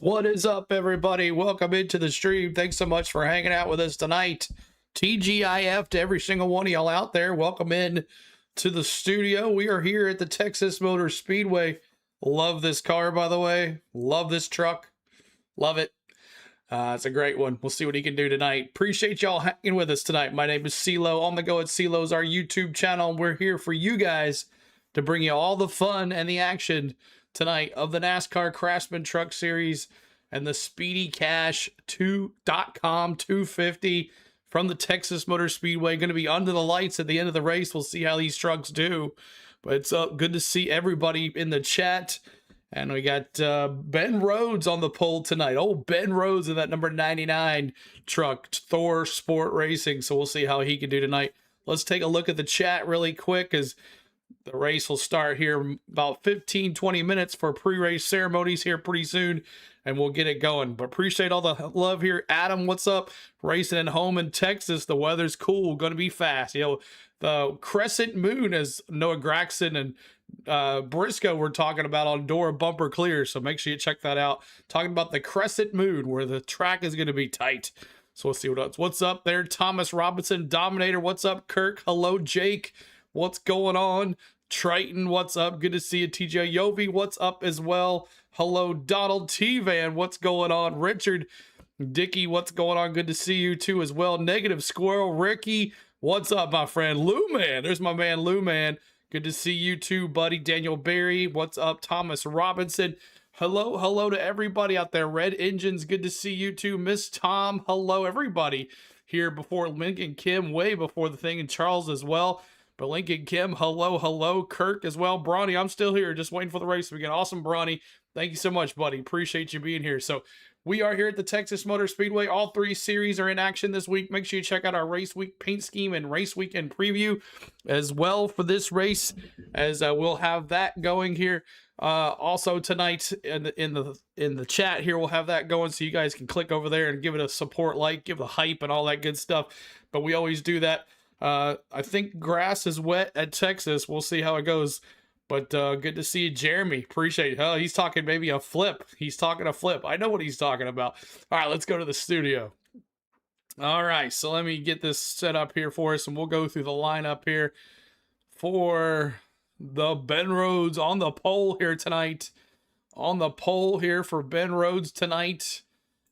What is up, everybody? Welcome into the stream. Thanks so much for hanging out with us tonight. TGIF to every single one of y'all out there. Welcome in to the studio. We are here at the Texas Motor Speedway. Love this car, by the way. Love this truck. Love it. It's a great one. We'll see what he can do tonight. Appreciate y'all hanging with us tonight. My name is CeeLo. On the Go at CeeLo's our YouTube channel. We're here for you guys to bring you all the fun and the action tonight of the NASCAR Craftsman Truck Series and the Speedy Cash 2.com 250 from the Texas Motor Speedway. Going to be under the lights at the end of the race. We'll see how these trucks do. But it's good to see everybody in the chat. And we got Ben Rhodes on the pole tonight. Oh, Ben Rhodes in that number 99 truck, Thor Sport Racing. So we'll see how he can do tonight. Let's take a look at the chat really quick as the race will start here about 15-20 minutes for pre-race ceremonies here pretty soon, and we'll get it going. But appreciate all the love here. Adam, what's up? Racing at home in Texas. The weather's cool. Going to be fast. You know, the crescent moon, as Noah Graxton and Briscoe were talking about on Dora Bumper Clear. So make sure you check that out. Talking about the crescent moon where the track is going to be tight. So we'll see what else. What's up there? Thomas Robinson, Dominator. What's up, Kirk? Hello, Jake. What's going on? Triton, what's up? Good to see you. TJ Yovi, what's up as well? Hello, Donald T-Van, what's going on? Richard Dickey, what's going on? Good to see you too as well. Negative Squirrel, Ricky, what's up, my friend? Lou Man, there's my man Lou Man. Good to see you too, buddy. Daniel Berry, what's up? Thomas Robinson, hello to everybody out there. Red Engines, good to see you too. Miss Tom, hello everybody here before Lincoln Kim, way before the thing, and Charles as well. But Lincoln Kim, hello. Kirk as well. Bronny, I'm still here, just waiting for the race to begin. Awesome, Bronny. Thank you so much, buddy. Appreciate you being here. So we are here at the Texas Motor Speedway. All three series are in action this week. Make sure you check out our race week paint scheme and race weekend preview as well for this race, as we'll have that going here. Also tonight in the chat here, we'll have that going, so you guys can click over there and give it a support like, give it a hype and all that good stuff. But we always do that. I think grass is wet at Texas. We'll see how it goes. But good to see you, Jeremy. Appreciate it. Oh, he's talking maybe a flip. He's talking a flip. I know what he's talking about. All right, let's go to the studio. All right, so let me get this set up here for us, and we'll go through the lineup here for the Ben Rhodes on the pole here tonight. On the pole here for Ben Rhodes tonight.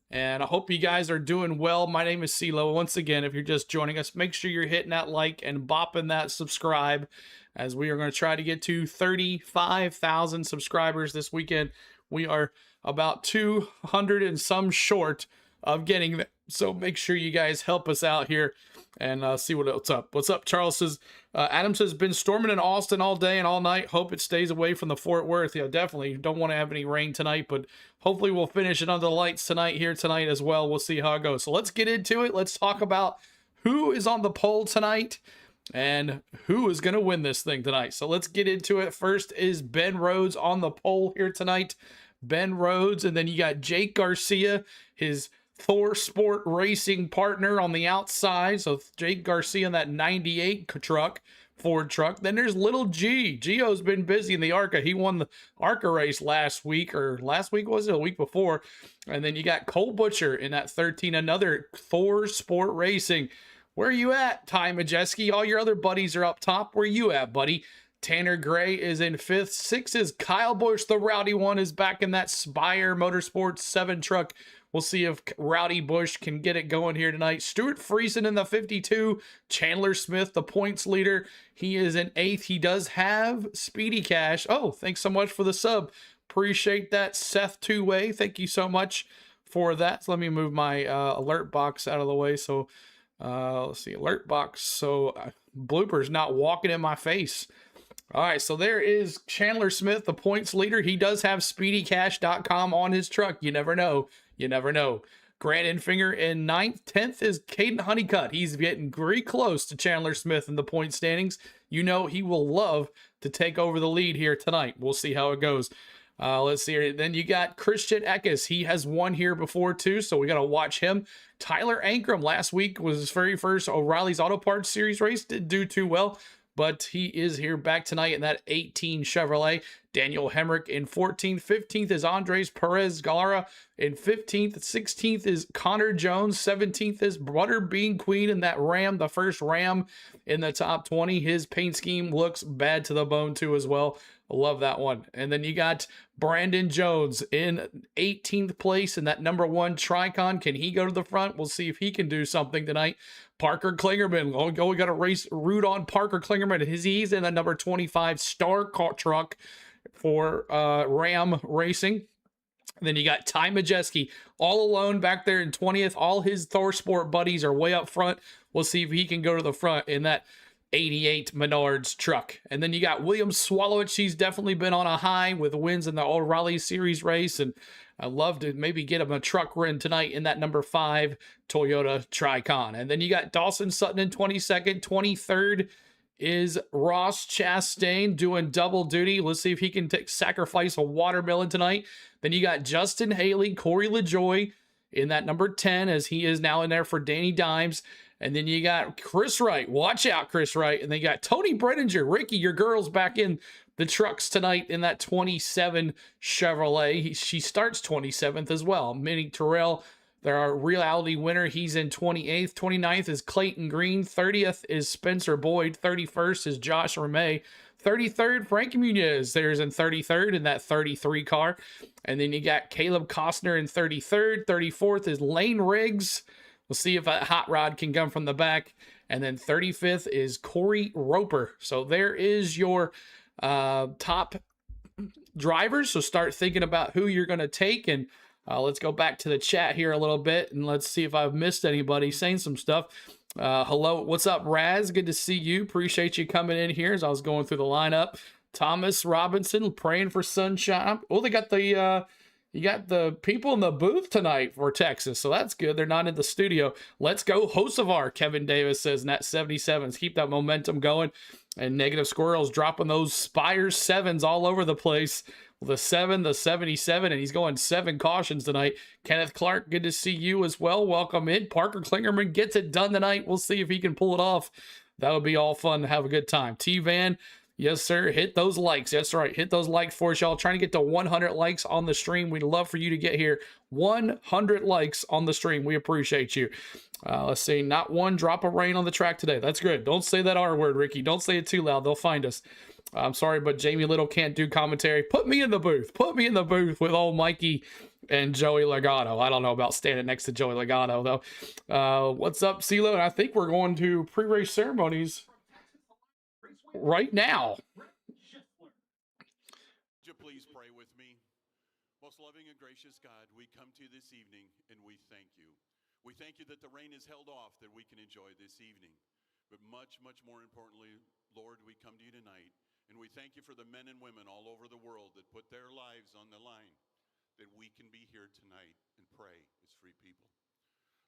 And I hope you guys are doing well. My name is CeeLo. Once again, if you're just joining us, make sure you're hitting that like and bopping that subscribe, as we are going to try to get to 35,000 subscribers this weekend. We are about 200 and some short of getting there. So make sure you guys help us out here and see what's up. What's up? Charles says, Adam says, been storming in Austin all day and all night. Hope it stays away from the Fort Worth. Yeah, definitely don't want to have any rain tonight, but hopefully we'll finish it under the lights tonight as well. We'll see how it goes. So let's get into it. Let's talk about who is on the pole tonight and who is going to win this thing tonight. So let's get into it. First is Ben Rhodes on the pole here tonight. Ben Rhodes, and then you got Jake Garcia, his Thor Sport Racing partner on the outside. So Jake Garcia in that 98 truck, Ford truck. Then there's little G. Gio's been busy in the ARCA. He won the ARCA race last week, or last week was it? A week before. And then you got Cole Butcher in that 13, another Thor Sport Racing. Where are you at, Ty Majeski? All your other buddies are up top. Where you at, buddy? Tanner Gray is in 5th. 6 is Kyle Busch. The rowdy one is back in that Spire Motorsports 7 truck. We'll see if Rowdy Busch can get it going here tonight. Stuart Friesen in the 52. Chandler Smith, the points leader. He is in 8th. He does have Speedy Cash. Oh, thanks so much for the sub. Appreciate that, Seth Two-Way. Thank you so much for that. So let me move my alert box out of the way. So let's see, alert box. So bloopers not walking in my face. All right, so there is Chandler Smith, the points leader. He does have SpeedyCash.com on his truck. You never know. You never know. Grant Enfinger in 9th. 10th is Caden Honeycutt. He's getting very close to Chandler Smith in the point standings. You know he will love to take over the lead here tonight. We'll see how it goes. Let's see here. Then you got Christian Eckes. He has won here before too, so we got to watch him. Tyler Ankrum last week was his very first O'Reilly's Auto Parts Series race. Didn't do too well. but he is here back tonight in that 18 Chevrolet. Daniel Hemrick in 14th. 15th is Andres Perez Galara in 15th. 16th is Connor Jones. 17th is Butterbean Queen in that Ram, the first Ram in the top 20. His paint scheme looks bad to the bone too as well. Love that one. And then you got Brandon Jones in 18th place in that number 1 Tricon. Can he go to the front? We'll see if he can do something tonight. Parker Klingerman. Oh, we got to root on Parker Klingerman. He's in a number 25 Star car truck for Ram Racing. And then you got Ty Majeski all alone back there in 20th. All his Thor Sport buddies are way up front. We'll see if he can go to the front in that 88 Menards truck. And then you got William Swallowich. He's definitely been on a high with wins in the O'Reilly Series race. And I'd love to maybe get him a truck run tonight in that number 5 Toyota Tricon. And then you got Dawson Sutton in 22nd. 23rd is Ross Chastain doing double duty. Let's see if he can sacrifice a watermelon tonight. Then you got Justin Haley, Corey LaJoy in that number 10, as he is now in there for Danny Dimes. And then you got Chris Wright. Watch out, Chris Wright. And then you got Tony Brenninger. Ricky, your girl's back in the trucks tonight in that 27 Chevrolet. She starts 27th as well. Minnie Terrell, their reality winner, he's in 28th. 29th is Clayton Green. 30th is Spencer Boyd. 31st is Josh Ramey. 33rd, Frankie Muniz. There's in 33rd in that 33 car. And then you got Caleb Costner in 33rd. 34th is Lane Riggs. We'll see if that hot rod can come from the back. And then 35th is Corey Roper. So there is your top drivers. So start thinking about who you're going to take. And let's go back to the chat here a little bit. And let's see if I've missed anybody saying some stuff. Hello, what's up, Raz? Good to see you. Appreciate you coming in here as I was going through the lineup. Thomas Robinson, praying for sunshine. Oh, they got the... You got the people in the booth tonight for Texas, so that's good. They're not in the studio. Let's go, Hocevar, Kevin Davis says, Nat 77s. Keep that momentum going. And Negative Squirrels dropping those Spire 7s all over the place. The 7, the 77, and he's going 7 cautions tonight. Kenneth Clark, good to see you as well. Welcome in. Parker Klingerman gets it done tonight. We'll see if he can pull it off. That would be all fun to have a good time. T-Van, yes, sir. Hit those likes. That's right. Hit those likes for us, y'all. Trying to get to 100 likes on the stream. We'd love for you to get here. 100 likes on the stream. We appreciate you. Let's see. Not one drop of rain on the track today. That's good. Don't say that R word, Ricky. Don't say it too loud. They'll find us. I'm sorry, but Jamie Little can't do commentary. Put me in the booth. Put me in the booth with old Mikey and Joey Logano. I don't know about standing next to Joey Logano, though. What's up, CeeLo? And I think we're going to pre-race ceremonies right now. Would you please pray with me? Most loving and gracious God, we come to you this evening and we thank you. We thank you that the rain is held off, that we can enjoy this evening. But much, much more importantly, Lord, we come to you tonight and we thank you for the men and women all over the world that put their lives on the line, that we can be here tonight and pray as free people.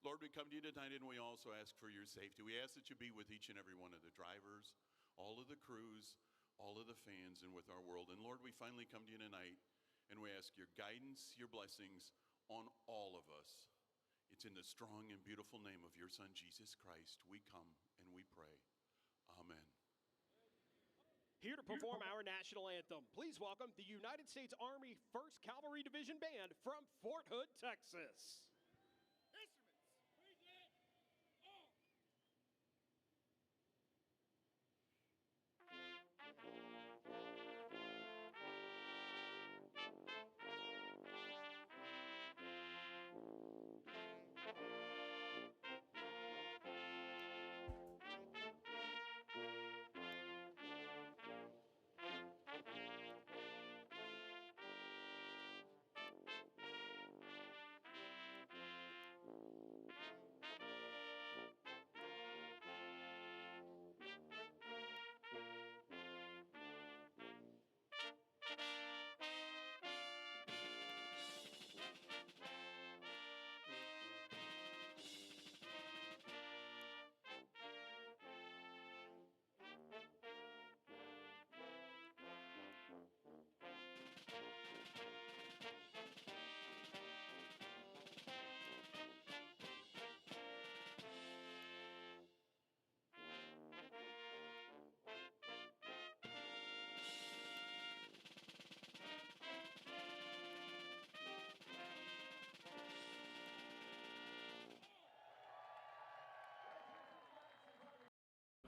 Lord, we come to you tonight and we also ask for your safety. We ask that you be with each and every one of the drivers, all of the crews, all of the fans, and with our world. And Lord, we finally come to you tonight and we ask your guidance, your blessings on all of us. It's in the strong and beautiful name of your Son, Jesus Christ, we come and we pray. Amen. Here to perform our national anthem, please welcome the United States Army 1st Cavalry Division Band from Fort Hood, Texas.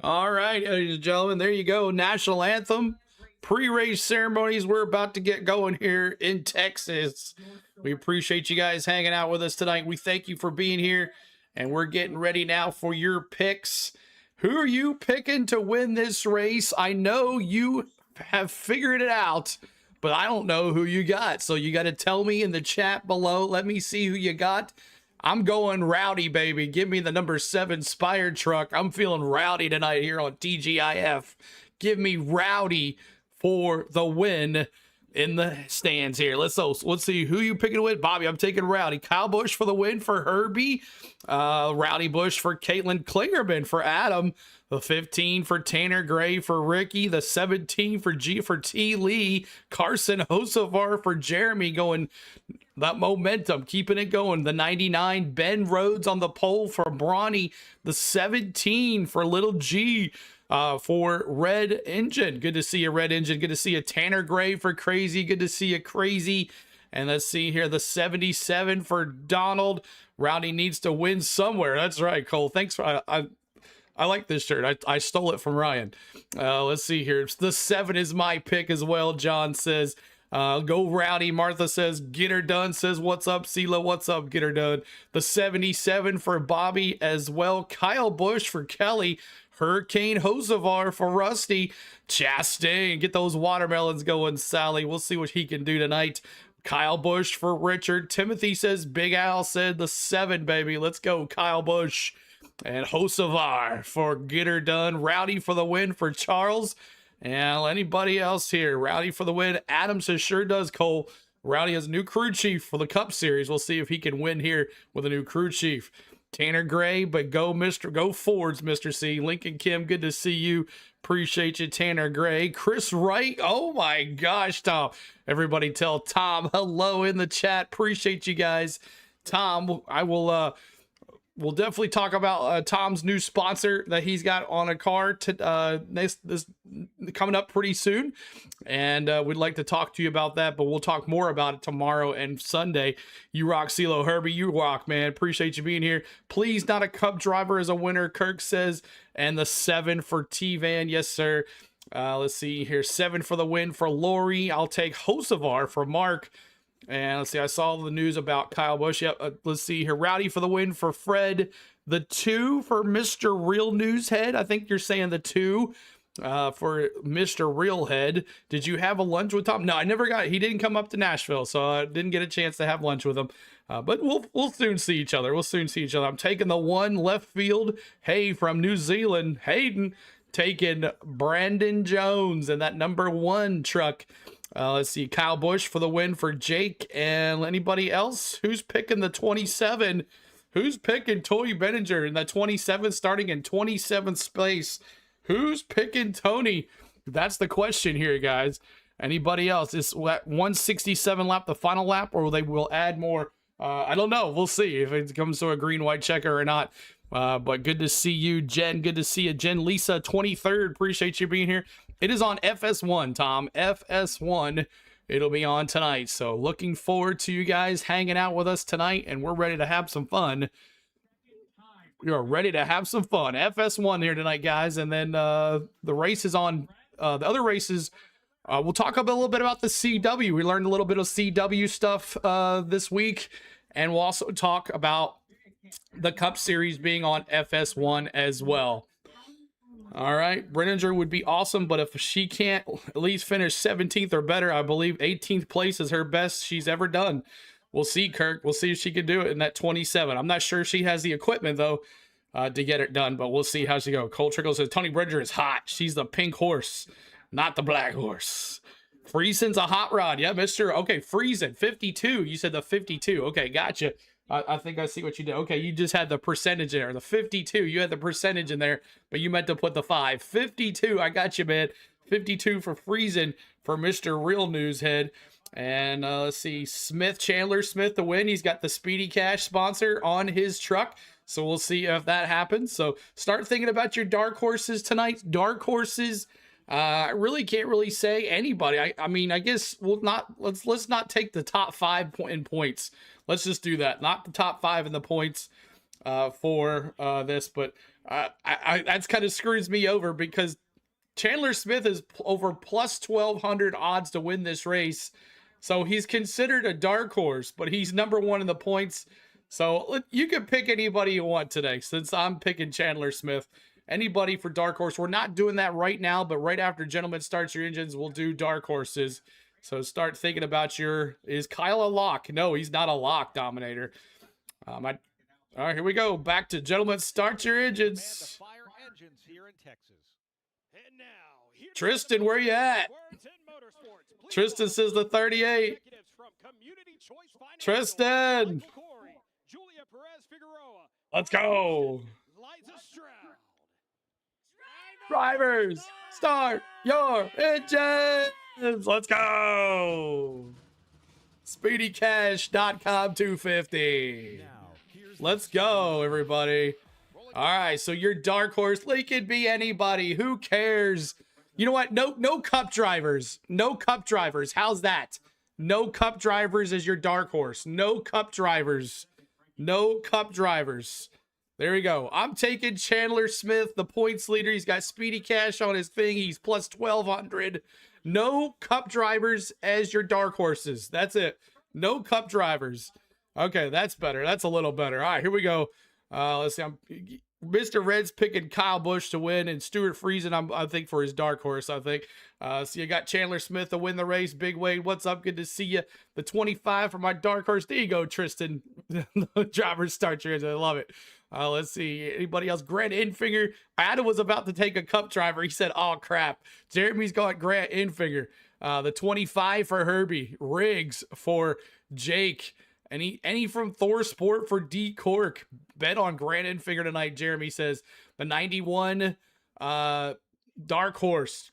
All right, ladies and gentlemen, there you go. National anthem, pre-race ceremonies. We're about to get going here in Texas. We appreciate you guys hanging out with us tonight. We thank you for being here, and we're getting ready now for your picks. Who are you picking to win this race? I know you have figured it out, but I don't know who you got. So you got to tell me in the chat below. Let me see who you got. I'm going rowdy, baby. Give me the number 7 Spire truck. I'm feeling rowdy tonight here on TGIF. Give me rowdy for the win in the stands here. Let's see who you picking to win. Bobby, I'm taking rowdy. Kyle Busch for the win for Herbie. Rowdy Busch for Caitlin Klingerman for Adam. The 15 for Tanner Gray for Ricky. The 17 for G for T. Lee. Carson Hosevar for Jeremy, going that momentum, keeping it going. The 99, Ben Rhodes on the pole for Bronny. The 17 for Little G for Red Engine. Good to see you, Red Engine. Good to see you, Tanner Gray for Crazy. Good to see you, Crazy. And let's see here, the 77 for Donald. Rowdy needs to win somewhere. That's right, Cole. Thanks for... I like this shirt. I stole it from Ryan. Let's see here. The 7 is my pick as well, John says. Go Rowdy. Martha says, get her done. Says, what's up, Sela? What's up? Get her done. The 77 for Bobby as well. Kyle Busch for Kelly. Hurricane Hosevar for Rusty. Chastain. Get those watermelons going, Sally. We'll see what he can do tonight. Kyle Busch for Richard. Timothy says, Big Al said the 7, baby. Let's go, Kyle Busch. And Hosevar for Get Her Done. Rowdy for the win for Charles. And anybody else here? Rowdy for the win. Adam says, sure does, Cole. Rowdy has a new crew chief for the Cup Series. We'll see if he can win here with a new crew chief. Tanner Gray, but go Fords, Mr. C. Lincoln Kim, good to see you. Appreciate you, Tanner Gray. Chris Wright, oh my gosh, Tom. Everybody tell Tom hello in the chat. Appreciate you guys. Tom, I will... We'll definitely talk about Tom's new sponsor that he's got on a car this coming up pretty soon. And we'd like to talk to you about that, but we'll talk more about it tomorrow and Sunday. You rock, CeeLo. Herbie, you rock, man. Appreciate you being here. Please, not a Cup driver as a winner, Kirk says. And the 7 for T-Van. Yes, sir. Let's see here. 7 for the win for Lori. I'll take Hosevar for Mark. And let's see, I saw the news about Kyle Busch. Yep, let's see here. Rowdy for the win for Fred. The 2 for Mr. Real Newshead. I think you're saying the 2 for Mr. Realhead. Did you have a lunch with Tom? No, I never got. He didn't come up to Nashville, so I didn't get a chance to have lunch with him. But we'll soon see each other. We'll soon see each other. I'm taking the 1 left field. Hey, from New Zealand, Hayden. Taking Brandon Jones and that number 1 truck. Let's see, Kyle Busch for the win for Jake. And anybody else? Who's picking the 27? Who's picking Tony Benninger in that 27, starting in 27th space? Who's picking Tony? That's the question here, guys. Anybody else? Is 167 lap the final lap, or they will add more? I don't know. We'll see if it comes to a green-white checker or not. But good to see you, Jen. Good to see you, Jen. Lisa, 23rd. Appreciate you being here. It is on FS1, Tom. FS1. It'll be on tonight. So looking forward to you guys hanging out with us tonight, and we're ready to have some fun. We are ready to have some fun. FS1 here tonight, guys. And then the race is on. The other races, we'll talk a little bit about the CW. We learned a little bit of CW stuff this week. And we'll also talk about the Cup Series being on FS1 as well. All right, Brenninger would be awesome, but if she can't at least finish 17th or better, I believe 18th place is her best she's ever done. We'll see, Kirk. We'll see if she can do it in that 27. I'm not sure she has the equipment, though, to get it done, but we'll see how she goes. Cole Trickle says, Tony Brenninger is hot. She's the pink horse, not the black horse. Friesen's a hot rod. Yeah, Mr. Okay, Friesen, 52. You said the 52. Okay, gotcha. I think I see what you did. Okay, you just had the percentage there. The 52, you had the percentage in there, but you meant to put the 5. 52, I got you, man. 52 for Friesen for Mr. Real Newshead. And let's see, Chandler Smith to win. He's got the Speedy Cash sponsor on his truck. So we'll see if that happens. So start thinking about your dark horses tonight. Dark horses, I really can't really say anybody. I mean, I guess let's not take the top 5 in points. Let's just do that. Not the top 5 in the points. for this, but that's kind of screws me over because Chandler Smith is over plus 1,200 odds to win this race. So he's considered a dark horse, but he's number one in the points. So you can pick anybody you want today, since I'm picking Chandler Smith. Anybody for dark horse. We're not doing that right now, but right after Gentlemen Starts Your Engines, we'll do dark horses. So start thinking about is Kyle a lock? No, he's not a lock, Dominator. All right, here we go. Back to Gentlemen Start Your Engines. And now, Tristan, where you at? Tristan says the 38. Tristan. Let's go. Drivers, start your engines. Let's go. SpeedyCash.com 250. Let's go, everybody. All right, so your dark horse, it could be anybody. Who cares? You know what? No cup drivers. No cup drivers. How's that? No cup drivers as your dark horse. No cup drivers. No cup drivers. There we go. I'm taking Chandler Smith, the points leader. He's got Speedy Cash on his thing. He's plus 1,200. No cup drivers as your dark horses. That's it. No cup drivers. Okay, that's better. That's a little better. All right, here we go. Let's see. Mr. Red's picking Kyle Busch to win, and Stuart Friesen, I think, for his dark horse, I think. So you got Chandler Smith to win the race. Big Wade, what's up? Good to see you. The 25 for my dark horse. There you go, Tristan. Drivers start yours. I love it. Let's see. Anybody else? Grant Infinger. Adam was about to take a cup driver. He said, oh, crap. Jeremy's got Grant Infinger. The 25 for Herbie. Riggs for Jake. Any from Thor Sport for D Cork. Bet on Grant Infinger tonight, Jeremy says. The 91 dark horse.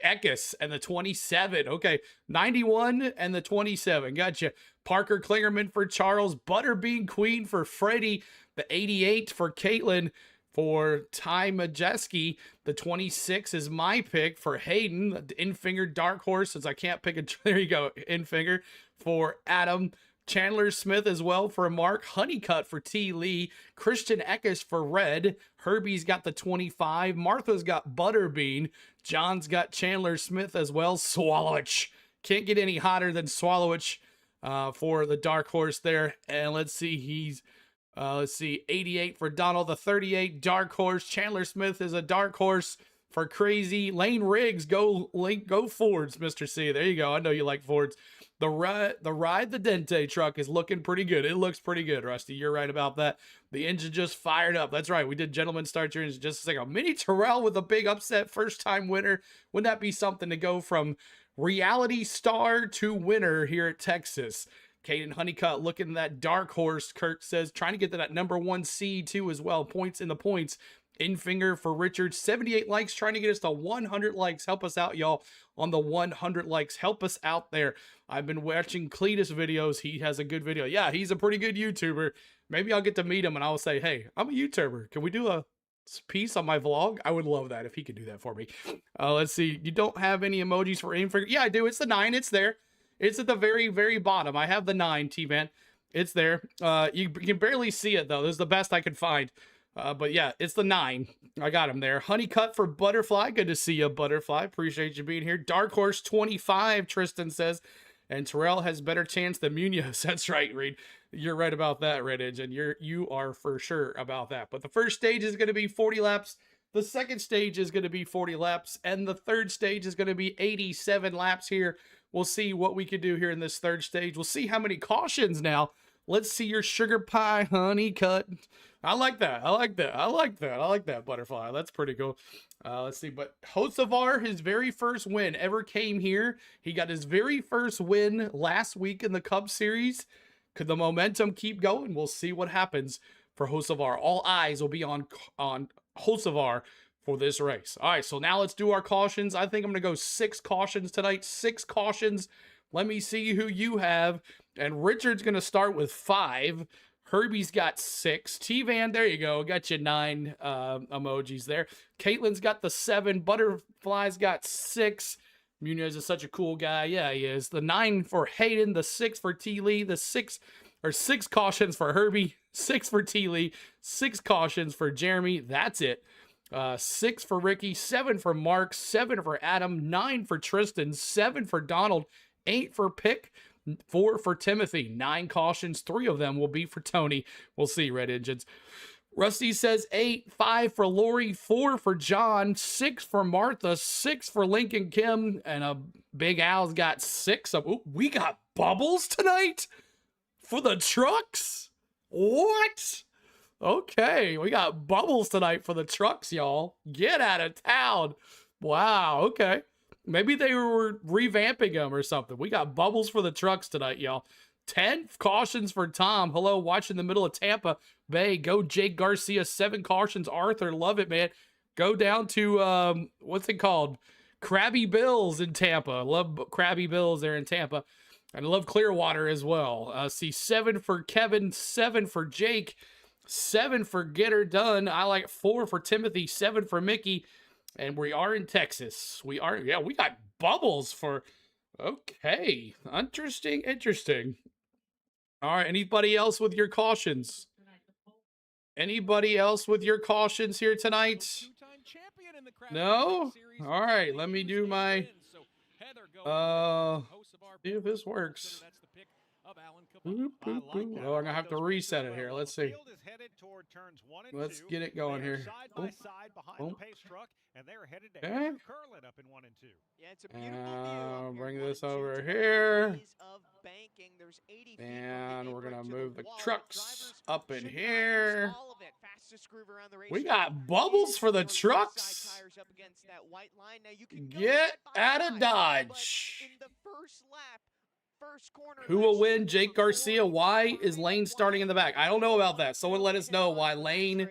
Eckes and the 27. Okay, 91 and the 27. Gotcha. Parker Klingerman for Charles. Butterbean Queen for Freddie. The 88 for Caitlin. For Ty Majeski, the 26 is my pick. For Hayden, the Infinger dark horse, since I can't pick a. There you go, Infinger. For Adam. Chandler Smith as well for Mark. Honeycutt for T. Lee. Christian Eckes for Red. Herbie's got the 25. Martha's got Butterbean. John's got Chandler Smith as well. Swallowich. Can't get any hotter than Swallowich for the dark horse there. And let's see, let's see, 88 for Donald. The 38 dark horse. Chandler Smith is a dark horse for Crazy. Lane Riggs, go Fords, Mr. C. There you go. I know you like Fords. The ride the Dente truck is looking pretty good. It looks pretty good, Rusty. You're right about that. The engine just fired up. That's right. We did Gentlemen Start Your Engines just a second. Mini Terrell with a big upset, first-time winner. Wouldn't that be something to go from reality star to winner here at Texas? Caden Honeycutt looking at that dark horse, Kurt says, trying to get to that number one seed too as well. Points in the points. Infinger for Richard, 78 likes, trying to get us to 100 likes. Help us out, y'all, on the 100 likes. Help us out there. I've been watching Cletus videos. He has a good video. Yeah, he's a pretty good YouTuber. Maybe I'll get to meet him and I'll say, hey, I'm a YouTuber. Can we do a piece on my vlog? I would love that if he could do that for me. Let's see. You don't have any emojis for Infinger? Yeah, I do. It's the 9. It's there. It's at the very, very bottom. I have the 9, T-Man. It's there. You can barely see it, though. This is the best I could find. But yeah, it's the 9. I got him there. Honeycutt for Butterfly. Good to see you, Butterfly. Appreciate you being here. Dark Horse 25, Tristan says. And Terrell has better chance than Munoz. That's right, Reed. You're right about that, Red Edge. And you are for sure about that. But the first stage is going to be 40 laps. The second stage is going to be 40 laps. And the third stage is going to be 87 laps here. We'll see what we can do here in this third stage. We'll see how many cautions now. Let's see your sugar pie Honeycutt. I like that. I like that. I like that. I like that, Butterfly. That's pretty cool. Let's see. But Hocevar, his very first win ever came here. He got his very first win last week in the Cup Series. Could the momentum keep going? We'll see what happens for Hocevar. All eyes will be on Hocevar for this race. All right, so now let's do our cautions. I think I'm going to go 6 cautions tonight. 6 cautions. Let me see who you have. And Richard's going to start with 5. Herbie's got 6. T-Van, there you go. Got you 9 emojis there. Caitlin's got the 7. Butterfly's got 6. Munoz is such a cool guy. Yeah, he is. The 9 for Hayden. The 6 for T. Lee. The 6 or 6 cautions for Herbie, 6 for T. Lee, 6 cautions for Jeremy. That's it. 6 for Ricky, 7 for Mark, 7 for Adam, 9 for Tristan, 7 for Donald, 8 for Pick, 4 for Timothy, 9 cautions. 3 of them will be for Tony. We'll see, Red Engines. Rusty says 8, 5 for Lori, 4 for John, 6 for Martha, 6 for Lincoln Kim, and a Big Al's got 6 of. Ooh, we got bubbles tonight for the trucks. What? Okay, we got bubbles tonight for the trucks, y'all. Get out of town. Wow, okay. Maybe they were revamping them or something. We got bubbles for the trucks tonight, y'all. 10 cautions for Tom. Hello, watching the middle of Tampa Bay. Go Jake Garcia. 7 cautions. Arthur, love it, man. Go down to, what's it called? Krabby Bill's in Tampa. Love Krabby Bill's there in Tampa. And I love Clearwater as well. See, 7 for Kevin, 7 for Jake, 7 for Get Her Done. I like 4 for Timothy, 7 for Mickey. And we are in Texas. We are, yeah, we got bubbles for, okay. Interesting. All right, anybody else with your cautions? Anybody else with your cautions here tonight? No? All right, let me do my, see if this works. Boop, boop, boop. Oh, I'm gonna have to reset it here. Let's see. Let's get it going here. Boop. Boop. Okay. Yeah, it's a beautiful view. Bring this over here. And we're gonna move the trucks up in here. We got bubbles for the trucks. Get out of Dodge. Who will win? Jake Garcia. Why is Lane starting in the back? I don't know about that. Someone let us know why Lane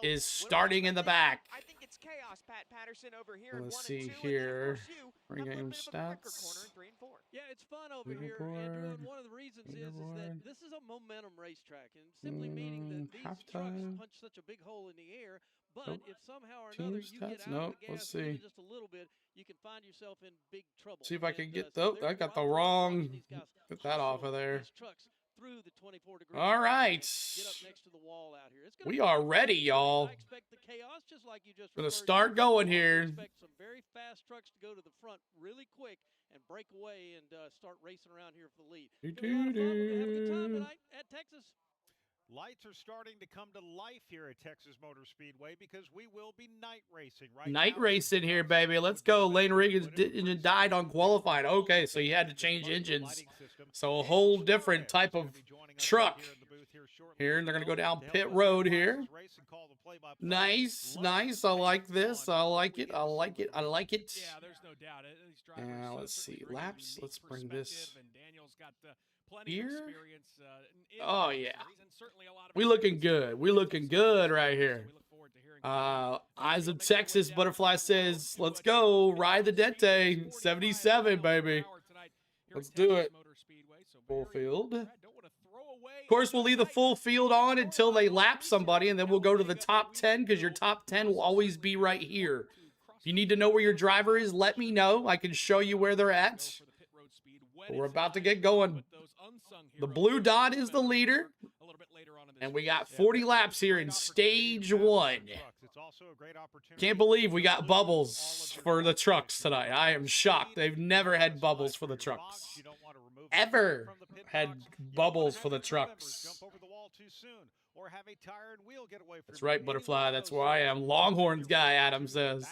is starting in the back. Let's see here. Pre-game stats. Yeah, it's fun over here, Andrew. And one of the reasons is that this is a momentum racetrack, and simply meaning that these trucks punch such a big hole in the air. But if somehow or another you get out of the gas just a little bit, you can find yourself in big trouble. See if I can get those. I got the wrong. Get that off of there. Through the 24 degree. All right. Get up next to the wall out here. We are ready, y'all. I expect the chaos, just like you just gonna start going here. Expect some very fast trucks to go to the front really quick and break away and start racing around here for the lead. Have a good time tonight at Texas. Lights are starting to come to life here at Texas Motor Speedway because we will be night racing night racing here, baby. Let's go. Lane Regan's engine died on qualifying. Okay, so you had to change engines. So a whole different type of truck here. And they're going to go down pit road here. Nice. I like this. I like it. Yeah, there's no doubt. Now let's see. Laps. Let's bring this here. Oh, yeah. We looking good. We looking good right here. Eyes of Texas Butterfly says, let's go. Ride the Dente. 77, baby. Let's do it. Full field. Of course, we'll leave the full field on until they lap somebody, and then we'll go to the top 10 because your top 10 will always be right here. If you need to know where your driver is, let me know. I can show you where they're at. We're about to get going. The blue dot is the leader. And we got 40 laps here in stage 1. Can't believe we got bubbles for the trucks tonight. I am shocked. They've never had bubbles for the trucks. Ever had bubbles for the trucks. That's right, Butterfly. That's where I am. Longhorns guy, Adam says.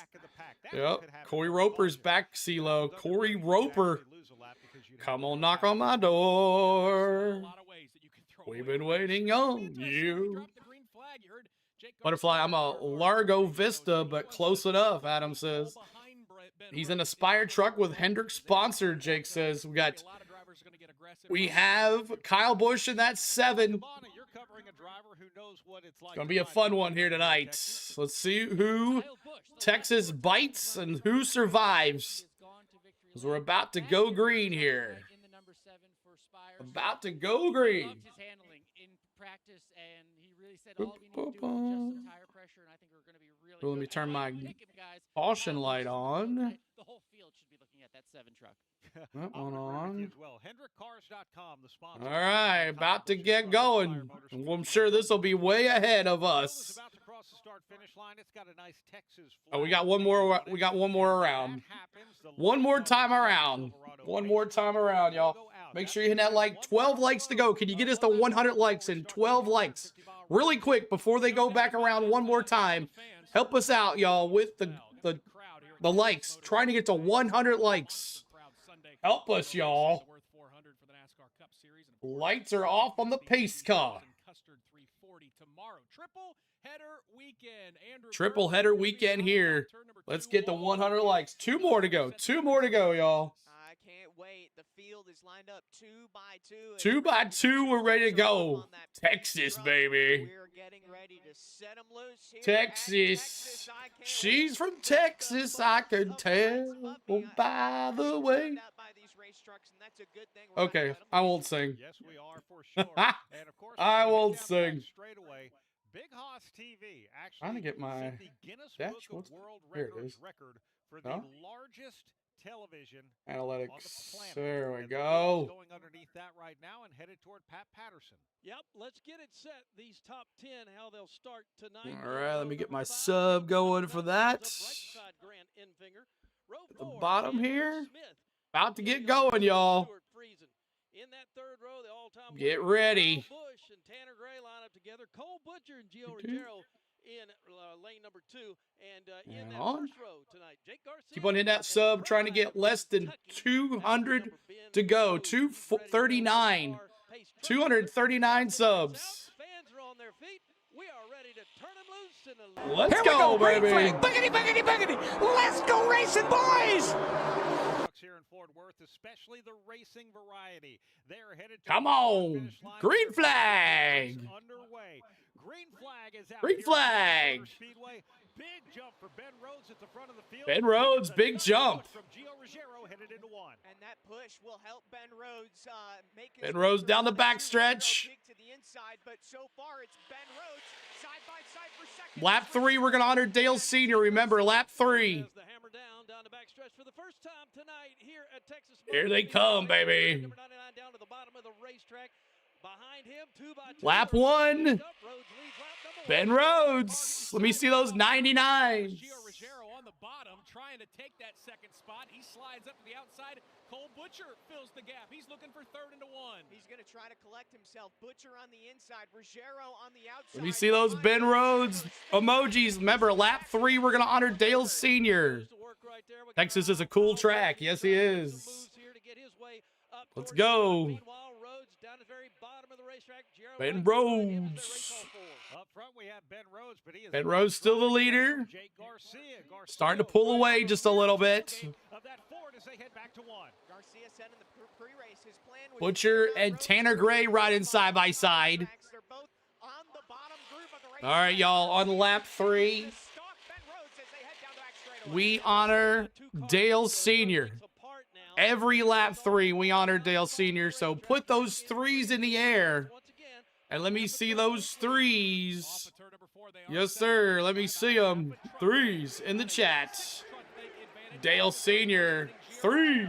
Yep. Corey Roper's back, CeeLo. Corey Roper. Come on, knock on my door. We've been waiting on you. Butterfly, I'm a Largo Vista, but close enough, Adam says. He's an Aspire truck with Hendrick sponsor, Jake says. We have Kyle Busch in that 7. It's going to be a fun one here tonight. Let's see who Texas bites and who survives. Because we're about to go green here. About to go green. Let me turn my caution light on. The whole field should be looking at that 7 truck. That one on. JakeCars.com, the sponsor. All right, about to get going. I'm sure this will be way ahead of us. About to cross the start-finish line. It's got a nice Texas Oh, we flag got one more. We got one more That around. happens, the One more lineup time of around. Silverado One pace more time around, y'all. will go out. Make That sure you hit that means like. one 12 more likes to go. Can you get us to 100 likes and 12 likes? Really quick before they go back around one more time. Help us out, y'all, with the likes. Trying to get to 100 likes. Help us, y'all. Lights are off on the pace car. Triple header weekend here. Let's get to 100 likes. 2 more to go. 2 more to go, y'all. I can't wait. The field is lined up 2 by 2. 2 by 2, we're ready to go. Texas, baby. We're getting ready to set 'em loose here at Texas. I can't She's wait. from Texas, I can tell by the way. Okay, I won't sing. Yes, we are for sure. And of course, I when we won't get sing. back straight away. Big Hoss TV actually Trying to get my set the Guinness dash. Book of What's- World there it Records is. record for No? the largest television Analytics. on the planet. There we And the go. wheel's going underneath that right now and headed toward Pat Patterson. Yep, let's get it set. These top 10, how they'll start tonight. All right, let me get my Number 5, sub going for that. Right side, Grant Enfinger. Row At the 4, bottom Andrew here. Smith. About to get going, y'all. Stuart Friesen. In that third row, the all-time Get winner, ready. Kyle Busch and Tanner Gray line up together. Cole Butcher and Gio Okay. Ruggiero in lane number 2. And in And that on. first row tonight, Jake Garcia. Keep on hitting that sub, trying to get less than 200 to go. 239. 239 subs. Fans are on their feet. We are ready to turn them loose in the Let's go, baby. Boogity, boogity, boogity. Let's go racing, boys. Trucks here in Fort Worth, especially the racing variety. They are headed to Come the on. finish line. Green Their flag. race Underway. Green flag is out. Green here at flag. Motor Speedway. Big jump for Ben Rhodes at the front of the field. Ben Rhodes, big jump. From Gio Ruggiero headed into 1. And that push will help Ben Rhodes make his Ben way Rhodes through down the the 2-row backstretch. peak to the inside, but so far it's Ben Rhodes side by side for second. Lap 3, we're going to honor Dale Sr. Remember, lap 3. As the hammer down the backstretch for the first time tonight here at Texas. Here they come, baby. Number 99 down to the bottom of the racetrack. Behind him, 2 by 2. Lap 1. Rhodes leads lap number Ben 1. Rhodes. Let me see those 99s. Gio Ruggiero on the bottom trying to take that second spot. He slides up to the outside. Cole Butcher fills the gap. He's looking for third into 1. He's going to try to collect himself. Butcher on the inside, Ruggiero on the outside. Let me see those Ben Rhodes emojis. Remember, lap 3, we're going to honor Dale Sr. Texas is a cool track. Yes, he is. Let's go. Ben Rhodes. Up front we have Ben Rhodes, but he is Ben Rhodes still the leader. Jake Garcia. Starting to pull away just a little bit. Of that Ford as they head back to 1. Garcia said in the pre-race his plan was Butcher and Tanner Gray riding side by side. They're both on the bottom group of the race. All right, y'all, on lap 3, we honor Dale Sr. Every lap 3, we honor Dale Sr. So put those 3s in the air. And let me see those 3s. Yes, sir. Let me see them. 3s in the chat. Dale Sr. 3s.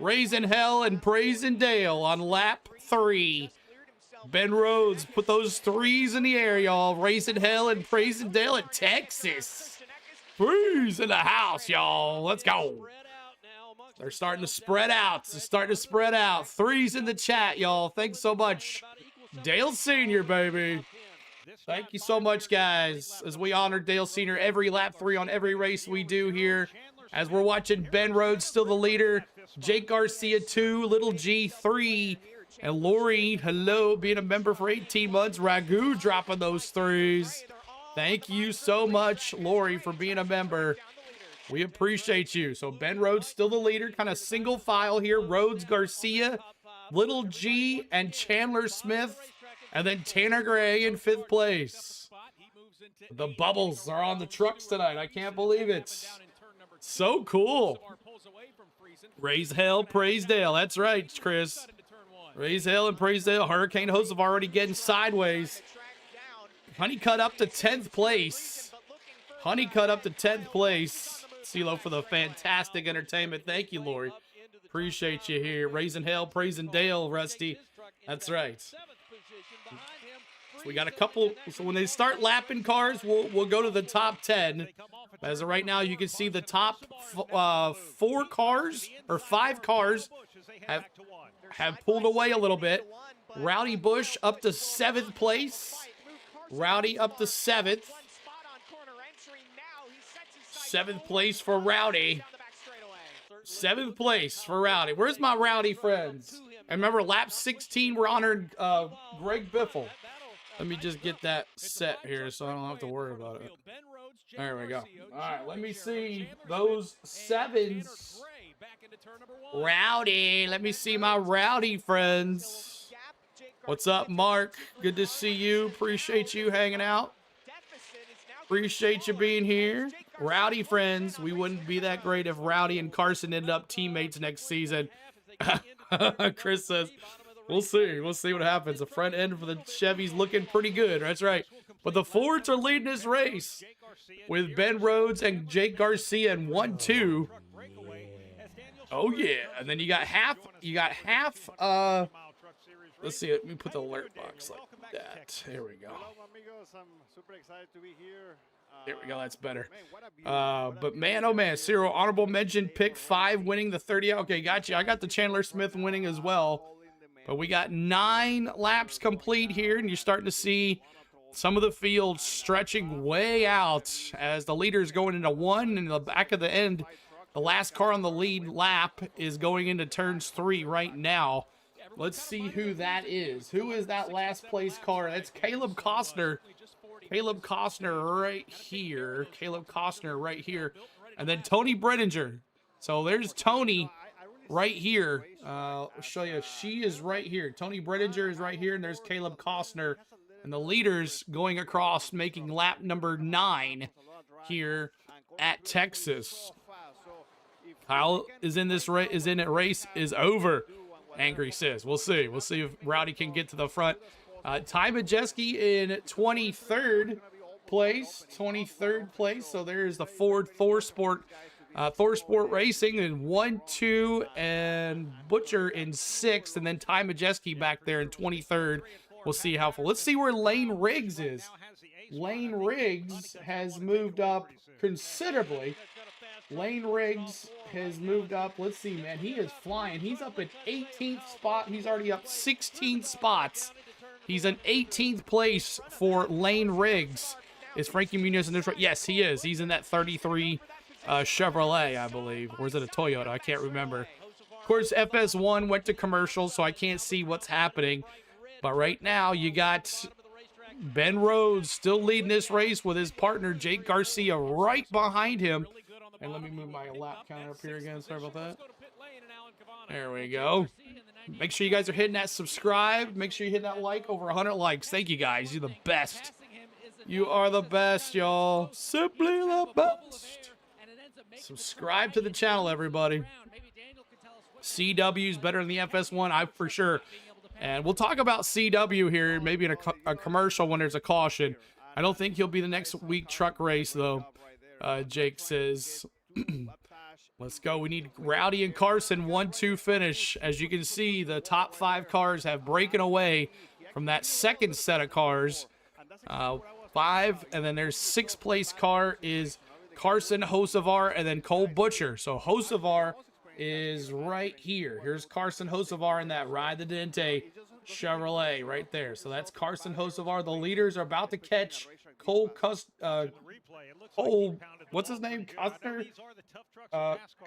Raising hell and praising Dale on lap 3. Ben Rhodes, put those 3s in the air, y'all. Raising hell and praising Dale at Texas. 3s in the house, y'all. Let's go. They're starting to spread out. It's starting to spread out. 3s in the chat, y'all. Thanks so much. Dale Sr., baby. Thank you so much, guys, as we honor Dale Sr. every lap 3 on every race we do here. As we're watching Ben Rhodes, still the leader. Jake Garcia, 2. Little G, 3. And Lori, hello, being a member for 18 months. Ragu dropping those 3s. Thank you so much, Lori, for being a member. We appreciate you. So Ben Rhodes still the leader, kind of single file here. Rhodes, Garcia, Little G, and Chandler Smith. And then Tanner Gray in 5th place. The bubbles are on the trucks tonight. I can't believe it. So cool. Raise hell, praise Dale. That's right, Chris. Raise hell and praise Dale. Hurricane hosts have already getting sideways. Honeycutt up to 10th place. Honeycutt up to 10th place. CeeLo for the fantastic entertainment. Thank you, Lori. Appreciate you here. Raising hell, praising Dale, Rusty. That's right. So we got a couple. So when they start lapping cars, we'll go to the top 10. As of right now, you can see the top 4 cars or 5 cars have pulled away a little bit. Rowdy Bush up to 7th place. Rowdy up to 7th. 7th place for Rowdy. 7th place for Rowdy. Where's my Rowdy friends? And remember, lap 16, we're honored Greg Biffle. Let me just get that set here so I don't have to worry about it. There we go. All right, let me see those 7s. Rowdy. Let me see my Rowdy friends. What's up, Mark? Good to see you. Appreciate you hanging out. Appreciate you being here. Rowdy friends. We wouldn't be that great if Rowdy and Carson ended up teammates next season. Chris says, we'll see. We'll see what happens. The front end for the Chevy's looking pretty good. That's right. But the Fords are leading this race with Ben Rhodes and Jake Garcia in 1-2. Oh, yeah. And then you got half, let's see, let me put the alert box like that. There we go. There we go, that's better. But man, oh man, Cyril, honorable mention, pick 5 winning the 30. Okay, got you. I got the Chandler Smith winning as well. But we got 9 laps complete here, and you're starting to see some of the field stretching way out as the leader is going into 1, and the back of the end, the last car on the lead lap is going into turns 3 right now. Let's see who that is. Who is that last place car? That's Caleb Costner. Caleb Costner right here. Caleb Costner right here. And then Tony Brettinger. So there's Tony right here. I'll show you. She is right here. Tony Brettinger is right here, and there's Caleb Costner. And the leaders going across, making lap number 9 here at Texas. Kyle is in this race. Is over. Angry says, we'll see. We'll see if Rowdy can get to the front. Ty Majeski in 23rd place. 23rd place. So there's the Ford Thor Sport Racing in 1-2, and Butcher in 6th, and then Ty Majeski back there in 23rd. We'll see how full. Let's see where Lane Riggs is. Lane Riggs has moved up considerably. Lane Riggs has moved up. Let's see, man. He is flying. He's up at 18th spot. He's already up 16 spots. He's in 18th place for Lane Riggs. Is Frankie Muniz in this? Yes, he is. He's in that 33 Chevrolet, I believe. Or is it a Toyota? I can't remember. Of course, FS1 went to commercial, so I can't see what's happening. But right now, you got Ben Rhodes still leading this race with his partner, Jake Garcia, right behind him. And let me move my lap counter up here again. Sorry about that. There we go. Make sure you guys are hitting that subscribe. Make sure you hit that like. Over 100 likes. Thank you, guys. You're the best. You are the best, y'all. Simply the best. Subscribe to the channel, everybody. CW is better than the FS1, I for sure. And we'll talk about CW here, maybe in a commercial when there's a caution. I don't think he'll be the next week truck race, though. Jake says, let's go. We need Rowdy and Carson 1-2 finish. As you can see, the top 5 cars have broken away from that second set of cars. 5, and then there's 6th place car is Carson Hocevar, and then Cole Butcher. So Hocevar is right here. Here's Carson Hocevar in that Ride the Dente Chevrolet right there. So that's Carson Hocevar. The leaders are about to catch Cole what's his name? Costner?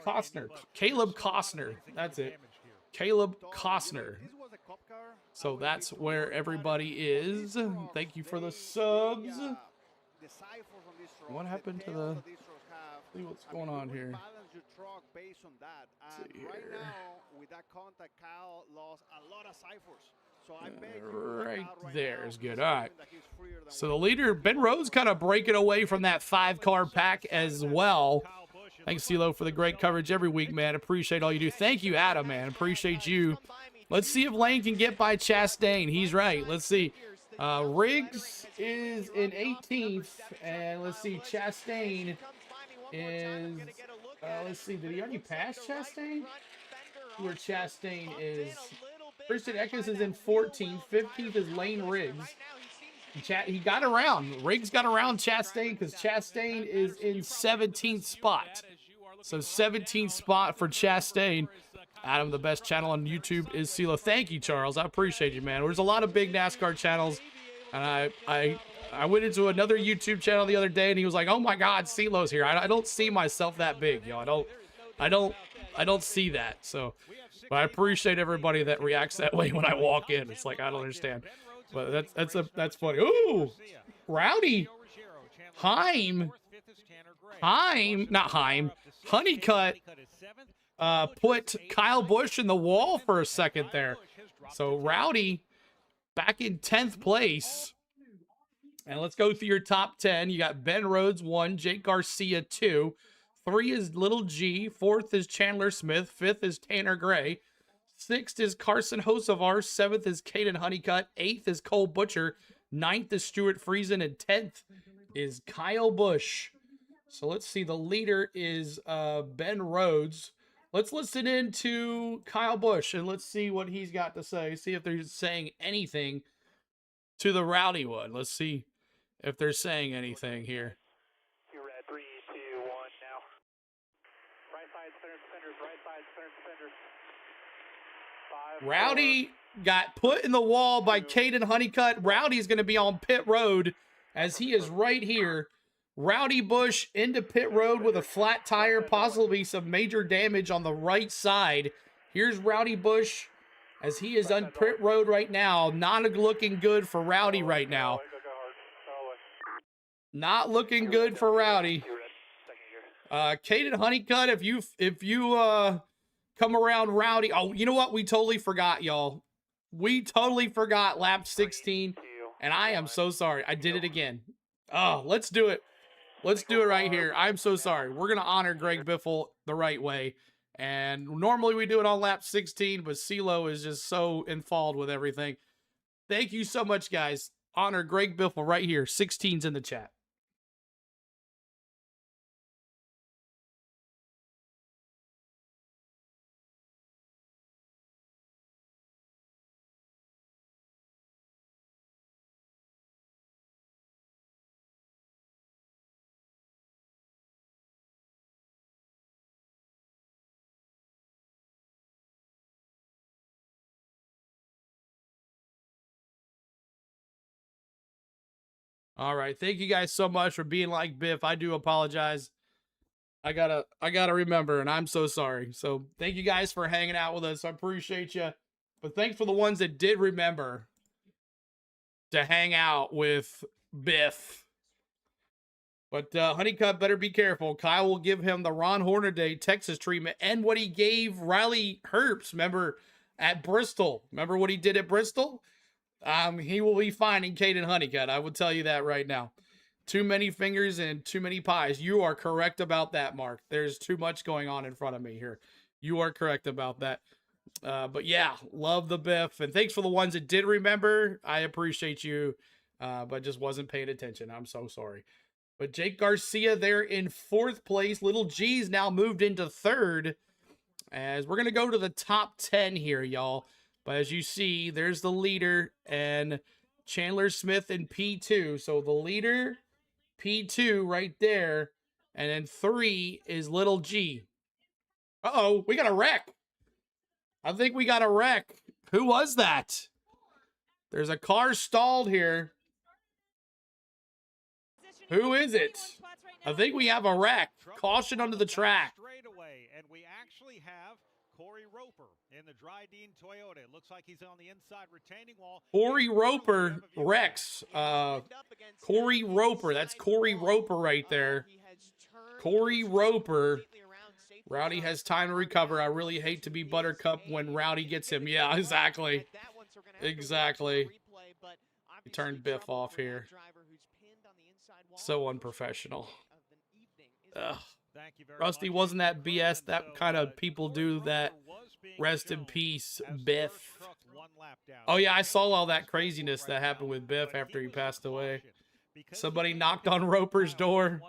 Costner. Caleb Costner. That's it. Caleb Costner. So that's where everybody is. Thank you for the subs. What happened to the... See what's going on here. Let's see here. Right there is good. All right. So the leader, Ben Rhodes, kind of breaking away from that 5-car pack as well. Thanks, CeeLo, for the great coverage every week, man. Appreciate all you do. Thank you, Adam, man. Appreciate you. Let's see if Lane can get by Chastain. He's right. Let's see. Riggs is in 18th. And let's see. Chastain is... let's see. Did he already pass Chastain? where Chastain is. Christian Eckes is in 14th. 15th is Lane Riggs. He got around. Riggs got around Chastain because Chastain is in 17th spot. So 17th spot for Chastain. Adam, the best channel on YouTube is CeeLo. Thank you, Charles. I appreciate you, man. There's a lot of big NASCAR channels. And I went into another YouTube channel the other day and he was like, oh my God, CeeLo's here. I don't see myself that big, yo. I don't see that. So, but I appreciate everybody that reacts that way when I walk in. It's like, I don't understand. But that's funny. Ooh, Rowdy. Honeycutt put Kyle Busch in the wall for a second there. So Rowdy back in 10th place. And let's go through your top 10. You got Ben Rhodes 1, Jake Garcia 2, 3 is Little G, 4th is Chandler Smith, 5th is Tanner Gray, 6th is Carson Hocevar, 7th is Caden Honeycutt, 8th is Cole Butcher, 9th is Stuart Friesen, and 10th is Kyle Busch. So let's see, the leader is Ben Rhodes. Let's listen in to Kyle Busch and let's see what he's got to say. See if they're saying anything to the Rowdy one. Let's see if they're saying anything here. You're red, 3, 2, 1, now. Right side, center, right side, center. 5, Rowdy got put in the wall by Caden Honeycutt. Rowdy's going to be on pit road as he is right here. Rowdy Busch into pit road with a flat tire, possibly some major damage on the right side. Here's Rowdy Busch as he is on pit road right now. Not looking good for Rowdy right now. Not looking good for Rowdy. Caden Honeycutt, if you come around Rowdy. Oh, you know what? We totally forgot, y'all. We totally forgot lap 16. And I am so sorry. I did it again. Oh, let's do it. Let's do it right here. I'm so sorry. We're going to honor Greg Biffle the right way. And normally we do it on lap 16, but CeeLo is just so enthralled with everything. Thank you so much, guys. Honor Greg Biffle right here. 16's in the chat. All right. Thank you guys so much for being like Biff. I do apologize. I gotta remember, and I'm so sorry. So thank you guys for hanging out with us. I appreciate you. But thanks for the ones that did remember to hang out with Biff. But Honeycutt better be careful. Kyle will give him the Ron Hornaday Texas treatment and what he gave Riley Herbst, remember, at Bristol. Remember what he did at Bristol? He will be finding Caden Honeycutt. I will tell you that right now. Too many fingers and too many pies. You are correct about that, Mark. There's too much going on in front of me here. You are correct about that. But yeah, love the Biff. And thanks for the ones that did remember. I appreciate you, but just wasn't paying attention. I'm so sorry. But Jake Garcia there in 4th place. Little G's now moved into 3rd. As we're going to go to the top 10 here, y'all. But as you see, there's the leader and Chandler Smith in P2. So the leader, P2 right there. And then 3 is Little G. Uh-oh, we got a wreck. I think we got a wreck. Who was that? There's a car stalled here. Who is it? I think we have a wreck. Caution onto the track. And we actually have Corey Roper in the Dryden Toyota. It looks like he's on the inside retaining wall. Corey Roper wrecks. Corey Roper. That's Corey Roper right there. Corey Roper. Rowdy has time to recover. I really hate to be Buttercup when Rowdy gets him. Yeah, exactly. Exactly. He turned Biff off here. So unprofessional. Ugh. Rusty, wasn't that BS? That kind of people do that. Rest in peace, Biff. Oh yeah, I saw all that craziness that happened with Biff after he passed away. Somebody knocked on Roper's door.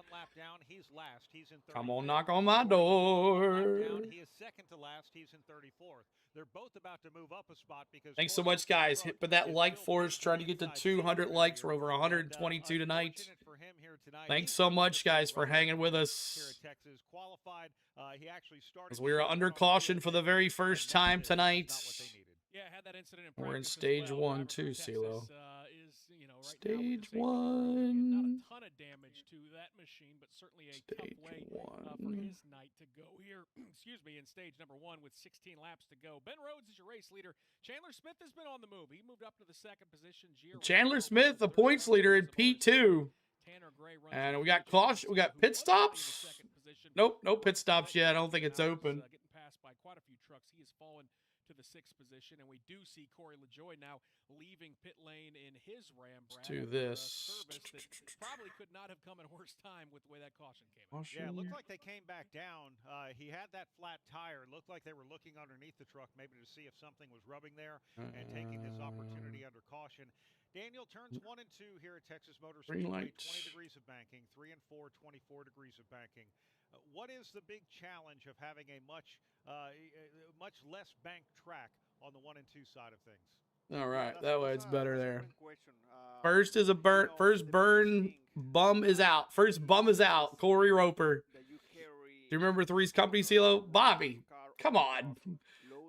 last. He's in 35th. Come on, knock on my door. He is second to last. He's in 34th. They're both about to move up a spot because Thanks so much, guys. Hit for that like for us. Trying to get to 200 likes. We're over 122 tonight. Thanks so much, guys, for hanging with us. As we are under caution for the very first time tonight. Yeah, had that incident in We're in practice as stage well. 1 too, CeeLo. Stage not 1. a ton of damage to that machine, but certainly a Stage tough way 1. for his night to go here. Excuse me, in stage number 1 with 16 laps to go. Ben Rhodes is your race leader. Chandler Smith has been on the move. He moved up to the second position. Chandler Smith, the points leader in P2. And we got caution. We got pit stops. Nope, no pit stops yet. I don't think it's open. Getting passed by quite a few trucks. He has fallen to the 6th position, and we do see Corey LaJoy now leaving pit lane in his Ram. Let's do this. That probably could not have come at a worse time with the way that caution came out. Yeah, it looked like they came back down. He had that flat tire. It looked like they were looking underneath the truck maybe to see if something was rubbing there and taking this opportunity under caution. Daniel, turns 1 and 2 here at Texas Motor Speedway, 20 degrees of banking, 3 and 4, 24 degrees of banking. What is the big challenge of having a much less banked track on the 1 and 2 side of things? All right, that way it's better there. First is a burn. First burn bum is out. First bum is out. Corey Roper. Do you remember Three's Company, CeeLo? Bobby, come on.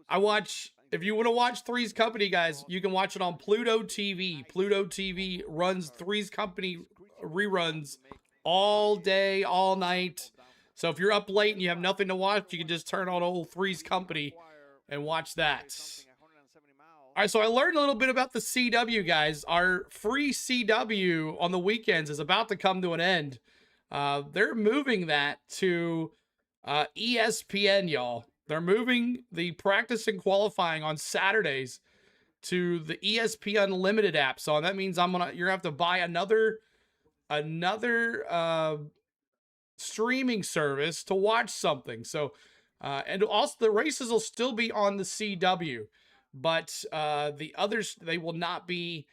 I watch. If you want to watch Three's Company, guys, you can watch it on Pluto TV. Pluto TV runs Three's Company reruns all day, all night. So if you're up late and you have nothing to watch, you can just turn on old Three's Company and watch that. All right, so I learned a little bit about the CW, guys. Our free CW on the weekends is about to come to an end. They're moving that to ESPN, y'all. They're moving the practice and qualifying on Saturdays to the ESPN Unlimited app. So that means you're gonna have to buy another streaming service to watch something. So and also the races will still be on the CW, but the others, they will not be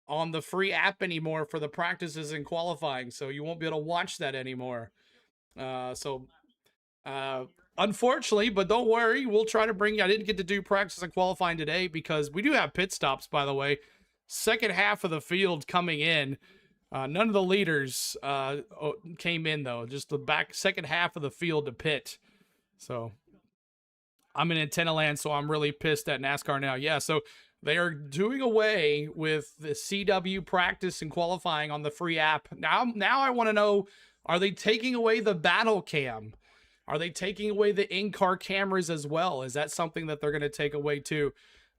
on the free app anymore for the practices and qualifying. So you won't be able to watch that anymore. Unfortunately, but don't worry, we'll try to bring you. I didn't get to do practice and qualifying today because we do have pit stops, by the way. Second half of the field coming in. None of the leaders came in, though. Just the second half of the field to pit. So I'm in antenna land, so I'm really pissed at NASCAR now. Yeah, so they are doing away with the CW practice and qualifying on the free app. Now I want to know, are they taking away the battle cam? Are they taking away the in-car cameras as well? Is that something that they're going to take away too?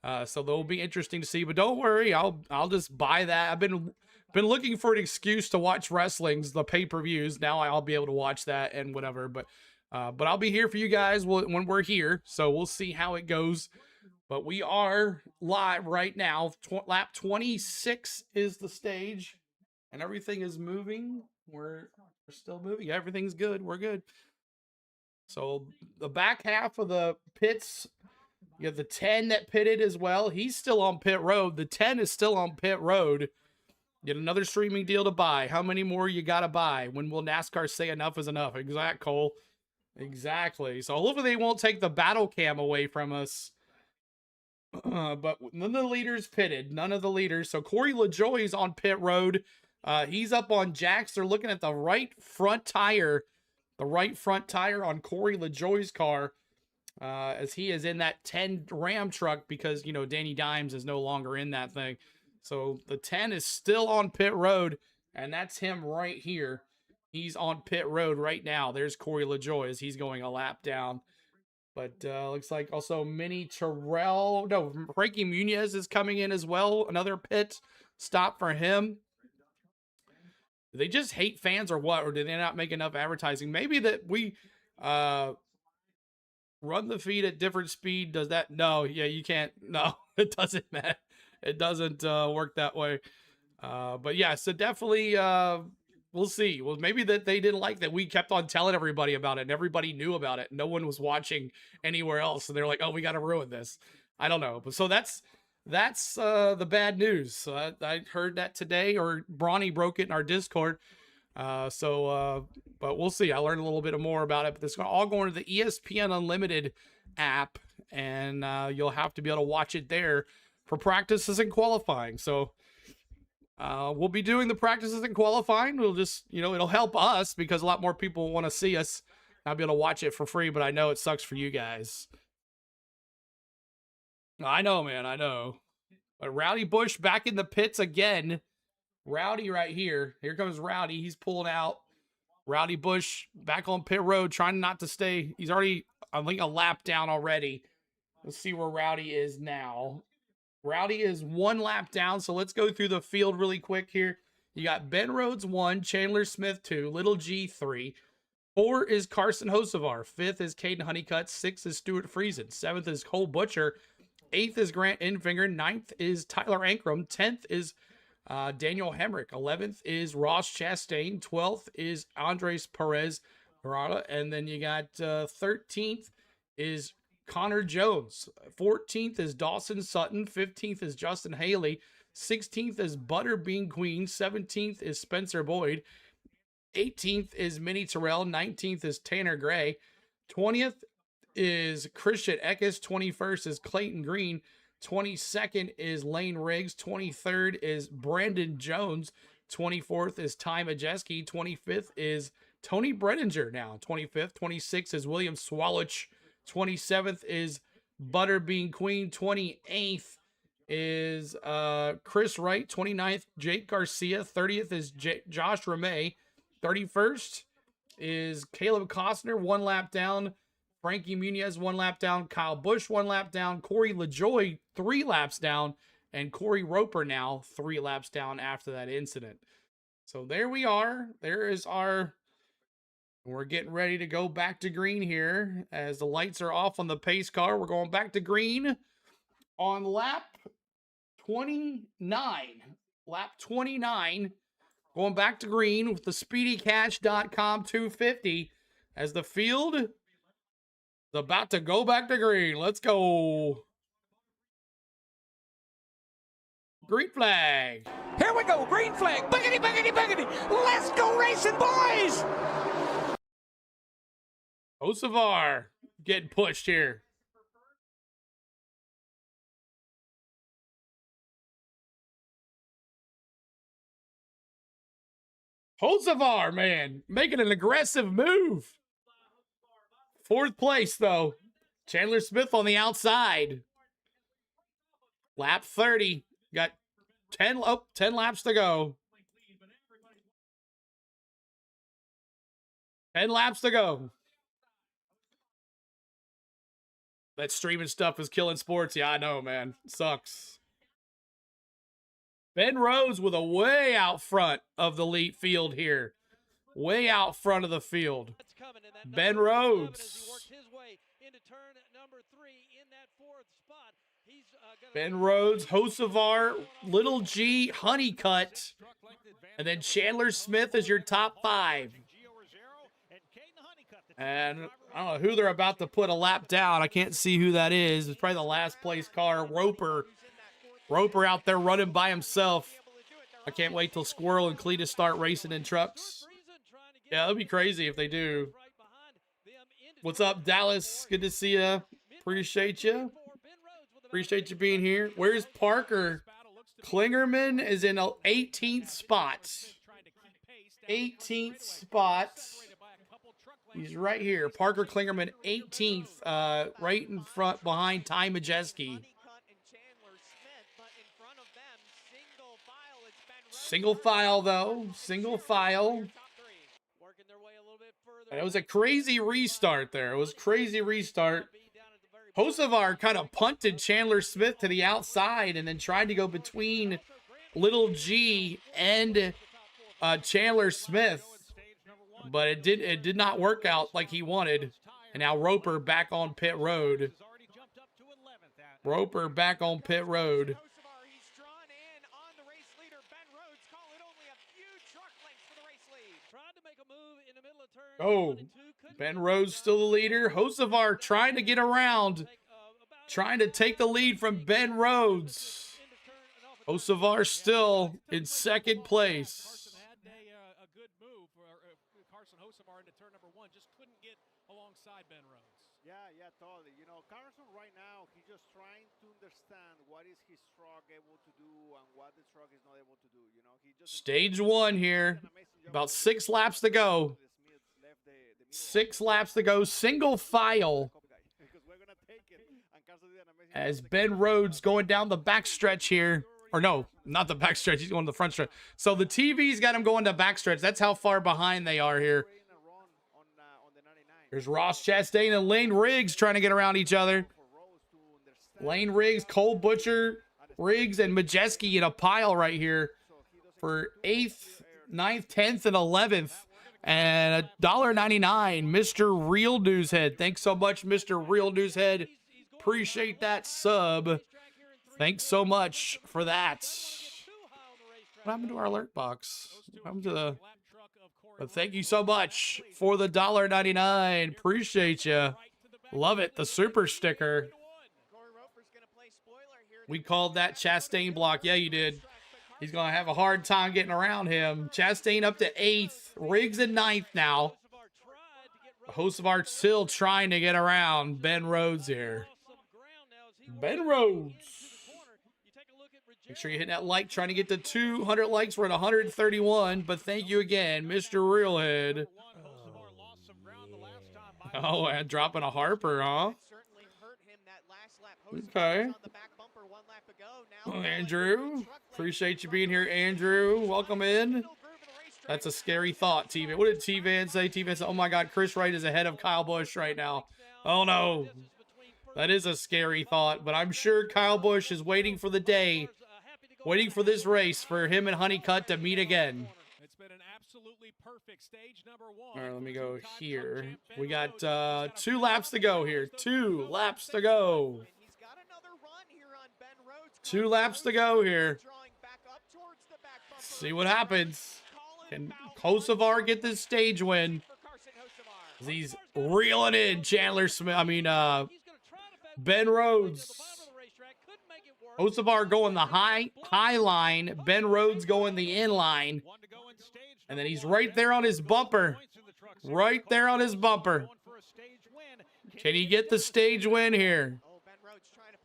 So that'll be interesting to see. But don't worry, I'll just buy that. I've been looking for an excuse to watch wrestling's, the pay-per-views. Now I'll be able to watch that and whatever. But I'll be here for you guys when we're here. So we'll see how it goes. But we are live right now. Lap 26 is the stage, and everything is moving. We're still moving. Everything's good. We're good. So the back half of the pits, you have the 10 that pitted as well. He's still on pit road. The 10 is still on pit road. Get another streaming deal to buy. How many more you got to buy? When will NASCAR say enough is enough? Exact, Cole. Exactly. So hopefully they won't take the battle cam away from us. But none of the leaders pitted. None of the leaders. So Corey LaJoy is on pit road. He's up on jacks. They're looking at the right front tire. The right front tire on Corey LaJoy's car, as he is in that 10 Ram truck because, you know, Danny Dimes is no longer in that thing. So the 10 is still on pit road, and that's him right here. He's on pit road right now. There's Corey LaJoy as he's going a lap down. But looks like also Frankie Muniz is coming in as well. Another pit stop for him. Do they just hate fans or what? Or do they not make enough advertising? Maybe that we run the feed at different speed. Does that? No, yeah, you can't. No, it doesn't, man. It doesn't work that way. But yeah, so definitely we'll see. Well, maybe that they didn't like that we kept on telling everybody about it and everybody knew about it. No one was watching anywhere else. So they're like, oh, we got to ruin this. I don't know. But so that's the bad news. So I heard that today, or Bronny broke it in our Discord. But we'll see. I learned a little bit more about it. But this is all going to the ESPN Unlimited app, and you'll have to be able to watch it there for practices and qualifying. So we'll be doing the practices and qualifying. We'll just, it'll help us because a lot more people want to see us. I'll be able to watch it for free, but I know it sucks for you guys. I know, man. I know. But Rowdy Bush back in the pits again. Rowdy right here. Here comes Rowdy. He's pulling out. Rowdy Bush back on pit road, trying not to stay. He's already, I think, a lap down already. Let's see where Rowdy is now. Rowdy is 1 lap down, so let's go through the field really quick here. You got Ben Rhodes 1, Chandler Smith 2, Little G 3. 4 is Carson Hocevar. 5th is Caden Honeycutt. 6th is Stuart Friesen. 7th is Cole Butcher. 8th is Grant Infinger. 9th is Tyler Ankrum. 10th is Daniel Hemrick. 11th is Ross Chastain. 12th is Andres Perez Morata. And then you got 13th is Connor Jones. 14th is Dawson Sutton. 15th is Justin Haley. 16th is Butterbean Queen. 17th is Spencer Boyd. 18th is Minnie Terrell. 19th is Tanner Gray. 20th is Christian Eckes. 21st is Clayton Green. 22nd is Lane Riggs. 23rd is Brandon Jones. 24th is Ty Majeski. 25th is Tony Brenninger now. 25th. 26th is William Swalloch. 27th is Butterbean Queen. 28th is Chris Wright. 29th, Jake Garcia. 30th is Josh Ramey. 31st is Caleb Costner, 1 lap down. Frankie Muniz, 1 lap down. Kyle Busch, 1 lap down. Corey LaJoy, 3 laps down. And Corey Roper now 3 laps down after that incident. So there we are. There is our... We're getting ready to go back to green here as the lights are off on the pace car. We're going back to green on lap 29. Lap 29. Going back to green with the SpeedyCash.com 250 as the field is about to go back to green. Let's go. Green flag. Here we go, green flag. Boogity, boogity, boogity. Let's go racing, boys. Hocevar getting pushed here. Hocevar, man, making an aggressive move. 4th place, though. Chandler Smith on the outside. Lap 30. Got 10 laps to go. 10 laps to go. That streaming stuff is killing sports. Yeah, I know, man. Sucks. Ben Rhodes with a way out front of the lead field here. Way out front of the field. Ben Rhodes. Ben Rhodes, Hocevar, Little G, Honeycutt, and then Chandler Smith is your top 5. And I don't know who they're about to put a lap down. I can't see who that is. It's probably the last place car, Roper. Roper out there running by himself. I can't wait till Squirrel and Cletus start racing in trucks. Yeah, that'd be crazy if they do. What's up, Dallas? Good to see you. Appreciate you. Appreciate you being here. Where's Parker? Klingerman is in an 18th spot. 18th spot. He's right here. Parker Klingerman, 18th, right in front behind Ty Majeski. Single file, though. Single file. And it was a crazy restart there. It was a crazy restart. Hocevar kind of punted Chandler Smith to the outside and then tried to go between Little G and Chandler Smith. But it did not work out like he wanted. And now Roper back on pit road. Roper back on pit road. Oh, Ben Rhodes still the leader. Hocevar trying to get around. Trying to take the lead from Ben Rhodes. Hocevar still in 2nd place. alongside Ben Rhodes. Yeah, totally. You know, Carson right now, he's just trying to understand what is his truck able to do and what the truck is not able to do. You know, he just Stage 1 here. About 6 laps to go. 6 laps to go. Single file. As Ben Rhodes going down the back stretch here. Or no, not the back stretch. He's going to the front stretch. So the TV's got him going to back stretch. That's how far behind they are here. There's Ross Chastain and Lane Riggs trying to get around each other. Lane Riggs, Cole Butcher, Riggs, and Majeski in a pile right here for 8th, 9th, 10th, and 11th. And $1.99, Mr. Real Newshead. Thanks so much, Mr. Real Newshead. Appreciate that sub. Thanks so much for that. What happened to our alert box? What happened to the... But thank you so much for the $1.99. Appreciate you. Love it. The super sticker. We called that Chastain block. Yeah, you did. He's going to have a hard time getting around him. Chastain up to 8th. Riggs in 9th now. Hocevar still trying to get around Ben Rhodes here. Ben Rhodes. Make sure you hit that like, trying to get to 200 likes. We're at 131, but thank you again, Mr. Realhead. Oh, and dropping a Harper, huh? Okay. Andrew, appreciate you being here, Andrew. Welcome in. That's a scary thought, T-Van. What did T-Van say? T-Van said, oh my God, Chris Wright is ahead of Kyle Busch right now. Oh no. That is a scary thought, but I'm sure Kyle Busch is waiting for the day, waiting for this race for him and Honeycutt to meet again. It's been an absolutely perfect stage number 1. All right, let me go here. We got 2 laps to go here. 2 laps to go. 2 laps to go here. See what happens. Can Kosovar get this stage win? He's reeling in Chandler Smith. Ben Rhodes. Kosovar going the high line. Ben Rhodes going the in line. And then he's right there on his bumper. Right there on his bumper. Can he get the stage win here?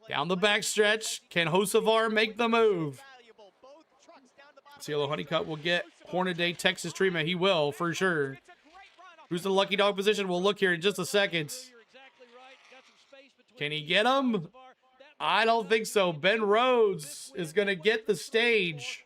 Down the back stretch. Can Hocevar make the move? Cielo Honeycutt will get Hornaday Texas treatment. He will, for sure. Who's the lucky dog position? We'll look here in just a second. Can he get him? I don't think so. Ben Rhodes is going to get the stage.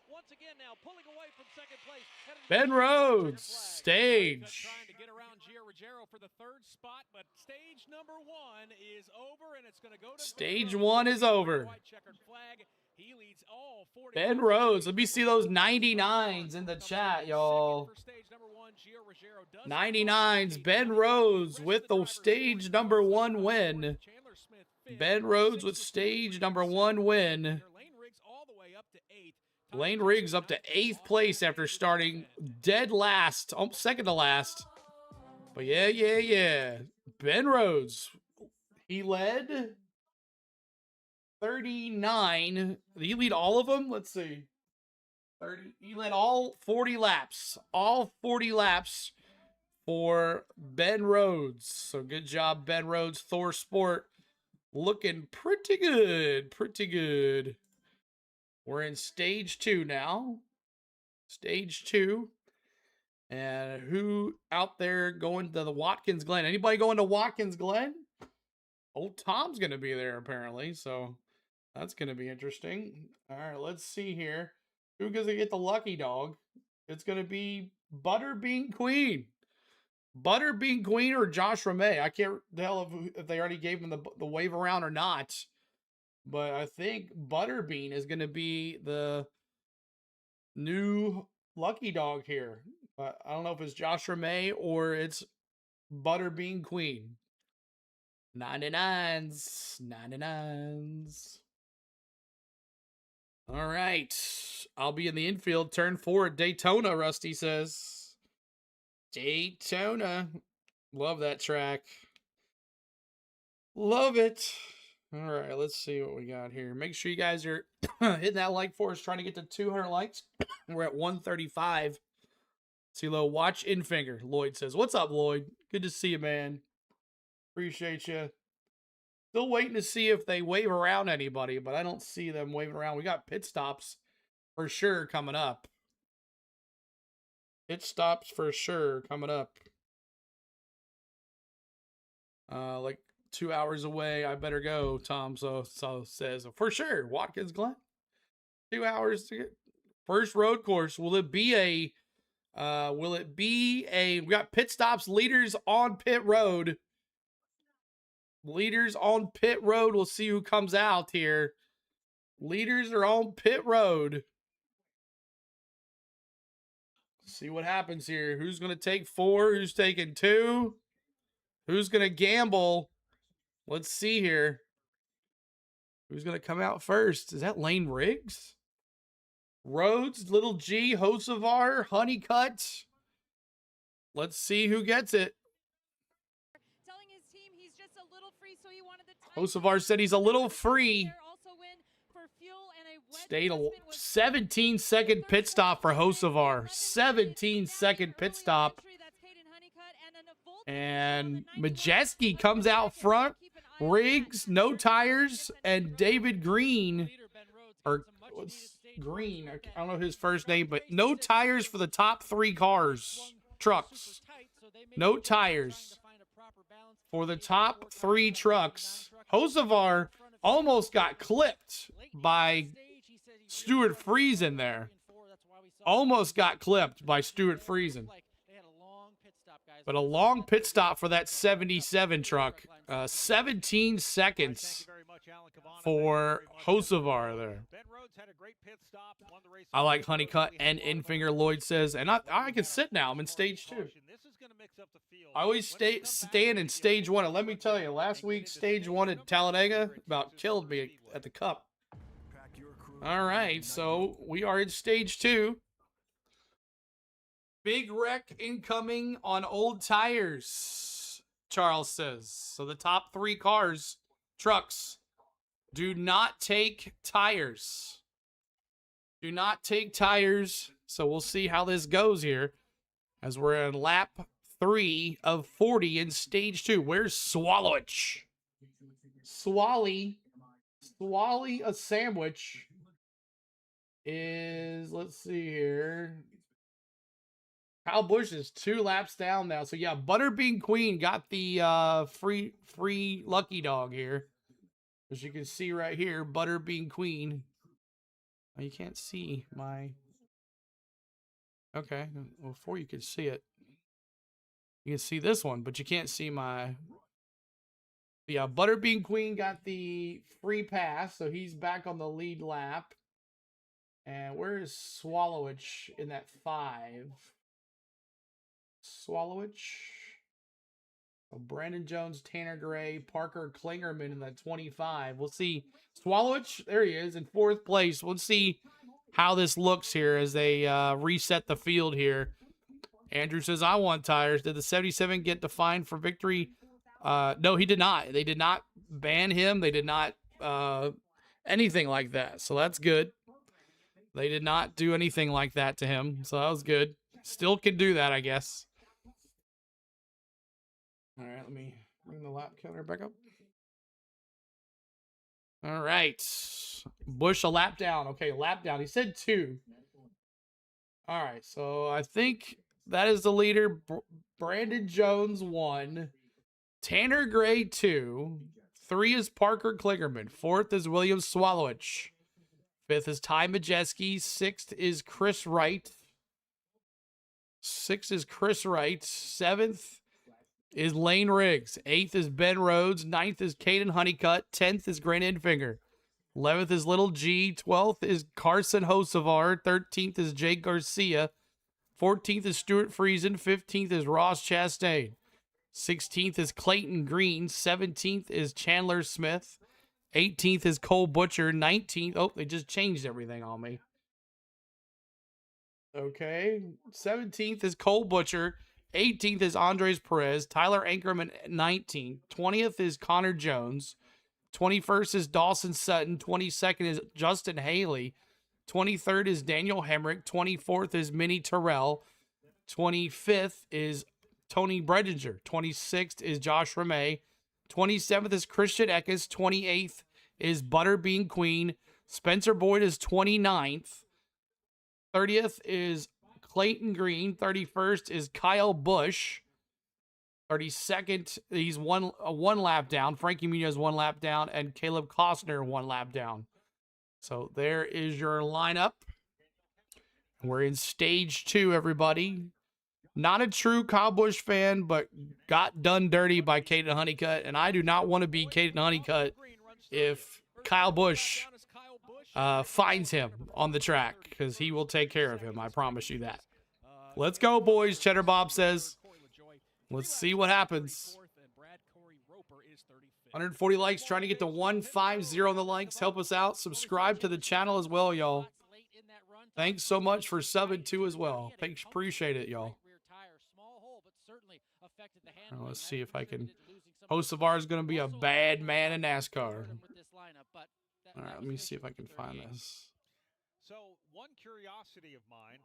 Ben Rhodes, stage. Trying to get around Giorgio for the 3rd spot, but stage number 1 is over, and it's going to go to stage 1 is over. White checkered flag. He leads all 40. Ben Rhodes. Let me see those 99s in the chat, y'all. 99s. Ben Rhodes with the stage number 1 win. Ben Rhodes with stage number 1 win. Lane Riggs up to 8th place after starting dead last, second to last. But yeah. Ben Rhodes, he led 39. Did he lead all of them? Let's see. 30. He led all 40 laps. All 40 laps for Ben Rhodes. So good job, Ben Rhodes. Thor Sport looking pretty good. Pretty good. We're in stage 2 now. Stage 2. And who out there going to the Watkins Glen? Anybody going to Watkins Glen? Old Tom's going to be there apparently. So that's going to be interesting. All right, let's see here. Who gonna get the lucky dog? It's going to be Butterbean Queen. Butterbean Queen or Josh Ramey. I can't tell if they already gave him the wave around or not. But I think Butterbean is going to be the new lucky dog here. But I don't know if it's Josh Ramey or it's Butterbean Queen. 99s. 99s. All right. I'll be in the infield. Turn 4 at Daytona, Rusty says. Daytona. Love that track. Love it. All right, let's see what we got here. Make sure you guys are hitting that like for us, trying to get to 200 likes. We're at 135. CeeLo, watch in finger. Lloyd says, what's up, Lloyd? Good to see you, man. Appreciate you. Still waiting to see if they wave around anybody, but I don't see them waving around. We got pit stops for sure coming up. Pit stops for sure coming up. Like 2 hours away. I better go, Tom so says. For sure, Watkins Glen. 2 hours to get first road course. Will it be a we got pit stops, leaders on pit road. Leaders on pit road. We'll see who comes out here. Leaders are on pit road. See what happens here. Who's going to take 4? Who's taking 2? Who's going to gamble? Let's see here. Who's going to come out first? Is that Lane Riggs? Rhodes, Little G, Hocevar, Honeycutt. Let's see who gets it. Telling his team he's just a little free, so he wanted the Hocevar said he's a little free. Stayed a 17-second pit stop for Hocevar. 17-second pit stop. And Majeski comes out front. Riggs, no tires, and David Green, or what's Green? I don't know his first name, but no tires for the top 3 cars, trucks. No tires for the top 3 trucks. Hocevar almost got clipped by Stuart Friesen there. Almost got clipped by Stuart Friesen. But a long pit stop for that 77 truck. 17 seconds for Hocevar there. I like Honeycutt and Infinger, Lloyd says. And I can sit now. I'm in stage 2. I always stand in stage 1. And let me tell you, last week, stage 1 at Talladega about killed me at the Cup. All right, so we are in stage 2. Big wreck incoming on old tires, Charles says. So the top 3 cars, trucks, do not take tires. Do not take tires. So we'll see how this goes here as we're in lap 3 of 40 in stage 2. Where's Swallowich? Swally a sandwich is, let's see here. Kyle Busch is 2 laps down now. So yeah, Butterbean Queen got the free lucky dog here. As you can see right here, Butterbean Queen. Oh, you can't see my... Okay, well, before you can see it. You can see this one, but you can't see my... Yeah, Butterbean Queen got the free pass, so he's back on the lead lap. And where is Swallowich in that 5? Swallowich. Oh, Brandon Jones, Tanner Gray, Parker Klingerman in that 25. We'll see. Swallowich, there he is in 4th place. We'll see how this looks here as they reset the field here. Andrew says, I want tires. Did the 77 get defined for victory? No, he did not. They did not ban him. They did not anything like that. So that's good. They did not do anything like that to him. So that was good. Still can do that, I guess. All right, let me bring the lap counter back up. All right. Busch a lap down. Okay, lap down. He said 2. All right, so I think that is the leader. Brandon Jones 1. Tanner Gray 2. 3 is Parker Klingerman. 4th is William Swallowich. 5th is Ty Majeski. 6th is Chris Wright. 6th is Chris Wright. 7th is Lane Riggs. 8th is Ben Rhodes. 9th is Caden Honeycutt. 10th is Grant Infinger. 11th is Little G. 12th is Carson Hocevar. 13th is Jake Garcia. 14th is Stuart Friesen. 15th is Ross Chastain. 16th is Clayton Green. 17th is Chandler Smith. 18th is Cole Butcher. 19th. Oh, they just changed everything on me. Okay. 17th is Cole Butcher. 18th is Andres Perez. Tyler Ankerman 19th. 20th is Connor Jones. 21st is Dawson Sutton. 22nd is Justin Haley. 23rd is Daniel Hemrick. 24th is Minnie Terrell. 25th is Tony Bredinger. 26th is Josh Ramey. 27th is Christian Eckes. 28th is Butterbean Queen. Spencer Boyd is 29th. 30th is Clayton Green. 31st is Kyle Busch. 32nd, he's one lap down. Frankie Munoz 1 lap down. And Caleb Costner 1 lap down. So there is your lineup. We're in stage 2, everybody. Not a true Kyle Busch fan, but got done dirty by Caden Honeycutt. And I do not want to be Caden Honeycutt if Kyle Busch finds him on the track, because he will take care of him. I promise you that. Let's go, boys, Cheddar Bob says. Let's see what happens. 140 likes, trying to get to 150 on the likes. Help us out. Subscribe to the channel as well, y'all. Thanks so much for subbing too as well. Thanks, appreciate it, y'all. Now, let's see if I can. Hocevar is going to be a bad man in NASCAR. All right, let me see if I can find this. So one curiosity of mine,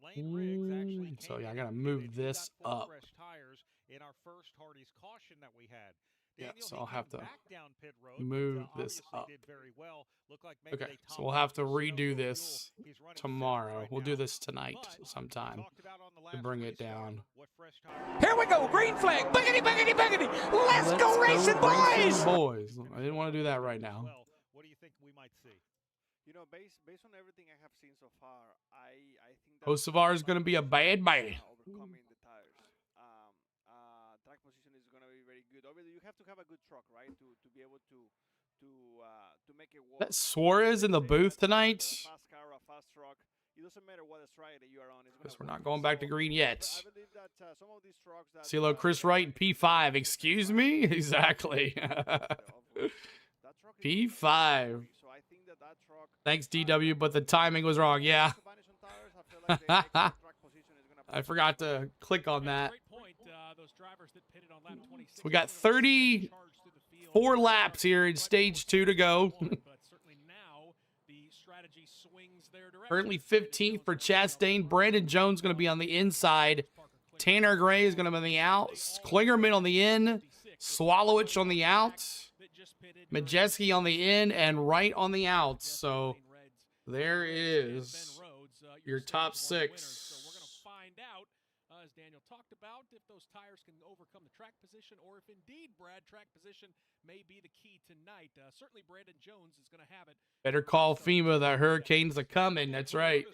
Lane Riggs actually so yeah, I gotta move this up. Fresh tires in our first Hardy's caution that we had. Yeah, Daniel, so I'll have to down pit road, move but, this up. did very well. Like maybe Okay, so we'll have to redo this tomorrow. Right we'll now. do this tonight sometime to bring it down. Here we go, green flag. Boogity, boogity, boogity. Let's go racing, boys. Boys, I didn't want to do that right now. Well, what do you think we might see? You know, based on everything I have seen so far, I think that Hocevar is going to be a bad man. overcoming the tires. Track position is going to be very good. Obviously, you have to have a good truck, right, to be able to make it work. That Suarez in the booth tonight. Fast car, a fast truck. It doesn't matter what stride that you are on. Guess we're not going back to green yet. I believe that some of these trucks that CeeLo, Chris Wright, and P5. Excuse me? Exactly. P5. So I think that truck. Thanks, DW, but the timing was wrong. Yeah. I forgot to click on that. So we got 34 laps here in stage 2 to go. Currently 15th for Chastain. Brandon Jones going to be on the inside. Tanner Gray is going to be on the out. Klingerman on the in. Swallowich on the out. Majeski on the in and Wright on the out. So there is your top 6. As Daniel talked about, if those tires can overcome the track position, or if indeed, Brad, track position may be the key tonight. Certainly Brandon Jones is going to have it. Better call FEMA, the hurricanes are coming. That's right.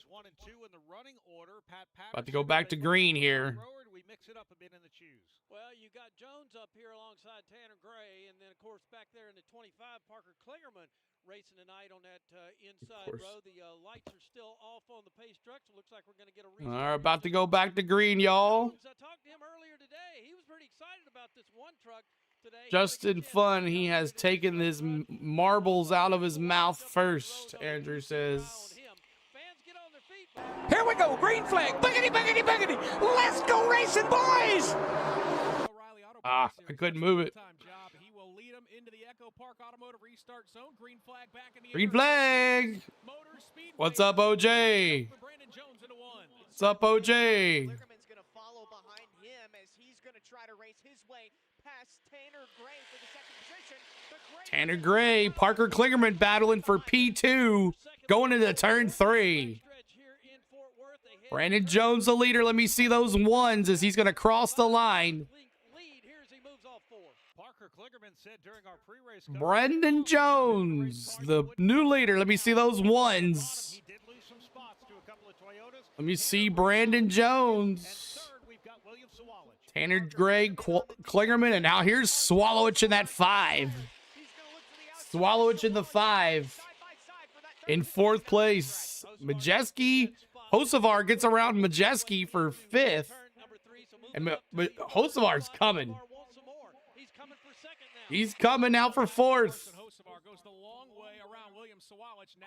About to go back to green here. We mix it up a bit in the choose. Well, you got Jones up here alongside Tanner Gray, and then, of course, back there in the 25, Parker Klingerman racing tonight on that inside row. The lights are still off on the pace truck, so it looks like we're going to get a restart. All right, about to go back to green, y'all. I talked to him earlier today. He was pretty excited about this one truck today. Just in fun, he has taken his marbles out of his mouth first, Andrew says. Here we go, green flag. Boogity, boogity, boogity. Let's go racing, boys. Ah, I couldn't move it. He will lead him into the Echo Park Automotive Restart Zone. Green flag back in the Green flag. What's up, OJ? What's up, OJ? Klingerman's going to follow behind him as he's going to try to race his way past Tanner Gray for the second position. Tanner Gray, Parker Klingerman battling for P2, going into turn 3. Brandon Jones, the leader. Let me see those ones as he's going to cross the line. Brandon Jones, the new leader. Let me see those ones. Let me see Brandon Jones. Tanner Gray, Klingerman, and now here's Swallowich in that 5. Swallowich in the 5. In 4th place, Majeski. Hocevar gets around Majeski for 5th. And Hocevar's coming. He's coming now for 4th.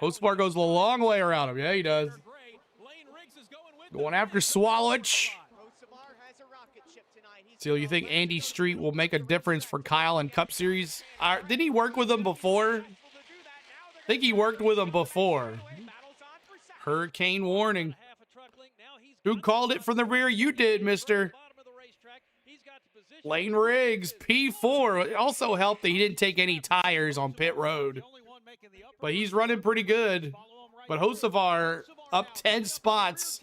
Hocevar goes the long way around him. Yeah, he does. Going after Swallowich. So you think Andy Street will make a difference for Kyle in Cup Series? Did he work with him before? I think he worked with him before. Hurricane warning. Who called it from the rear? You did, mister. Lane Riggs, P4. It also helped that he didn't take any tires on pit road. But he's running pretty good. But Hocevar up 10 spots.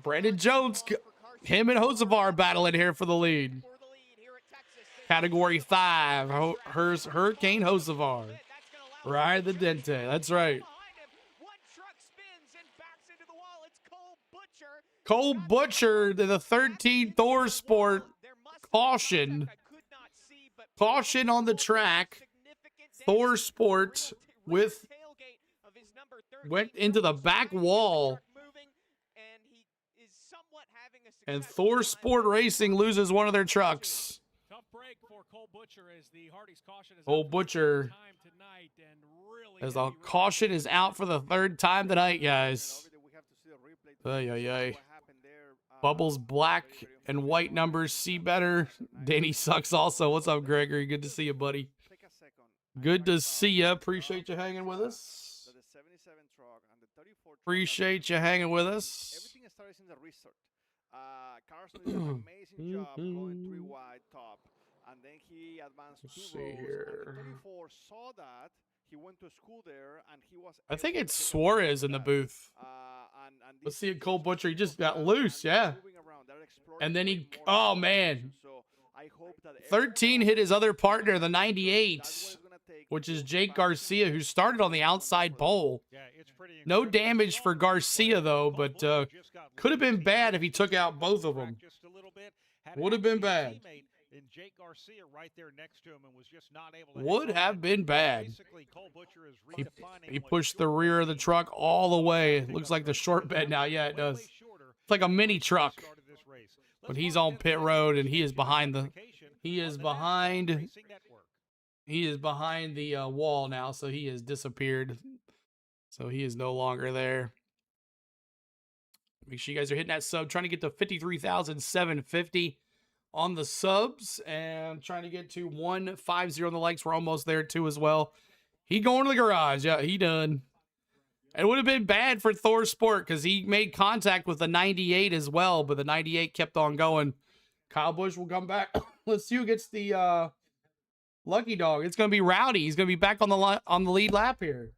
Brandon Jones, him and Hocevar battling here for the lead. Category 5, Hurricane Hocevar. Ride the Dente, that's right. Cole Butcher to the 13 Thor Sport. Caution. Caution on the track. Thor Sport went into the back wall. And Thor Sport Racing loses one of their trucks. Tough break for Cole Butcher as the Hardy's caution is Cole Butcher as the caution is out for the 3rd time tonight, guys. Bubbles black and white numbers see better. Danny sucks also. What's up, Gregory? Good to see you, buddy. Good to see you. Appreciate you hanging with us. Appreciate you hanging with us. Everything starts in the restart. Carson did an amazing job going 3 wide top, and then he advanced 2 rows. And the 34 saw that. He went to school there, and he was. I think it's Suarez in the booth. Let's see Cole Butcher. He just got loose, yeah. And then he, oh man. 13 hit his other partner, the 98, which is Jake Garcia, who started on the outside pole. No damage for Garcia, though, but could have been bad if he took out both of them. Would have been bad. Would have been bad. He pushed the rear of the truck all the way. It looks like the short bed now. Yeah, it does. It's like a mini truck. But he's on pit road and he is behind the wall now, so he has disappeared. So he is no longer there. Make sure you guys are hitting that sub, trying to get to 53,750 on the subs and trying to get to 150 on the likes. We're almost there too as well. He going to the garage. Yeah, he done. It would have been bad for Thor Sport because he made contact with the 98 as well, but the 98 kept on going. Kyle Busch will come back. Let's see who gets the lucky dog. It's going to be Rowdy. He's going to be back on the lead lap here.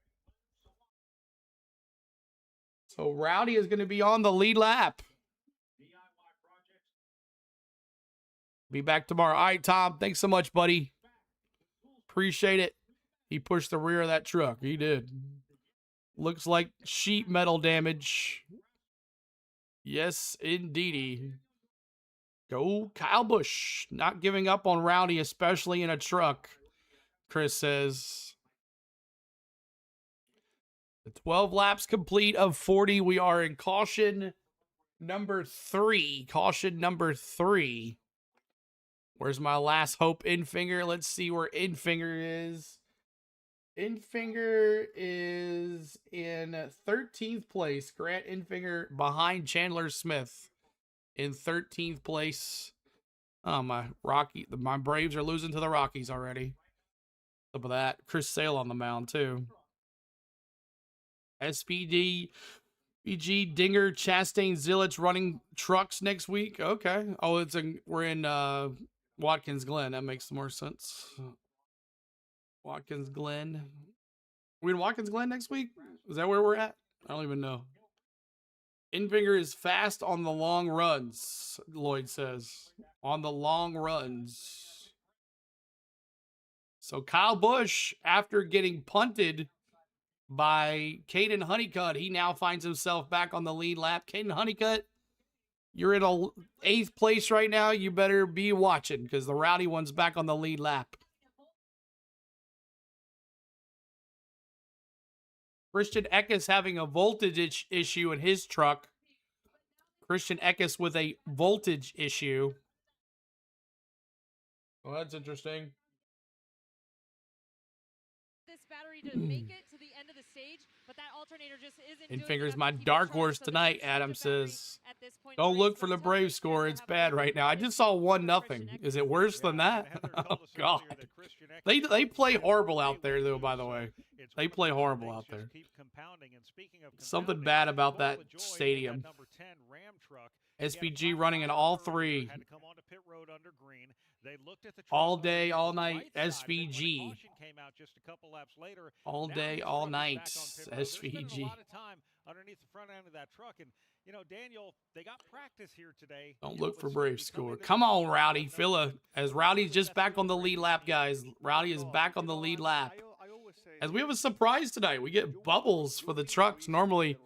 So Rowdy is going to be on the lead lap. Be back tomorrow. All right, Tom. Thanks so much, buddy. Appreciate it. He pushed the rear of that truck. He did. Looks like sheet metal damage. Yes, indeedy. Go Kyle Busch. Not giving up on Rowdy, especially in a truck, Chris says. The 12 laps complete of 40. We are in caution number 3. Caution number 3. Where's my last hope, Infinger? Let's see where Infinger is. Infinger is in 13th place. Grant Infinger behind Chandler Smith in 13th place. Oh, my Braves are losing to the Rockies already. Top of that. Chris Sale on the mound, too. SPD, BG, Dinger, Chastain, Zilich running trucks next week. Okay. Oh, we're in Watkins Glen. That makes more sense. Watkins Glen. We in Watkins Glen next week? Is that where we're at? I don't even know. Infinger is fast on the long runs, Lloyd says. On the long runs. So Kyle Busch, after getting punted by Caden Honeycutt, he now finds himself back on the lead lap. Caden Honeycutt, you're in 8th place right now. You better be watching because the rowdy one's back on the lead lap. Christian Eckes having a voltage issue in his truck. Christian Eckes with a voltage issue. Well, that's interesting. This this battery to make it to the end of the stage, but that alternator just isn't doing Infinger's enough my to keep it dark charged, horse so they're tonight, gonna Adam switch a battery says. at this point in Don't the look race. for the Let's hope Brave that score. Canada It's have a bad little right bit now. I of just saw confidence 1-0. Is it worse than that? Oh, God. They play horrible out there, though, by the way. They play horrible out there. Something bad about that stadium. SVG running in all three. All day, all night, SVG. All day, all night, SVG. Underneath the front end of that truck, and you know, Daniel, they got practice here today. Don't look for Brave score. Come on, Rowdy. Phila, as Rowdy's just back on the lead lap, guys. Rowdy is back on the lead lap. As we have a surprise tonight, we get bubbles for the trucks. Normally,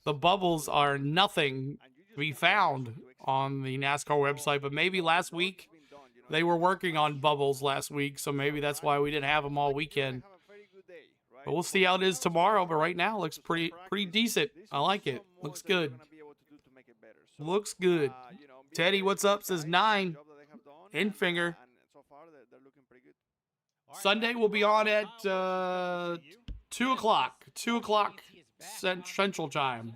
the bubbles are nothing to be found on the NASCAR website, but maybe last week they were working on bubbles last week, so maybe that's why we didn't have them all weekend. But we'll see how it is tomorrow. But right now, it looks pretty decent. I like it. Looks good. Looks good. Teddy, what's up? Says 9. Infinger. Sunday will be on at 2 o'clock. 2 o'clock Central Time.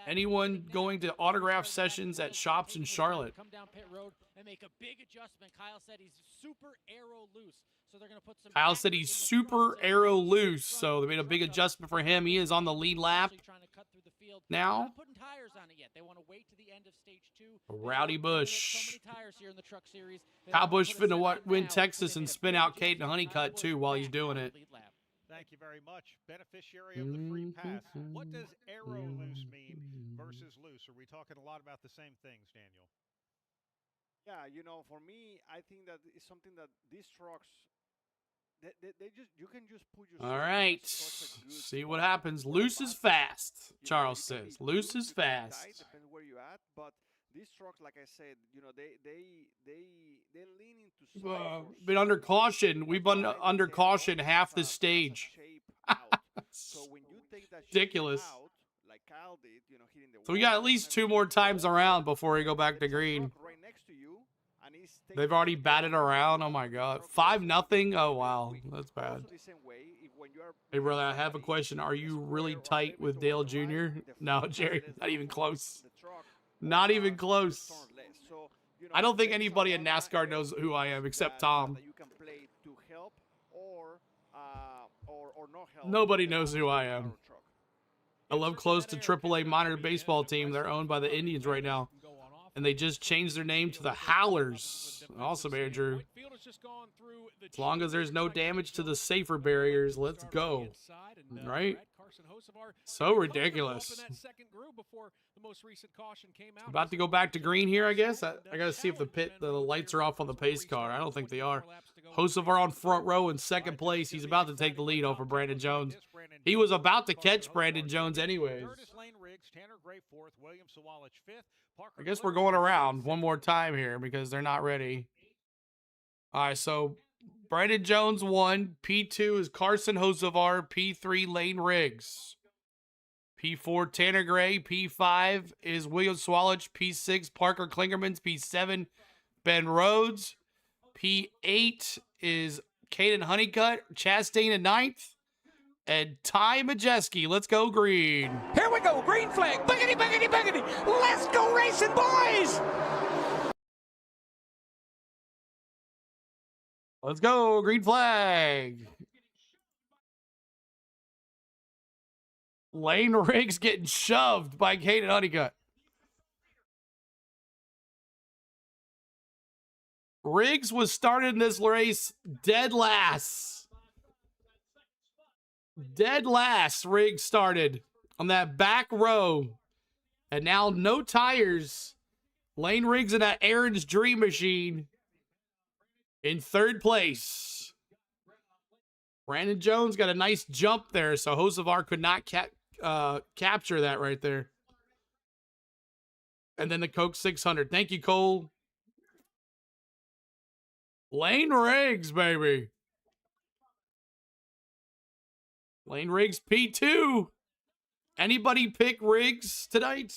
Anyone going to autograph sessions at shops in Charlotte? Come down pit road and make a big adjustment. Kyle said he's super aero loose. So they're going to put some Kyle said he's super aero loose, so they made a big adjustment for him. He is on the lead lap now. Putting tires on it yet. They want to wait to the end of stage 2. Rowdy Bush. So many tires here in the truck series. Kyle Busch finna win Texas and spin out Caden Honeycutt too while he's doing it. Thank you very much. Beneficiary of the free pass. What does aero loose mean versus loose? Are we talking a lot about the same things, Daniel? Yeah, you know, for me, I think that it's something that these trucks, they just, you can just put yourself. All right. See what happens. Loose is fast, Charles says. Loose is fast. Depends where you're at, but these trucks, like I said, you know, they lean into side been under caution. We've been under caution half the stage. So when you take that ridiculous. out, like Kyle did, you know, hitting the So we got at least 2 more times around before we go back to green. right next to you, and he's They've already batted around. Oh my God, 5-0. Oh wow, that's bad. Hey brother, I have a question. Are you really tight with Dale Jr.? No, Jerry, not even close. Not even close. I don't think anybody in NASCAR knows who I am except Tom. Nobody knows who I am. I live close to AAA minor baseball team. They're owned by the Indians right now. And they just changed their name to the Howlers. Awesome, Andrew. As long as there's no damage to the safer barriers, let's go. Right? So ridiculous. About to go back to green here, I guess. I got to see if the lights are off on the pace car. I don't think they are. Hocevar on front row in second place. He's about to take the lead over Brandon Jones. He was about to catch Brandon Jones anyways. I guess we're going around one more time here because they're not ready. All right, so Brandon Jones won. P2 is Carson Hocevar. P3, Lane Riggs. P4, Tanner Gray. P5 is William Swalich. P6, Parker Klingermans. P7, Ben Rhodes. P8 is Caden Honeycutt. Chastain in 9th. And Ty Majeski. Let's go green. Here we go. Green flag. Biggity, biggity, biggity. Let's go racing, boys. Let's go. Green flag. Lane Riggs getting shoved by Caden Honeycutt. Riggs was started in this race dead last. Dead last, Riggs started on that back row. And now no tires. Lane Riggs in that Aaron's Dream Machine in 3rd place. Brandon Jones got a nice jump there, so Hocevar could not capture that right there. And then the Coke 600. Thank you, Cole. Lane Riggs, baby. Lane Riggs, P2. Anybody pick Riggs tonight?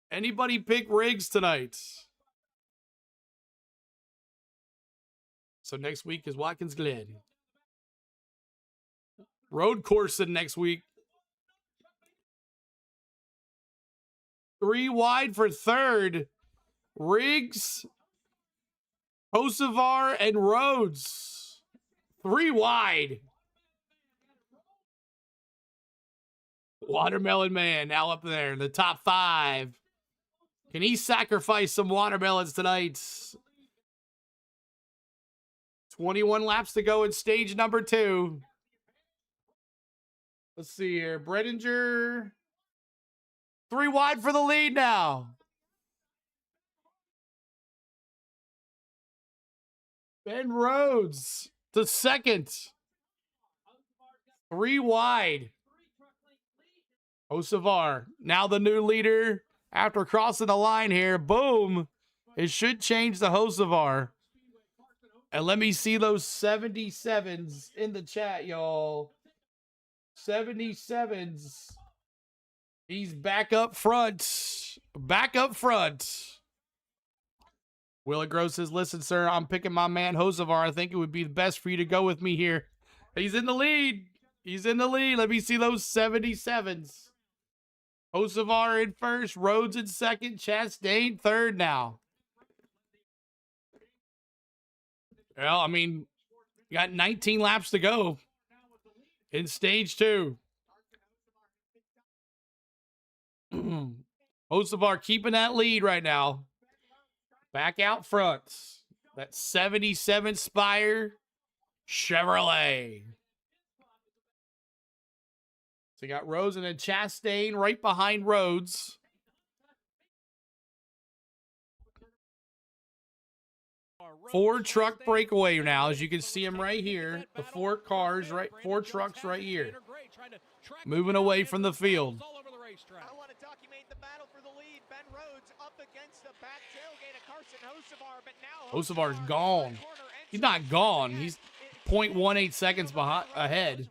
Anybody pick Riggs tonight? So next week is Watkins Glen. Road coursing next week. 3 wide for third. Riggs, Kosovar, and Rhodes. 3 wide. Watermelon Man now up there in the top 5. Can he sacrifice some watermelons tonight? 21 laps to go in stage number 2. Let's see here. Bredinger. 3 wide for the lead now. Ben Rhodes to second. 3 wide. Kosovar, now the new leader after crossing the line here. Boom. It should change the Kosovar. And let me see those 77s in the chat, y'all. 77s. He's back up front. Back up front. Willa Gross says, listen, sir, I'm picking my man Kosovar. I think it would be best for you to go with me here. He's in the lead. He's in the lead. Let me see those 77s. Kosovar in first. Rhodes in second. Chastain third now. Well, I mean, you got 19 laps to go in stage 2. Kosovar keeping that lead right now. Back out front. That 77 Spire Chevrolet. So you got Rhodes and then Chastain right behind Rhodes. Four truck breakaway now, as you can see them right here. The 4 cars, right? 4 trucks right here. Moving away from the field. I want to document the battle for the lead. Ben Rhodes up against the back tailgate of Carson Kosovar, but now Kosovar's gone. He's not gone. He's 0.18 seconds ahead.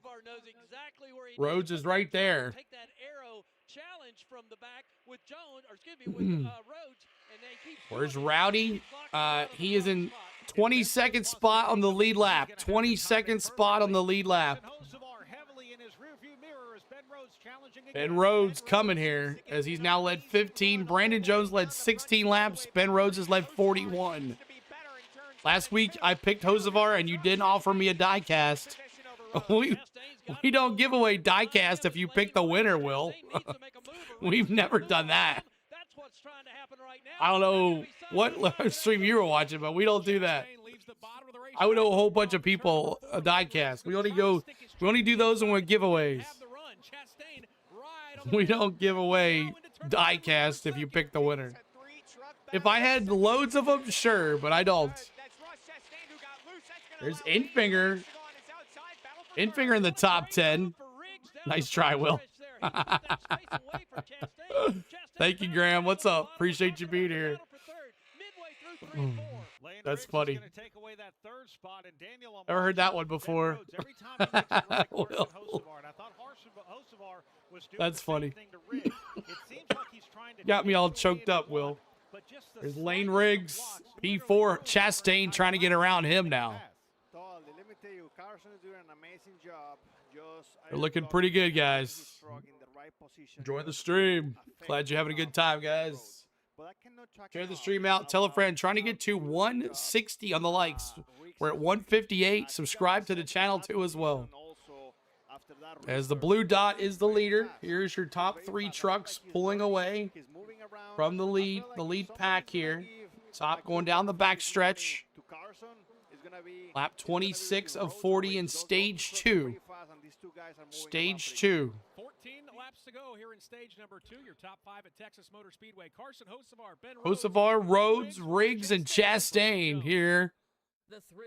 Rhodes is right there. Take that arrow challenge from the back with Jones, or excuse me, with Rhodes, and they keep. Where's Rowdy? He is in 22nd spot on the lead lap. 22nd spot on the lead lap. Ben Rhodes coming here as he's now led 15. Brandon Jones led 16 laps. Ben Rhodes has led 41. Last week I picked Kosovar and you didn't offer me a diecast. We don't give away diecast if you pick the winner, Will. We've never done that. I don't know what stream you were watching, but we don't do that. I would owe a whole bunch of people a diecast. We only do those when we giveaways. We don't give away diecast if you pick the winner. If I had loads of them, sure, but I don't. There's Infinger. Infinger in the top 10. Nice try, Will. Thank you, Graham. What's up? Appreciate you being here. That's funny. Never heard that one before. That's funny. Got me all choked up, Will. There's Lane Riggs, P4, Chastain trying to get around him now. They're looking pretty good, guys. Enjoy the stream. Glad you're having a good time, guys. Share the stream out. Tell a friend. Trying to get to 160 on the likes. We're at 158. Subscribe to the channel too as well. As the blue dot is the leader. Here's your top 3 trucks pulling away from the lead pack here. Top going down the back stretch. Lap 26 of 40 in stage 2. Stage 2. 14 laps to go here in stage number 2. Your top 5 at Texas Motor Speedway. Carson Kosovar, Ben Kosovar, Rhodes, Riggs, and Chastain here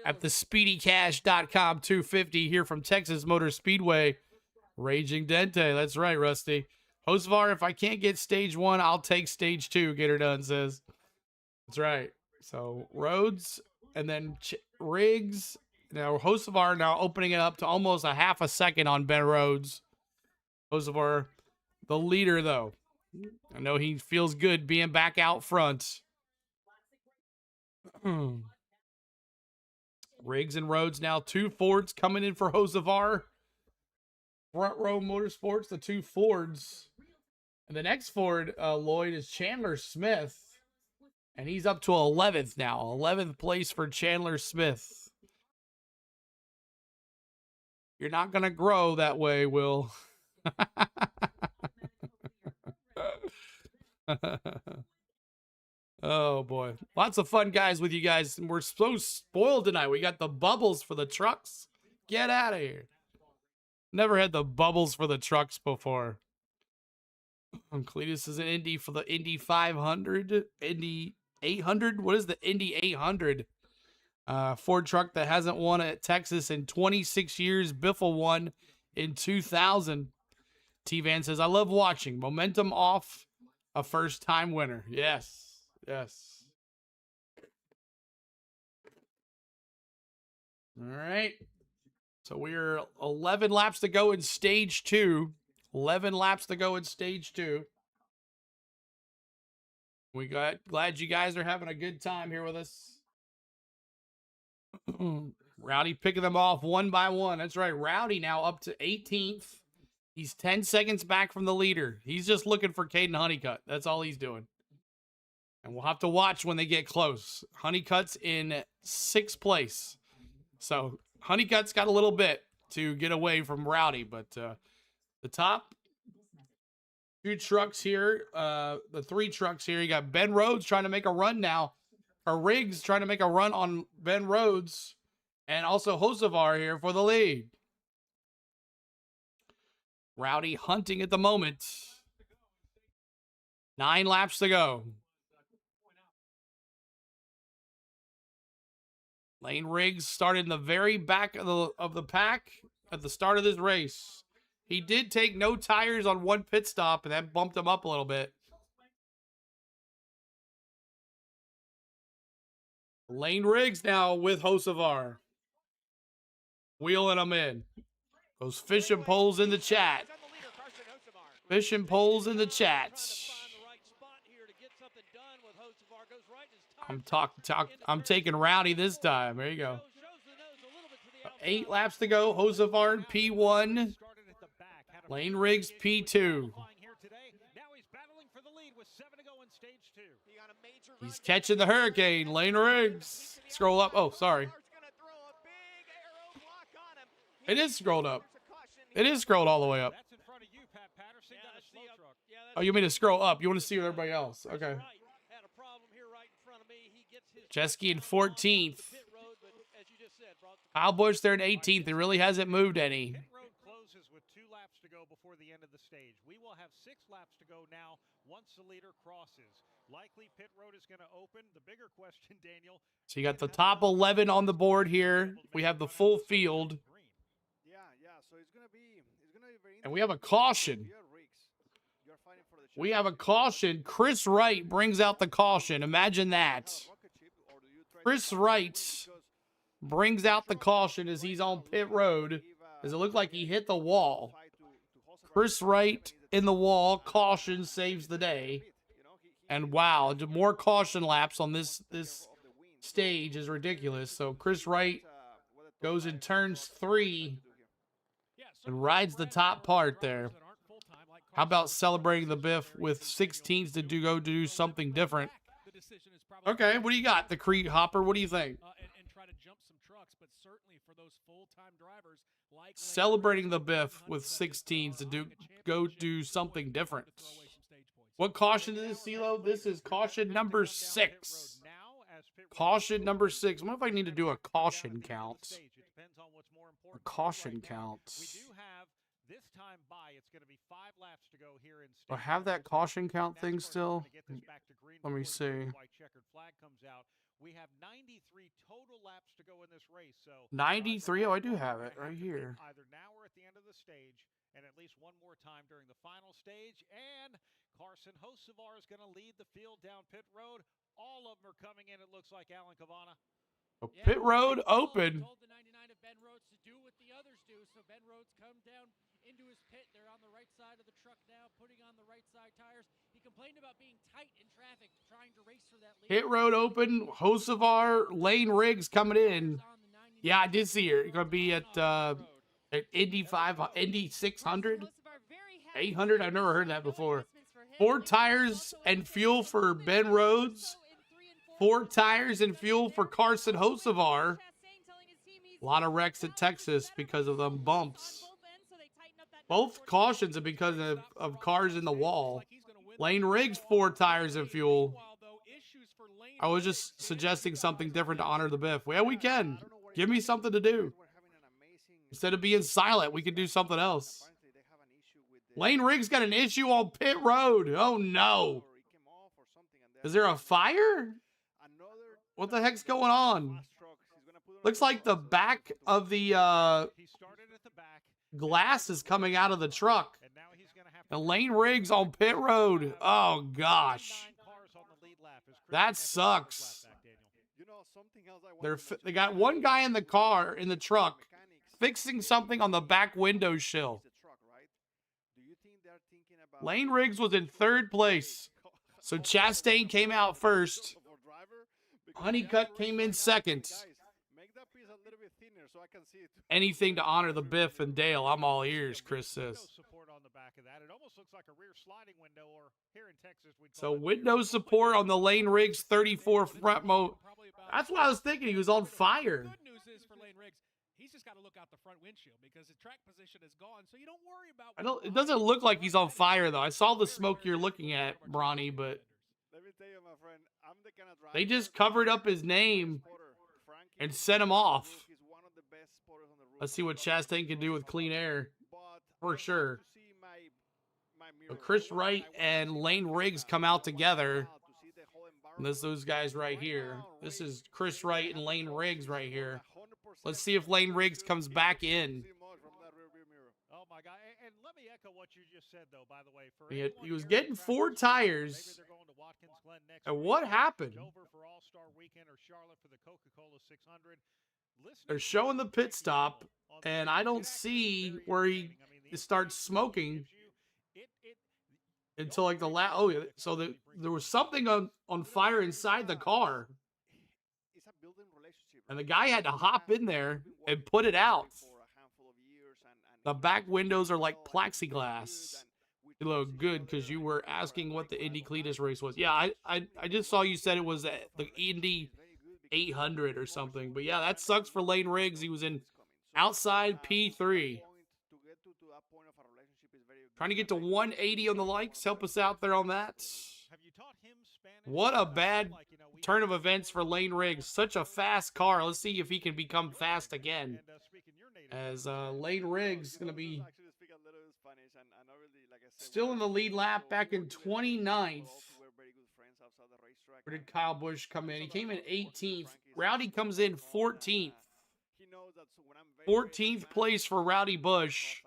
at the SpeedyCash.com 250 here from Texas Motor Speedway. Raging Dente. That's right, Rusty. Kosovar, if I can't get stage 1, I'll take stage 2. Get her done, says. That's right. So Rhodes and then Riggs. Now Kosovar now opening it up to almost a half a second on Ben Rhodes. Kosovar, the leader, though. I know he feels good being back out front. Riggs and Rhodes now. 2 Fords coming in for Hocevar. Front Row Motorsports, the 2 Fords. And the next Ford, Lloyd, is Chandler Smith. And he's up to 11th now. 11th place for Chandler Smith. You're not going to grow that way, Will. Oh, boy. Lots of fun, guys, with you guys. We're so spoiled tonight. We got the bubbles for the trucks. Get out of here. Never had the bubbles for the trucks before. Cletus is an Indy for the Indy 500. Indy 800? What is the Indy 800? Ford truck that hasn't won at Texas in 26 years. Biffle won in 2000. T-Van says, I love watching. Momentum off, a first-time winner. Yes. Yes. All right. So we're 11 laps to go in stage 2. 11 laps to go in stage 2. Glad you guys are having a good time here with us. Rowdy picking them off one by one. That's right. Rowdy now up to 18th. He's 10 seconds back from the leader. He's just looking for Caden Honeycutt. That's all he's doing. And we'll have to watch when they get close. Honeycutt's in 6th place. So Honeycutt's got a little bit to get away from Rowdy. But the top 2 trucks here, the 3 trucks here, you got Ben Rhodes trying to make a run now. Or Riggs trying to make a run on Ben Rhodes. And also Hocevar here for the lead. Rowdy hunting at the moment. 9 laps to go. Lane Riggs started in the very back of the pack at the start of this race. He did take no tires on one pit stop, and that bumped him up a little bit. Lane Riggs now with Hocevar. Wheeling them in. Those fishing poles in the chat. Fishing poles in the chat. I'm taking Rowdy this time. There you go. 8 laps to go. Hocevar P1. Lane Riggs P2. He's catching the hurricane. Lane Riggs. Scroll up. Oh, sorry. It is scrolled up. It is scrolled all the way up. Oh, you mean to scroll up? You want to see everybody else? Okay. Chesky in 14th. Kyle Busch there in 18th. It really hasn't moved any. Pit road closes with 2 laps to go before the end of the stage. We will have 6 laps to go now once the leader crosses. Likely pit road is going to open. The bigger question, Daniel. So you got the top 11 on the board here. We have the full field. So it's gonna be very and we have a caution. We have a caution. Chris Wright brings out the caution. Imagine that. Chris Wright brings out the caution as he's on pit road. Does it look like he hit the wall? Chris Wright in the wall. Caution saves the day. And wow, more caution laps on this stage is ridiculous. So Chris Wright goes in turns 3 and rides the top part there. How about celebrating the Biff with 16s to go do something different? Okay, what do you got? The Creed Hopper, what do you think? Celebrating the Biff with 16s to go do something different. What caution is this, CeeLo? This is caution number 6. Caution number 6. What if I need to do a caution count? A caution count. This time by, it's going to be 5 laps to go here in Do I have that caution count thing still? Let me see. We have 93 total laps to go in this race. So 93? Oh, I do have it right here. Either now or at the end of the stage, and at least one more time during the final stage. And Carson Hocevar is going to lead the field down pit road. All of them are coming in, it looks like, Alan Cavana. Pit road open. Told the 99 of Ben Rhodes to do what the others do. So Ben Rhodes come down into his pit. They're on the right side of the truck now, putting on the right side tires. He complained about being tight in traffic, trying to race for that lead. Pit road open. Hocevar, Lane Riggs coming in. On the 99 Yeah, I did see her. It's gonna be at Indy 600, 800. I've never heard that before. 4 tires and fuel for Ben Rhodes. 4 tires and fuel for Carson Hocevar. A lot of wrecks at Texas because of them bumps. Both cautions are because of cars in the wall. Lane Riggs, 4 tires and fuel. I was just suggesting something different to honor the Biff. Yeah, we can. Give me something to do. Instead of being silent, we can do something else. Lane Riggs got an issue on pit road. Oh, no. Is there a fire? What the heck's going on? Looks like the back of the glass is coming out of the truck. And Lane Riggs on pit road. Oh, gosh. That sucks. They got one guy in the car, in the truck, fixing something on the back window sill. Lane Riggs was in 3rd place. So Chastain came out first. Honeycutt came in 2nd. Anything to honor the Biff and Dale, I'm all ears, Chris says. So window support on the Lane Riggs 34 front mo. That's what I was thinking. He was on fire. Good news is for Lane Riggs, he's just got to look out the front windshield because the track position is gone, so you don't worry about. It doesn't look like he's on fire though. I saw the smoke you're looking at, Bronny, but Let me tell you, my friend, I'm the kind of driver. they just covered up his name and sent him off. Let's see what Chastain can do with clean air. For sure. So Chris Wright and Lane Riggs come out together. And there's those guys right here. This is Chris Wright and Lane Riggs right here. Let's see if Lane Riggs comes back in. Oh my God! And let me echo what you just said, though. By the way, He was getting 4 tires. And what happened? They're showing the pit stop, and I don't see where he starts smoking until like the last. Oh, yeah. So there was something on fire inside the car. And the guy had to hop in there and put it out. The back windows are like plexiglass. You look good because you were asking what the Indy Cletus race was. Yeah, I just saw you said it was the Indy 800 or something. But yeah, that sucks for Lane Riggs. He was in outside P3. Trying to get to 180 on the likes. Help us out there on that. What a bad turn of events for Lane Riggs. Such a fast car. Let's see if he can become fast again. As Lane Riggs is going to be still in the lead lap back in 29th. Where did Kyle Busch come in? He came in 18th. Rowdy comes in 14th. 14th place for Rowdy Busch.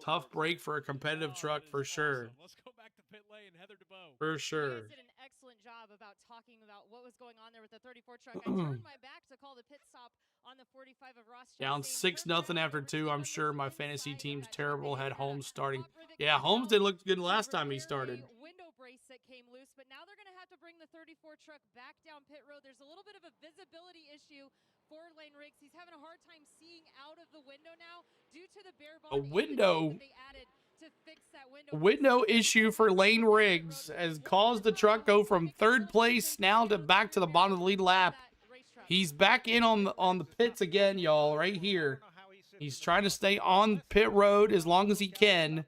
Tough break for a competitive truck for sure. Let's go back to pit lane. Heather DeBow. For sure. You guys did an excellent job about talking about what was going on there with the 34 truck. I turned my back to call the pit stop on the 45 of Ross. Down 6-0 after 2. I'm sure my fantasy team's terrible. Had Holmes starting. Yeah, Holmes didn't look good last time he started. Window brace that came loose, but now they're going to have to bring the 34 truck back down pit road. There's a little bit of a visibility issue for Lane Riggs. He's having a hard time seeing out of the window now due to the bare body. A window issue for Lane Riggs has caused the truck go from 3rd place now to back to the bottom of the lead lap. He's back in on the pits again, y'all, right here. He's trying to stay on pit road as long as he can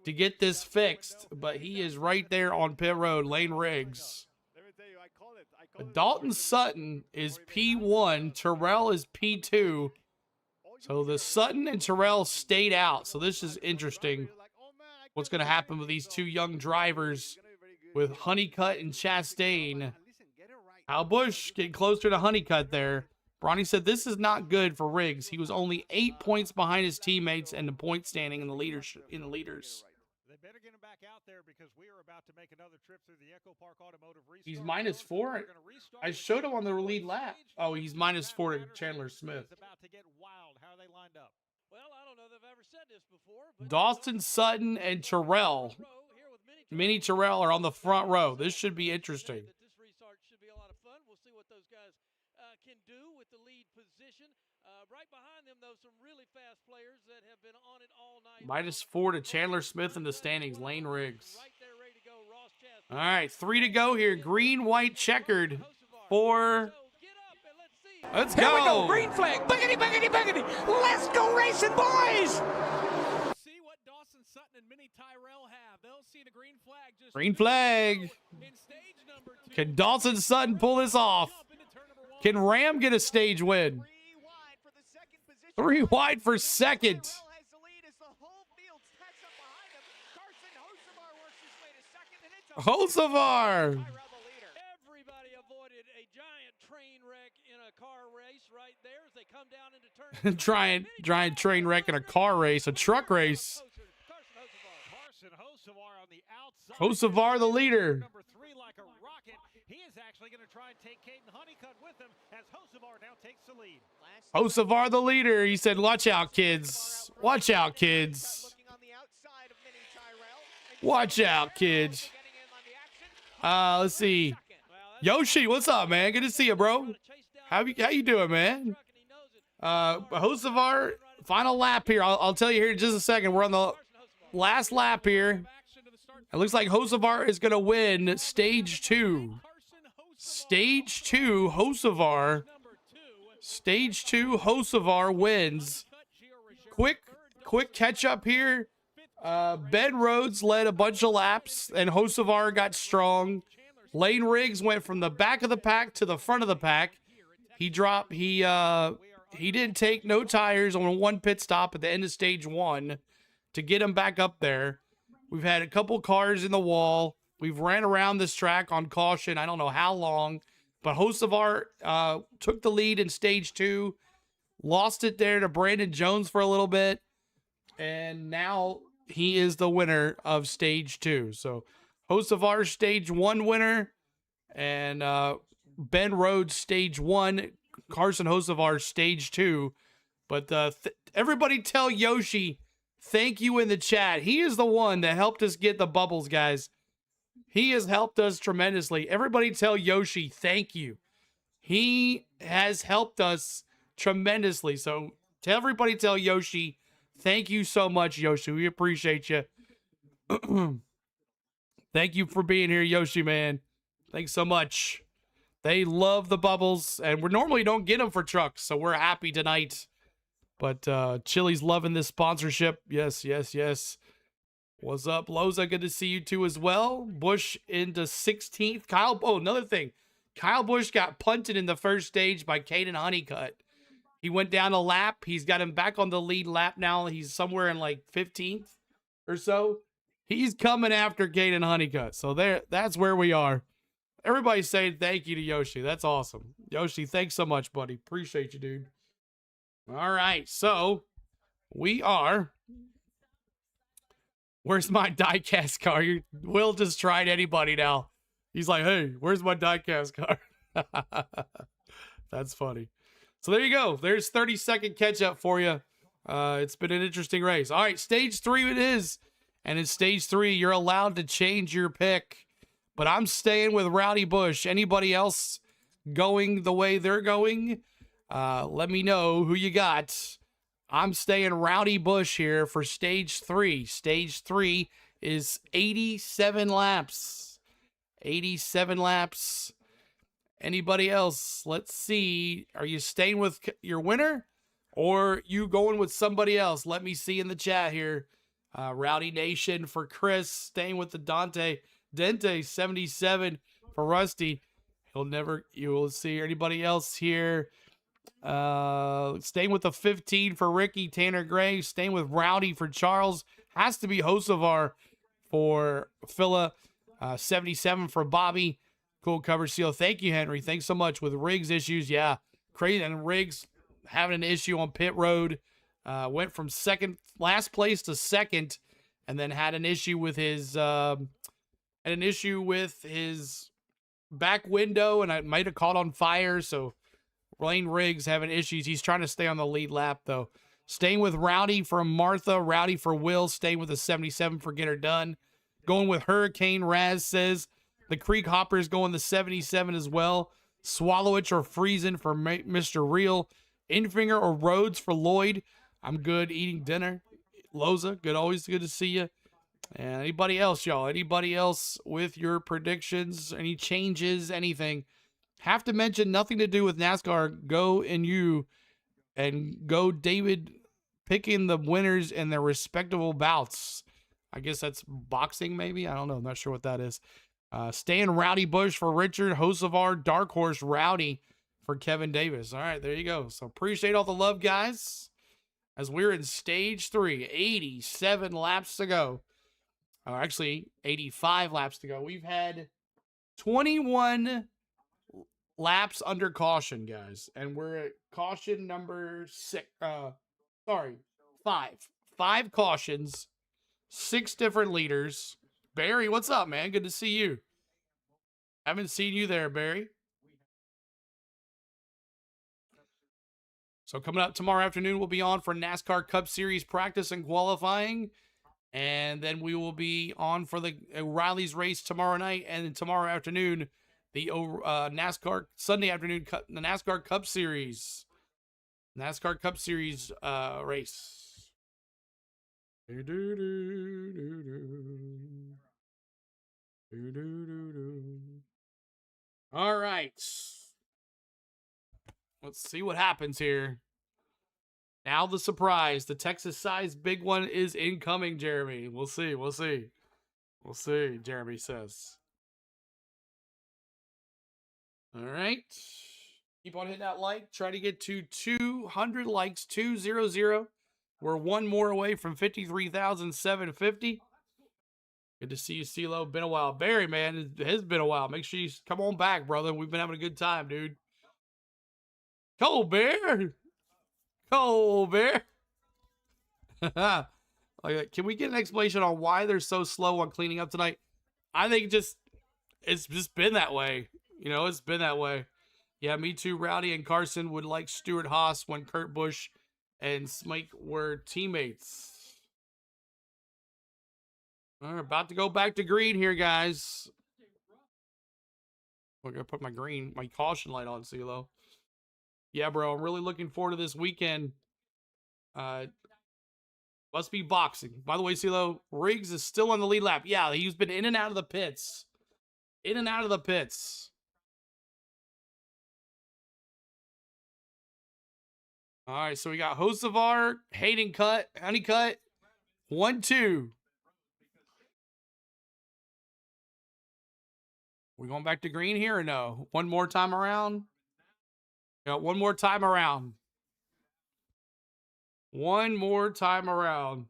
to get this fixed, but he is right there on pit road, Lane Riggs. Dalton Sutton is P1, Terrell is P2. So the Sutton and Terrell stayed out. So this is interesting. What's going to happen with these 2 young drivers with Honeycutt and Chastain? Kyle Busch getting closer to Honeycutt there. Bronny said this is not good for Riggs. He was only 8 points behind his teammates and the point standing in the leaders. They better get him back out there because we are about to make another trip through the Echo Park Automotive Restart. He's -4. I showed him on the lead lap. Oh, he's -4 to Chandler Smith. It's about to get wild. How are they lined up? Well, I don't know that I've ever said this before. But Dawson Sutton and Terrell. Mini Terrell are on the front row. This should be interesting. This restart should be a lot of fun. We'll see what those guys can do. position. Right behind them, though, some really fast players that have been on it all night. -4 to Chandler Smith in the standings. Lane Riggs. Right there, ready to go. Ross Chastain. All right, 3 to go here. Green, white, checkered. 4. Let's go. Here we go. Green flag. Boogity, boogity, boogity. Let's go racing, boys. See what Dawson Sutton and Minnie Tyrell have. They'll see the green flag. Just Green flag. in stage number 2. Can Dawson Sutton pull this off? Can Ram get a stage win? 3 wide for second. Hocevar. Everybody avoided a giant train wreck in a car race right there as they come down into turn. Giant train wreck in a car race, a truck race. Hocevar the leader. Number 3 like a rocket. He is actually going to try and take Caden Honeycutt with him as Hocevar now takes the lead. Hocevar the leader. He said, watch out, kids. Watch out, kids. Watch out, kids. Let's see. Yoshi, what's up, man? Good to see you, bro. How you doing, man? Hocevar, final lap here. I'll tell you here in just a second. We're on the last lap here. It looks like Hocevar is going to win stage 2. Stage 2, Hocevar. Stage 2, Hocevar wins. Quick catch up here. Ben Rhodes led a bunch of laps, and Hocevar got strong. Lane Riggs went from the back of the pack to the front of the pack. He didn't take no tires on one pit stop at the end of stage 1 to get him back up there. We've had a couple cars in the wall. We've ran around this track on caution. I don't know how long, but Hocevar took the lead in stage 2, lost it there to Brandon Jones for a little bit, and now he is the winner of stage 2. So Hocevar stage 1 winner, and Ben Rhodes stage 1, Carson Hocevar stage 2. But everybody tell Yoshi thank you in the chat. He is the one that helped us get the bubbles, guys. He has helped us tremendously. Everybody tell Yoshi thank you. He has helped us tremendously. So everybody tell Yoshi thank you so much, Yoshi. We appreciate you. Thank you for being here, Yoshi, man. Thanks so much. They love the bubbles, and we normally don't get them for trucks, so we're happy tonight. But Chili's loving this sponsorship. Yes, yes, yes. What's up, Loza? Good to see you too as well. Bush into 16th. Another thing. Kyle Busch got punted in the first stage by Caden Honeycutt. He went down a lap. He's got him back on the lead lap now. He's somewhere in like 15th or so. He's coming after Caden Honeycutt. So that's where we are. Everybody's saying thank you to Yoshi. That's awesome. Yoshi, thanks so much, buddy. Appreciate you, dude. All right, so we are. Where's my diecast car? Will just tried anybody now. He's like, hey, where's my diecast car? That's funny. So there you go. There's 30-second catch-up for you. It's been an interesting race. All right, stage 3 it is. And in stage 3, you're allowed to change your pick. But I'm staying with Rowdy Busch. Anybody else going the way they're going? Let me know who you got. I'm staying Rowdy Busch here for stage 3. Stage 3 is 87 laps. 87 laps. Anybody else? Let's see. Are you staying with your winner? Or you going with somebody else? Let me see in the chat here. Rowdy Nation for Chris. Staying with the Dente 77 for Rusty. You will see anybody else here. Staying with the 15 for Ricky. Tanner Gray. Staying with Rowdy for Charles. Has to be Hocevar for Phila. 77 for Bobby. Cool cover seal. Thank you, Henry. Thanks so much. With Riggs issues, yeah. Crazy. And Riggs having an issue on pit road. Went from last place to second, and then had an issue with his back window, and it might have caught on fire. So Lane Riggs having issues. He's trying to stay on the lead lap though. Staying with Rowdy for Martha, Rowdy for Will. Staying with the 77 for Get Her Done. Going with Hurricane. Raz says the Creek Hoppers going the 77 as well. Swallowitch or Friesen for Mr. Real. Infinger or Rhodes for Lloyd. I'm good eating dinner. Loza, good, always good to see you. And anybody else, y'all? Anybody else with your predictions? Any changes? Anything? Have to mention nothing to do with NASCAR. Go and you, and go David picking the winners in their respectable bouts. I guess that's boxing, maybe. I don't know. I'm not sure what that is. Stan Rowdy Bush for Richard. Hocevar Dark Horse Rowdy for Kevin Davis. All right, there you go. So appreciate all the love, guys. As we're in stage 3, 87 laps to go. Or actually, 85 laps to go. We've had 21 laps under caution, guys. And we're at caution number 6. 5. 5 cautions. 6 different leaders. Barry, what's up, man? Good to see you. Haven't seen you there, Barry. So coming up tomorrow afternoon, we'll be on for NASCAR Cup Series practice and qualifying. And then we will be on for the O'Reilly's race tomorrow night. And then tomorrow afternoon, the NASCAR Sunday afternoon, the NASCAR Cup Series. NASCAR Cup Series race. All right. Let's see what happens here. Now the surprise. The Texas size big one is incoming, Jeremy. We'll see. We'll see. We'll see, Jeremy says. All right. Keep on hitting that like. Try to get to 200 likes. 200. We're one more away from 53,750. Good to see you, CeeLo. Been a while. Barry, man, it has been a while. Make sure you come on back, brother. We've been having a good time, dude. Cole Bear. Cole Bear. Can we get an explanation on why they're so slow on cleaning up tonight? I think it's just been that way. You know, it's been that way. Yeah, me too. Rowdy and Carson would like Stuart Haas when Kurt Busch and Smike were teammates. All right, about to go back to green here, guys. We're going to put my caution light on, CeeLo. Yeah, bro, I'm really looking forward to this weekend. Must be boxing. By the way, CeeLo, Riggs is still on the lead lap. Yeah, he's been in and out of the pits. In and out of the pits. All right, so we got Hocevar, Hayden Cut, Honeycutt, 1-2. We going back to green here or no? One more time around? Yeah, one more time around. One more time around.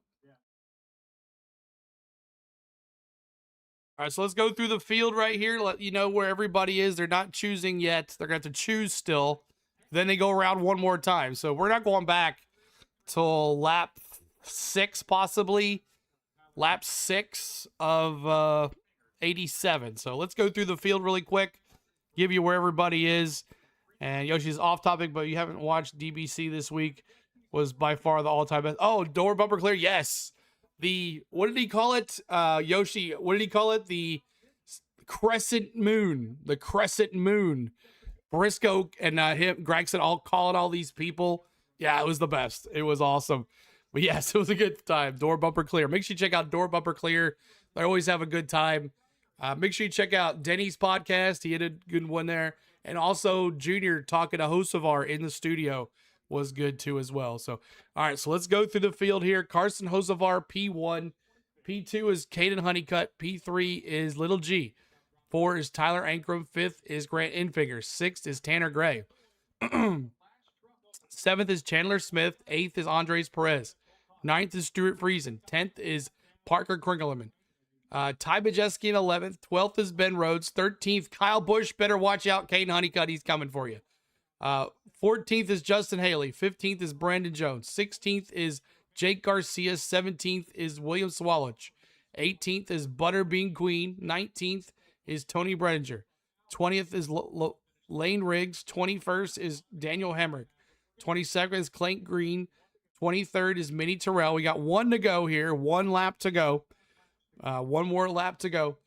All right, so let's go through the field right here. Let you know where everybody is. They're not choosing yet. They're going to have to choose still. Then they go around one more time. So we're not going back till lap 6, possibly. Lap 6 of 87. So let's go through the field really quick. Give you where everybody is. And Yoshi's off topic, but you haven't watched DBC this week. Was by far the all-time best. Oh, door bumper clear. Yes. What did he call it? Yoshi, what did he call it? The crescent moon. The crescent moon. Briscoe and Gregson all calling all these people. Yeah, it was the best. It was awesome. But yes, it was a good time. Door bumper clear. Make sure you check out Door Bumper Clear. They always have a good time. Make sure you check out Denny's podcast. He had a good one there. And also Junior talking to Hocevar in the studio was good too as well. So, all right, so let's go through the field here. Carson Hocevar, P1. P2 is Caden Honeycutt. P3 is Little G. 4 is Tyler Ankrum. 5th is Grant Infinger. 6th is Tanner Gray. 7th is Chandler Smith. 8th is Andres Perez. 9th is Stuart Friesen. 10th is Parker Kringelman. Ty Bajeski in 11th. 12th is Ben Rhodes. 13th, Kyle Busch. Better watch out. Caden Honeycutt, he's coming for you. 14th is Justin Haley. 15th is Brandon Jones. 16th is Jake Garcia. 17th is William Swallich. 18th is Butterbean Queen. 19th is Tony Brenninger. 20th is Lane Riggs. 21st is Daniel Hemrick. 22nd is Clank Green. 23rd is Minnie Terrell. We got one to go here. One lap to go. One more lap to go.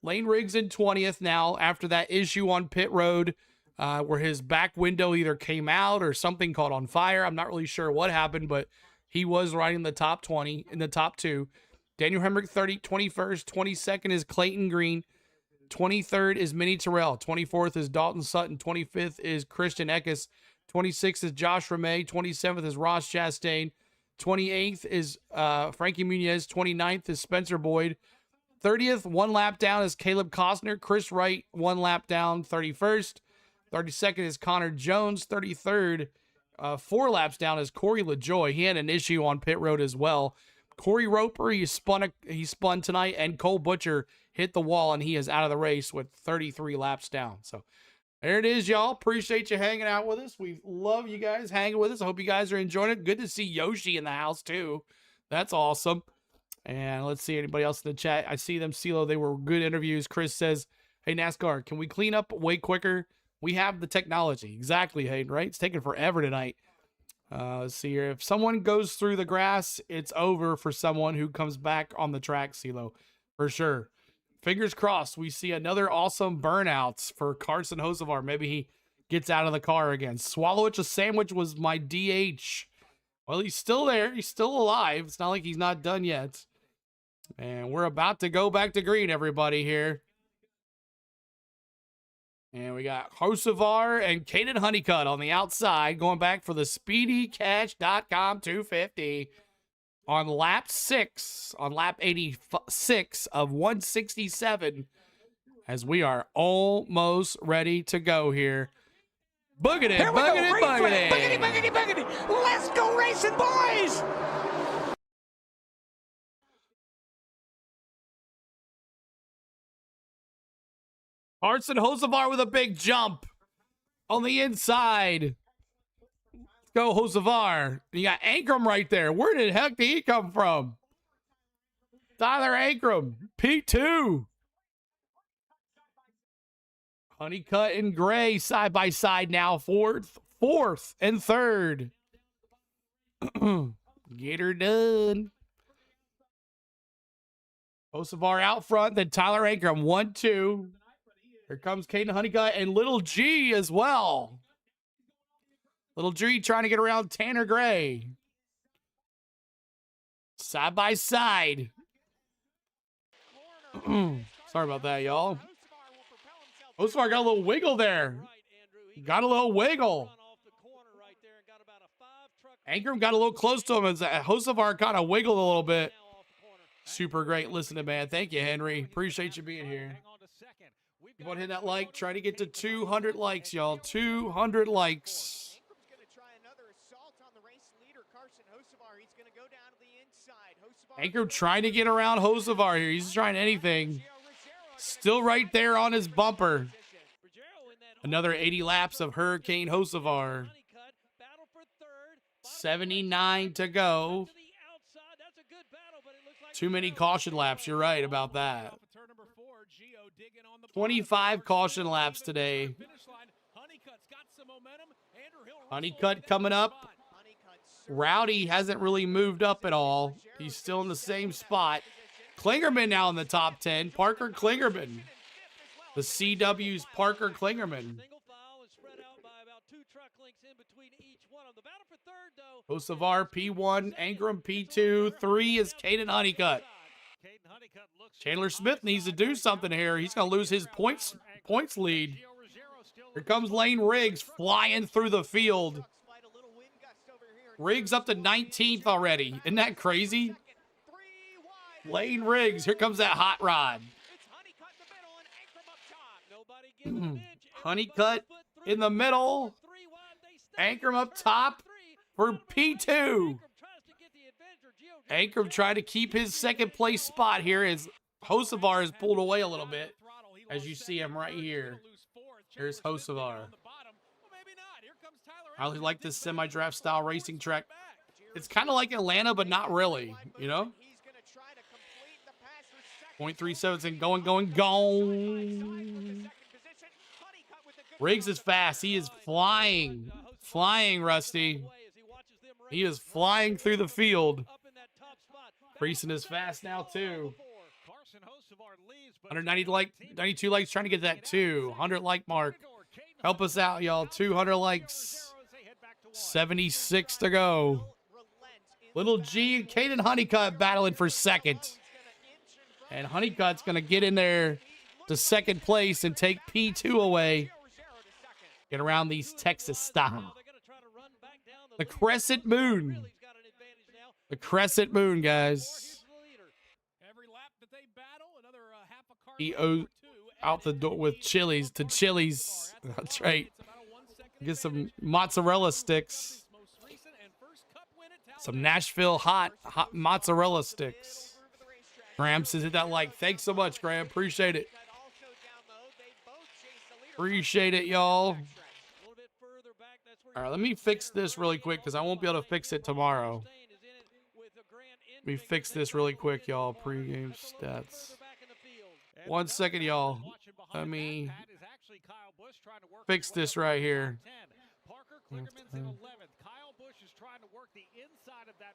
Lane Riggs in 20th now after that issue on pit road. where his back window either came out or something caught on fire. I'm not really sure what happened, but he was riding the top 20 in the top 2. Daniel Hemrick 21st, 22nd is Clayton Green, 23rd is Minnie Terrell, 24th is Dalton Sutton, 25th is Christian Eckes, 26th is Josh Ramey, 27th is Ross Chastain, 28th is Frankie Muniz, 29th is Spencer Boyd, 30th, 1 lap down is Caleb Costner, Chris Wright, 1 lap down, 31st, 32nd is Connor Jones, 33rd, 4 laps down is Corey LaJoy. He had an issue on pit road as well. Corey Roper, he spun tonight, and Cole Butcher hit the wall, and he is out of the race with 33 laps down. So there it is, y'all. Appreciate you hanging out with us. We love you guys hanging with us. I hope you guys are enjoying it. Good to see Yoshi in the house, too. That's awesome. And let's see anybody else in the chat. I see them, CeeLo. They were good interviews. Chris says, hey, NASCAR, can we clean up way quicker? We have the technology. Exactly, Hayden, right? It's taking forever tonight. Let's see here. If someone goes through the grass, it's over for someone who comes back on the track, CeeLo. For sure. Fingers crossed. We see another awesome burnouts for Carson Hocevar. Maybe he gets out of the car again. Swallowitch a Sandwich was my DH. Well, he's still there. He's still alive. It's not like he's not done yet. And we're about to go back to green, everybody, here. And we got Hocevar and Caden Honeycutt on the outside, going back for the SpeedyCash.com 250 on lap 6, on lap 86 of 167, as we are almost ready to go here. Boogity, Here we go, boogity, green flag. boogity. Boogity, boogity, boogity. Let's go racing, boys! Carson Hocevar with a big jump on the inside. Let's go, Hocevar. You got Ankrum right there. Where the heck did he come from? Tyler Ankrum, P2. Honeycutt and Gray side by side now. Fourth and third. Get her done. Hocevar out front, then Tyler Ankrum, 1-2. Here comes Caden Honeycutt and Little G as well. Little G trying to get around Tanner Gray. Side by side. Sorry about that, y'all. Hocevar got a little wiggle there. Got a little wiggle. Ankrum got a little close to him as Hocevar kind of wiggled a little bit. Super great listening, man. Thank you, Henry. Appreciate you being here. You want to hit that like? Try to get to 200 likes, y'all. 200 likes. Ankrum trying to get around Hocevar here. He's trying anything. Still right there on his bumper. Another 80 laps of Hurricane Hocevar. 79 to go. Too many caution laps. You're right about that. 25 caution laps today. Honeycutt coming up. Rowdy hasn't really moved up at all. He's still in the same spot. Klingerman now in the top 10. Parker Klingerman. The CW's Parker Klingerman. Hocevar P1, Ankrum P2, 3 is Caden Honeycutt. Chandler Smith needs to do something here. He's going to lose his points lead. Here comes Lane Riggs flying through the field. Riggs up to 19th already. Isn't that crazy? Lane Riggs. Here comes that hot rod. Honeycutt in the middle. Ankrum up top for P2. Ankrum trying to keep his second place spot here as Hocevar is pulled away a little bit. As you see him right here. Here's Hocevar. I really like this semi-draft style racing track. It's kind of like Atlanta, but not really, you know? 0.37 and going. Riggs is fast. He is flying. Flying, Rusty. He is flying through the field. Creasing is fast now, too. 192 likes, trying to get that 200 like mark. Help us out, y'all. 200 likes. 76 to go. Little G and Caden Honeycutt battling for second. And Honeycutt's going to get in there to second place and take P2 away. Get around these Texas style. The Crescent Moon. The Crescent Moon, guys. He out the door with Chili's to Chili's. That's right. Get some mozzarella sticks. Some Nashville hot mozzarella sticks. Graham says hit that like. Thanks so much, Graham. Appreciate it. Appreciate it, y'all. All right, let me fix this really quick because I won't be able to fix it tomorrow. Let me fix this really quick, y'all. Pre-game stats. 1 second, y'all. Let me fix this right here.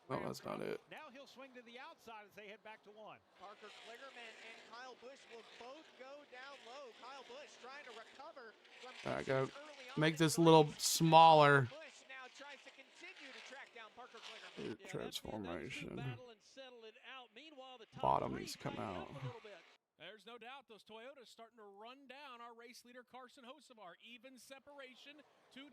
Oh, that's not it. Now he'll swing to the outside as they head back to one. Parker Kligerman and Kyle Busch will both go down low. Kyle Busch trying to recover from I gotta make this a little smaller. Busch now tries to continue to track down Parker Kligerman. Transformation. Bottom needs to come out. There's no doubt those Toyotas starting to run down our race leader Carson Hocevar. Even separation.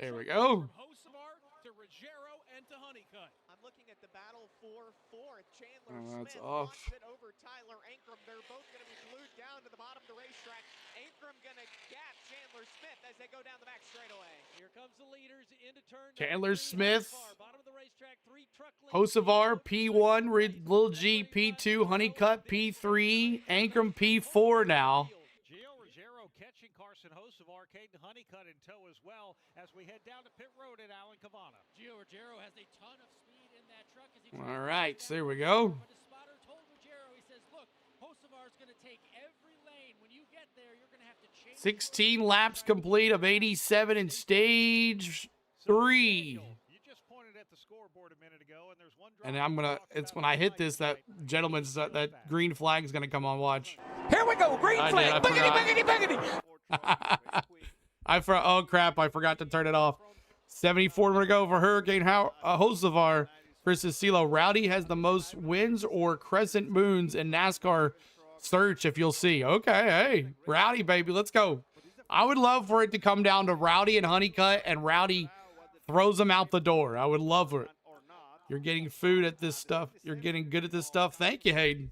There we go. From Hocevar to Ruggiero and to Honeycutt. I'm looking at the battle for fourth. Chandler That's Smith off. wants it over Tyler Ankrum. They're both going to be glued down to the bottom of the racetrack. Ankrum going to gap Chandler Smith as they go down the back straightaway. Here comes the leaders into turn. Chandler Smith. Bottom of the racetrack, 3 truck lanes. Hocevar P1, Lil G P2, Honeycutt P3, Ankrum P4 now. Gio Ruggiero catching Carson Hocevar, Caden Honeycutt in tow as well as we head down to pit road at Alan Cavana. Gio Ruggiero has a ton of speed in that truck. As he All right, so there we go. But the spotter told Ruggiero, he says, look, Hocevar's going to take every lane. When you get there, you're going to have to change. 16 laps complete of 87 in stage 3. The scoreboard a minute ago, and there's one And I'm gonna, it's when I hit this, that gentleman's, that green flag is gonna come on, watch. Here we go, green flag. Boogity, boogity, boogity. Oh crap, I forgot to turn it off. 74 to go for Hurricane Hocevar versus CeeLo. Rowdy has the most wins or crescent moons in NASCAR search, if you'll see. Okay, hey, Rowdy, baby, let's go. I would love for it to come down to Rowdy and Honeycutt, and Rowdy throws them out the door. I would love it. You're getting food at this stuff. You're getting good at this stuff. Thank you, Hayden.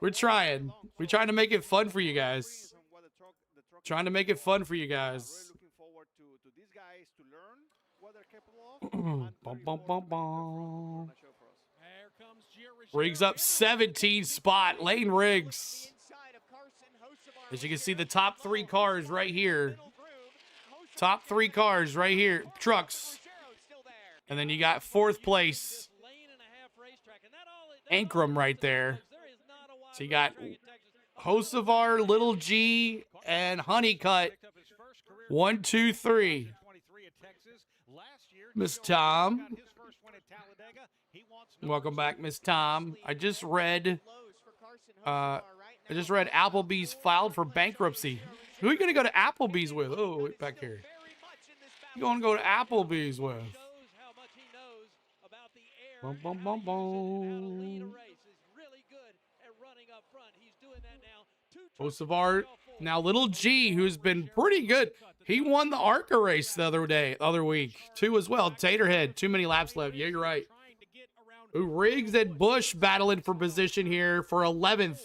We're trying. We're trying to make it fun for you guys. Trying to make it fun for you guys. Bum, bum, bum, bum. Riggs up 17 spot. Lane Riggs. As you can see, the top 3 cars right here. Top 3 cars right here. Trucks. And then you got 4th place. Ankrum right there. So you got Hocevar, Little G, and Honeycutt. 1, 2, 3. Miss Tom. Welcome back, Miss Tom. I just read Applebee's filed for bankruptcy. Who are you gonna go to Applebee's with? Oh, wait, back here. You gonna go to Applebee's with? Bum, bum, bum, bum. Hocevar, now Little G, who's been pretty good. He won the ARCA race the other week, too, as well. Taterhead, too many laps left. Yeah, you're right. Ooh, Riggs and Busch battling for position here for 11th.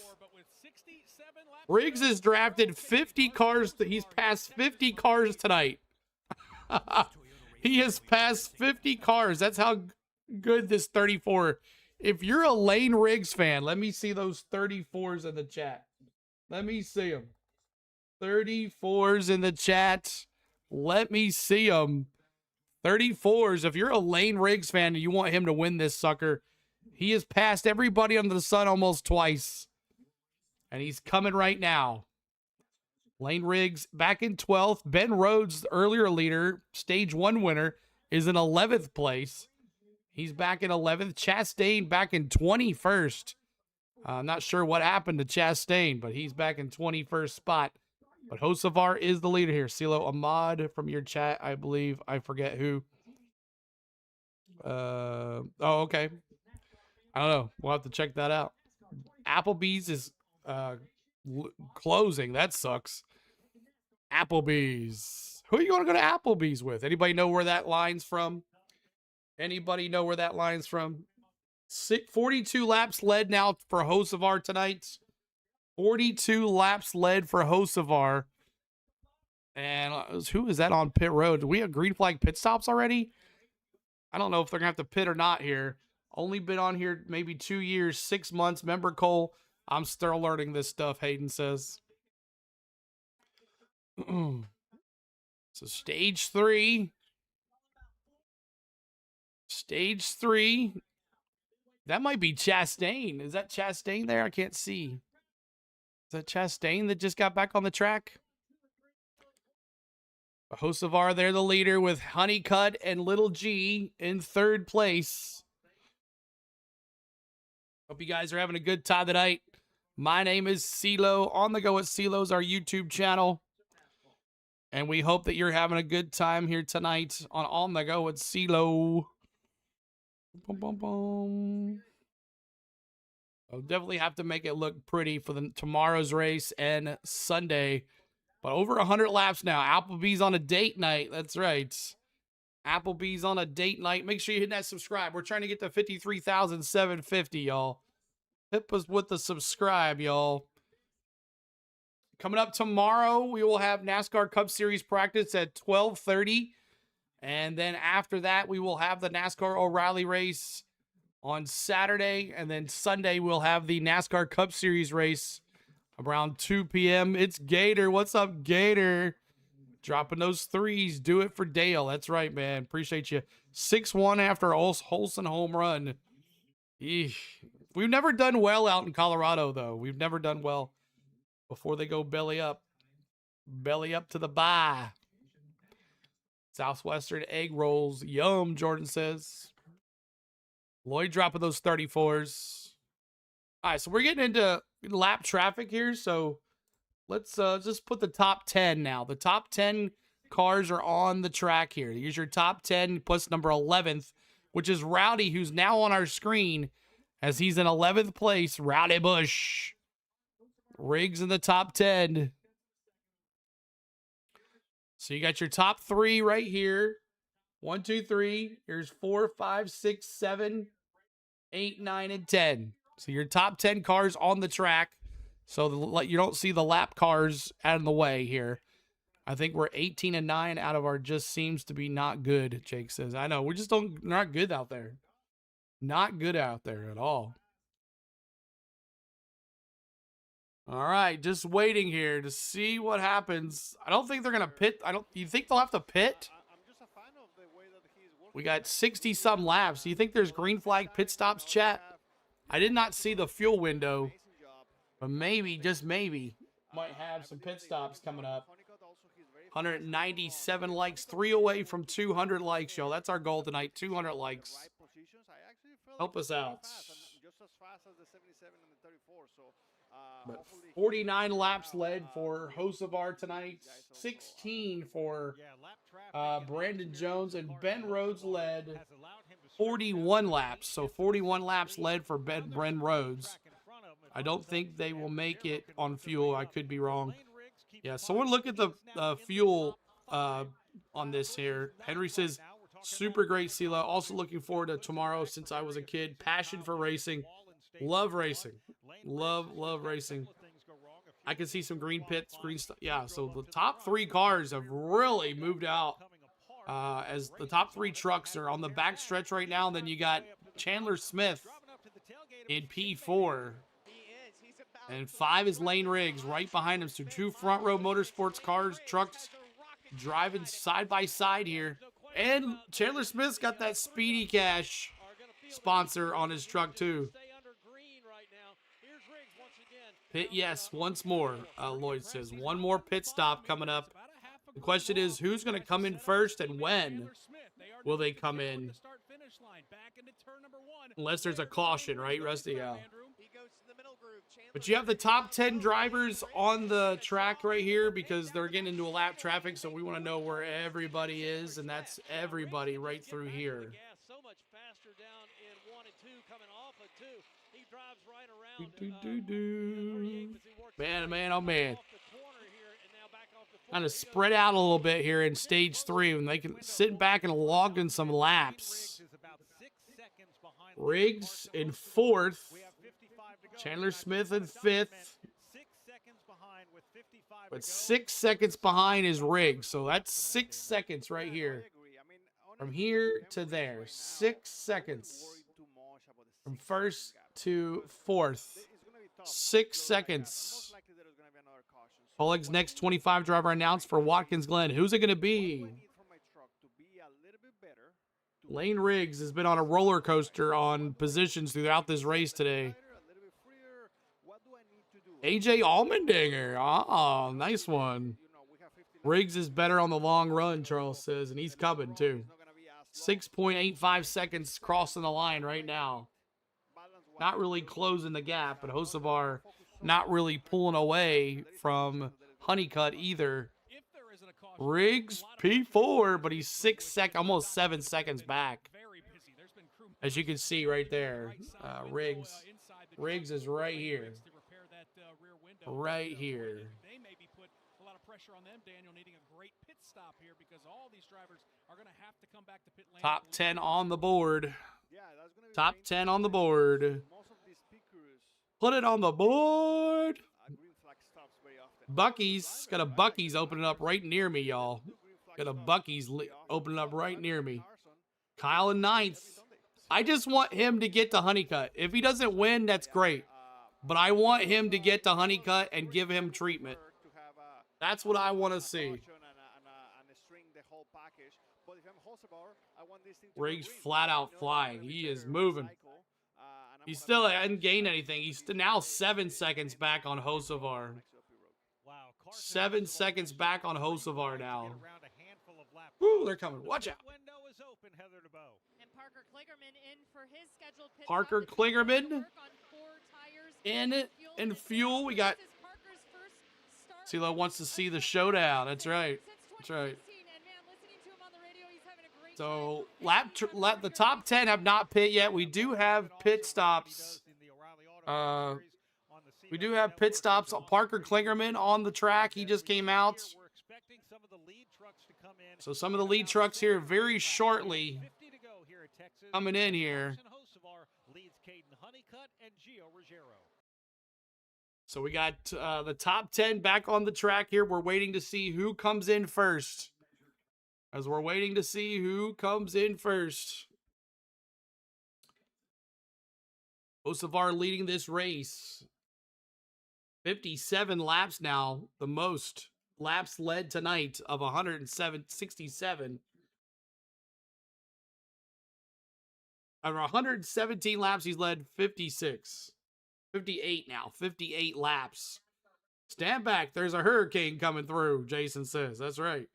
Riggs has drafted 50 cars. He's passed 50 cars tonight. He has passed 50 cars. That's how good this 34. If you're a Lane Riggs fan, let me see those 34s in the chat. Let me see them. 34s in the chat. Let me see them. 34s. If you're a Lane Riggs fan and you want him to win this sucker, he has passed everybody under the sun almost twice. And he's coming right now. Lane Riggs back in 12th. Ben Rhodes, the earlier leader, stage 1 winner, is in 11th place. He's back in 11th. Chastain back in 21st. I'm not sure what happened to Chastain, but he's back in 21st spot. But Hocevar is the leader here. Silo Ahmad from your chat, I believe. I forget who. Oh, okay. I don't know. We'll have to check that out. Applebee's is closing. That sucks. Applebee's. Who are you going to go to Applebee's with? Anybody know where that line's from? Anybody know where that line's from? 42 laps led now for Hocevar tonight. 42 laps led for Hocevar. And who is that on pit road? Do we have green flag pit stops already? I don't know if they're going to have to pit or not here. Only been on here maybe 2 years, 6 months. Member Cole, I'm still learning this stuff, Hayden says. So stage 3. Stage 3. That might be Chastain. Is that Chastain there? I can't see. Is that Chastain that just got back on the track? Hocevar, they're the leader with Honeycutt and Little G in 3rd place. Hope you guys are having a good time tonight. My name is CeeLo. On the Go with CeeLo's our YouTube channel. And we hope that you're having a good time here tonight on the Go with CeeLo. I'll definitely have to make it look pretty for tomorrow's race and Sunday. But over 100 laps now. Applebee's on a date night. That's right. Applebee's on a date night. Make sure you hit that subscribe. We're trying to get to 53,750, y'all. Hit us with the subscribe, y'all. Coming up tomorrow, we will have NASCAR Cup Series practice at 12:30. And then after that, we will have the NASCAR O'Reilly race on Saturday. And then Sunday, we'll have the NASCAR Cup Series race around 2 p.m. It's Gator. What's up, Gator? Dropping those threes. Do it for Dale. That's right, man. Appreciate you. 6-1 after Holson home run. Eesh. We've never done well out in Colorado, though. We've never done well before they go belly up. Belly up to the bye. Southwestern egg rolls. Yum, Jordan says. Lloyd dropping those 34s. All right, so we're getting into lap traffic here. So let's just put the top 10 now. The top 10 cars are on the track here. Here's your top 10 plus number 11th, which is Rowdy, who's now on our screen as he's in 11th place. Rowdy Bush. Riggs in the top 10. So you got your top 3 right here. 1, 2, 3. Here's 4, 5, 6, 7, 8, 9, and 10. So your top 10 cars on the track. So you don't see the lap cars out of the way here. I think we're 18 and 9 out of our just seems to be not good, Jake says. I know. We just not good out there. Not good out there at all. All right, just waiting here to see what happens. I don't think they're going to pit. You think they'll have to pit? We got 60-some laps. Do you think there's green flag pit stops, chat? I did not see the fuel window, but maybe, just maybe, might have some pit stops coming up. 197 likes, 3 away from 200 likes, y'all. That's our goal tonight, 200 likes. Help us out. But 49 laps led for Hocevar tonight. 16 for Brandon Jones, and Ben Rhodes led 41 laps. So 41 laps led for Ben Rhodes. I don't think they will make it on fuel. I could be wrong. Yeah, so we'll look at the fuel on this here. Henry says, super great, CeeLo. Also looking forward to tomorrow since I was a kid. Passion for racing. Love racing. Love racing. I can see some green pits, green stuff. Yeah, so the top 3 cars have really moved out as the top 3 trucks are on the back stretch right now. And then you got Chandler Smith in P4. And 5 is Lane Riggs right behind him. So 2 front row motorsports cars, trucks driving side by side here. And Chandler Smith's got that Speedy Cash sponsor on his truck too. Pit, yes, once more, Lloyd says. One more pit stop coming up. The question is, who's going to come in first and when will they come in? Unless there's a caution, right, Rusty? Yeah. But you have the top 10 drivers on the track right here because they're getting into a lap traffic, so we want to know where everybody is, and that's everybody right through here. So much faster down in 1 and 2, coming off of 2. He drives right around. Man, oh man. Kind of spread out a little bit here in stage 3 when they can sit back and log in some laps. Riggs in 4th. Chandler Smith in 5th. But 6 seconds behind is Riggs. So that's 6 seconds right here. From here to there. 6 seconds. From 1st to 4th. 6 seconds. Oleg's next 25 driver announced for Watkins Glen. Who's it going to be? Lane Riggs has been on a roller coaster on positions throughout this race today. AJ Allmendinger. Oh, nice one. Riggs is better on the long run, Charles says, and he's coming too. 6.85 seconds crossing the line right now. Not really closing the gap, but Hocevar not really pulling away from Honeycutt either. Riggs P4, but he's almost 7 seconds back. As you can see right there, Riggs is right here. Right here. They maybe put a lot of pressure on them, Daniel, needing a great pit stop here because all these drivers are going to have to come back to pit lane. Top 10 on the board. Top 10 on the board. Put it on the board. Bucky's. Got a Bucky's opening up right near me, y'all. Got a Bucky's opening up right near me. Kyle in 9th. I just want him to get to Honeycutt. If he doesn't win, that's great. But I want him to get to Honeycutt and give him treatment. That's what I want to see. Riggs flat out flying. He is moving. He still hasn't gained anything. He's now 7 seconds back on Hocevar. 7 seconds back on Hocevar now. Woo, they're coming. Watch out. And Parker Kligerman in for his scheduled pit Parker stop. Kligerman in fuel. We got CeeLo wants to see the showdown. That's right. That's right. So the top 10 have not pit yet. We do have pit stops. We do have pit stops. Parker Kligerman on the track. He just came out. So some of the lead trucks here very shortly coming in here. So we got the top 10 back on the track here. We're waiting to see who comes in first. As we're waiting to see who comes in first. Hocevar leading this race. 57 laps now. The most laps led tonight of 167. Out of 117 laps, he's led 56. 58 now. 58 laps. Stand back. There's a hurricane coming through, Jason says. That's right.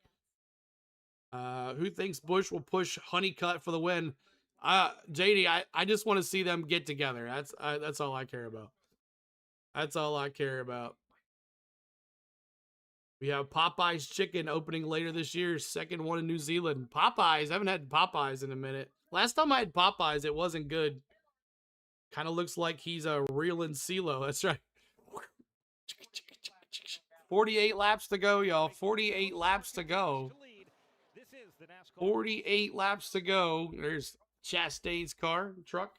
Who thinks Busch will push Honeycutt for the win? JD, I just want to see them get together. That's all I care about. That's all I care about. We have Popeye's Chicken opening later this year. Second one in New Zealand. Popeyes. I haven't had Popeyes in a minute. Last time I had Popeyes, it wasn't good. Kind of looks like he's a reeling CeeLo. That's right. 48 laps to go, y'all. 48 laps to go. 48 laps to go. There's Chastain's truck.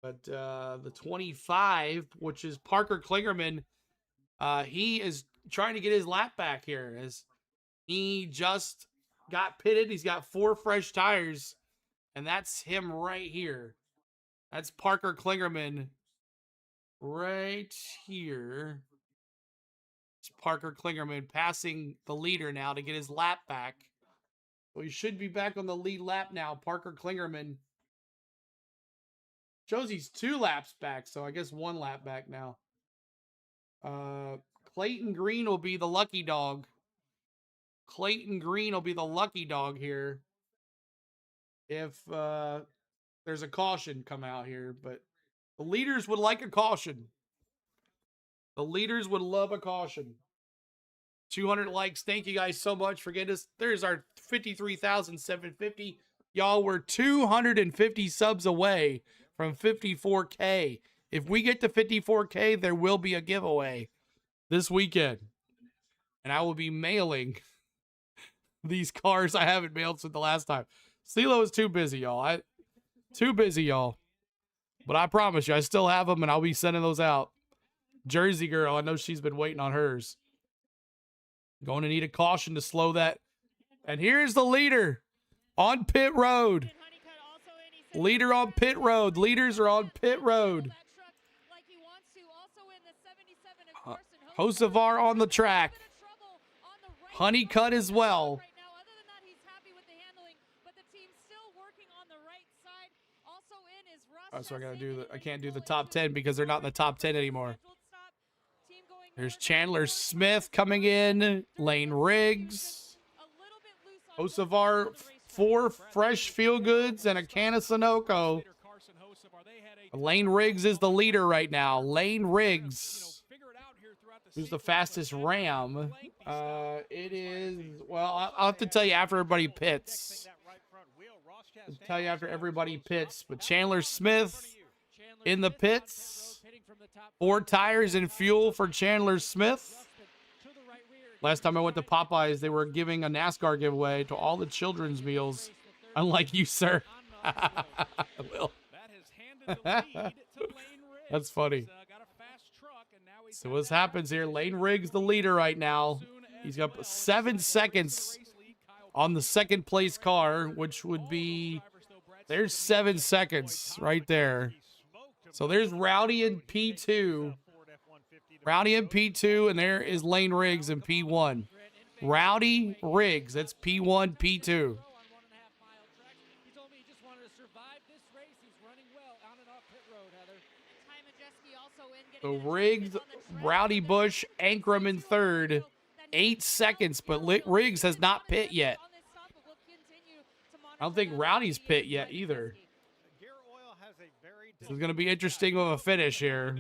But the 25, which is Parker Kligerman, he is trying to get his lap back here. As he just got pitted. He's got 4 fresh tires. And that's him right here. That's Parker Kligerman right here. It's Parker Kligerman passing the leader now to get his lap back. So he should be back on the lead lap now. Parker Kligerman shows he's 2 laps back, so I guess 1 lap back now. Clayton Green will be the lucky dog. Clayton Green will be the lucky dog here. If there's a caution come out here, but the leaders would like a caution. The leaders would love a caution. 200 likes. Thank you guys so much for getting us. There's our 53,750. Y'all, we're 250 subs away from 54K. If we get to 54K, there will be a giveaway this weekend. And I will be mailing these cars I haven't mailed since the last time. CeeLo is too busy, y'all. Too busy, y'all. But I promise you, I still have them, and I'll be sending those out. Jersey girl, I know she's been waiting on hers. Going to need a caution to slow that. And here's the leader on pit road. Leader on pit road. Leaders are on pit road. Hocevar on the track. Honeycutt as well. Oh, so I can't do the top 10 because they're not in the top 10 anymore. There's Chandler Smith coming in. Lane Riggs. Hocevar, 4 fresh feel goods and a can of Sunoco. Lane Riggs is the leader right now. Lane Riggs. Who's the fastest Ram? It is, well, I'll have to tell you after everybody pits. I'll tell you after everybody pits. But Chandler Smith in the pits. 4 tires and fuel for Chandler Smith. Last time I went to Popeyes, they were giving a NASCAR giveaway to all the children's meals. Unlike you, sir. Will. That's funny. So what happens here? Lane Riggs the leader right now. He's got 7 seconds on the second place car, which would be, there's 7 seconds right there. So there's Rowdy in P2. Rowdy in P2, and there is Lane Riggs in P1. Rowdy Riggs, that's P1, P2. So Riggs, Rowdy Bush, Ankrum in third. 8 seconds, but Riggs has not pit yet. I don't think Rowdy's pit yet either. This is going to be interesting of a finish here.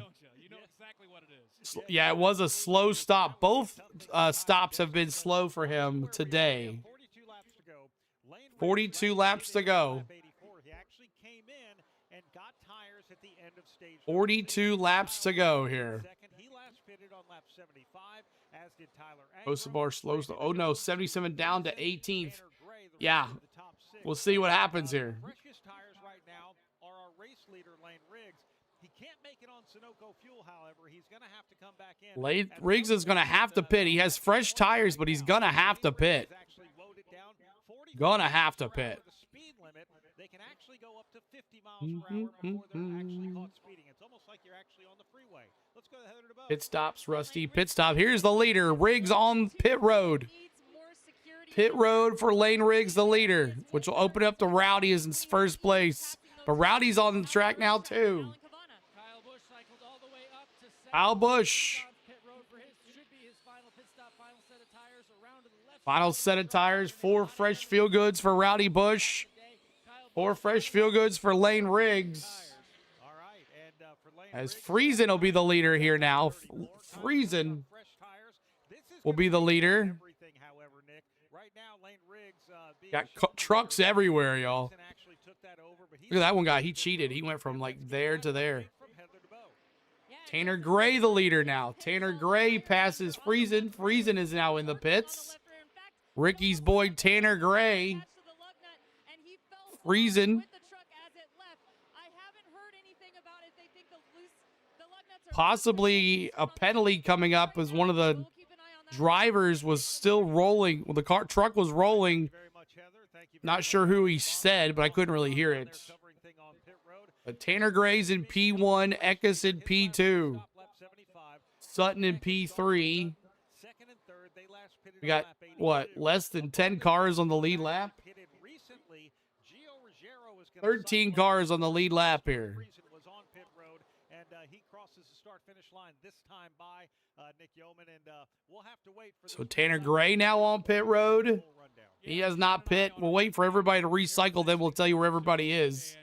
Yeah, it was a slow stop. Both stops have been slow for him today. 42 laps to go. 42 laps to go here. Hocevar slows. Oh no, 77 down to 18th. Yeah, we'll see what happens here. Riggs is going to have to pit. He has fresh tires, but he's going to have to pit. Gonna have to pit. They can actually go up to 50 miles per hour before they're actually caught speeding. It's almost like you're actually on the freeway. Let's go ahead and pit stops, Rusty. Pit stop. Here's the leader. Riggs on pit road. Pit road for Lane Riggs, the leader, which will open up to Rowdy as in first place. But Rowdy's on the track now, too. Kyle Busch. Final set of tires. 4 fresh feel goods for Rowdy Busch. 4 fresh feel goods for Lane Riggs. As Friesen will be the leader here now. Friesen will be the leader. Got trucks everywhere, y'all. Look at that one guy. He cheated. He went from like there to there. Tanner Gray the leader now. Tanner Gray passes Friesen. Friesen is now in the pits. Ricky's boy Tanner Gray. Friesen. Possibly a penalty coming up as one of the drivers was still rolling. Well, the truck was rolling. Not sure who he said, but I couldn't really hear it. But Tanner Gray's in P1, Eckes in P2, Sutton in P3. We got, what, less than 10 cars on the lead lap? 13 cars on the lead lap here. So Tanner Gray now on pit road. He has not pit. We'll wait for everybody to recycle, then we'll tell you where everybody is.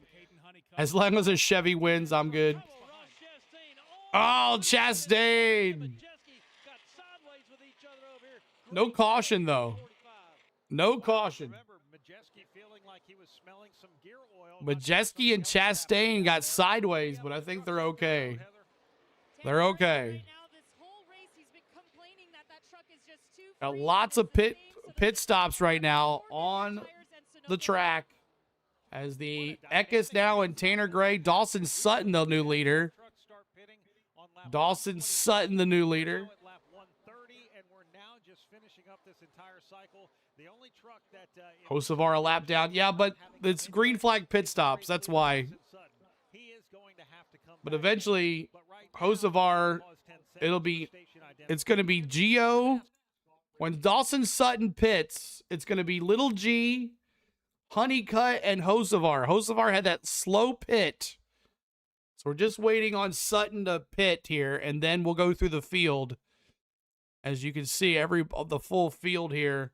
As long as a Chevy wins, I'm good. Oh, Chastain. No caution, though. No caution. Majeski and Chastain got sideways, but I think they're okay. They're okay. Got lots of pit stops right now on the track as the Eckes now and Tanner Gray. Dawson Sutton, the new leader. Dawson Sutton, the new leader. Hocevar a lap down. Yeah, but it's green flag pit stops. That's why. But eventually, Hocevar, it's going to be Gio. When Dawson Sutton pits, it's going to be Little G, Honeycutt, and Hocevar. Hocevar had that slow pit. So we're just waiting on Sutton to pit here, and then we'll go through the field. As you can see, the full field here.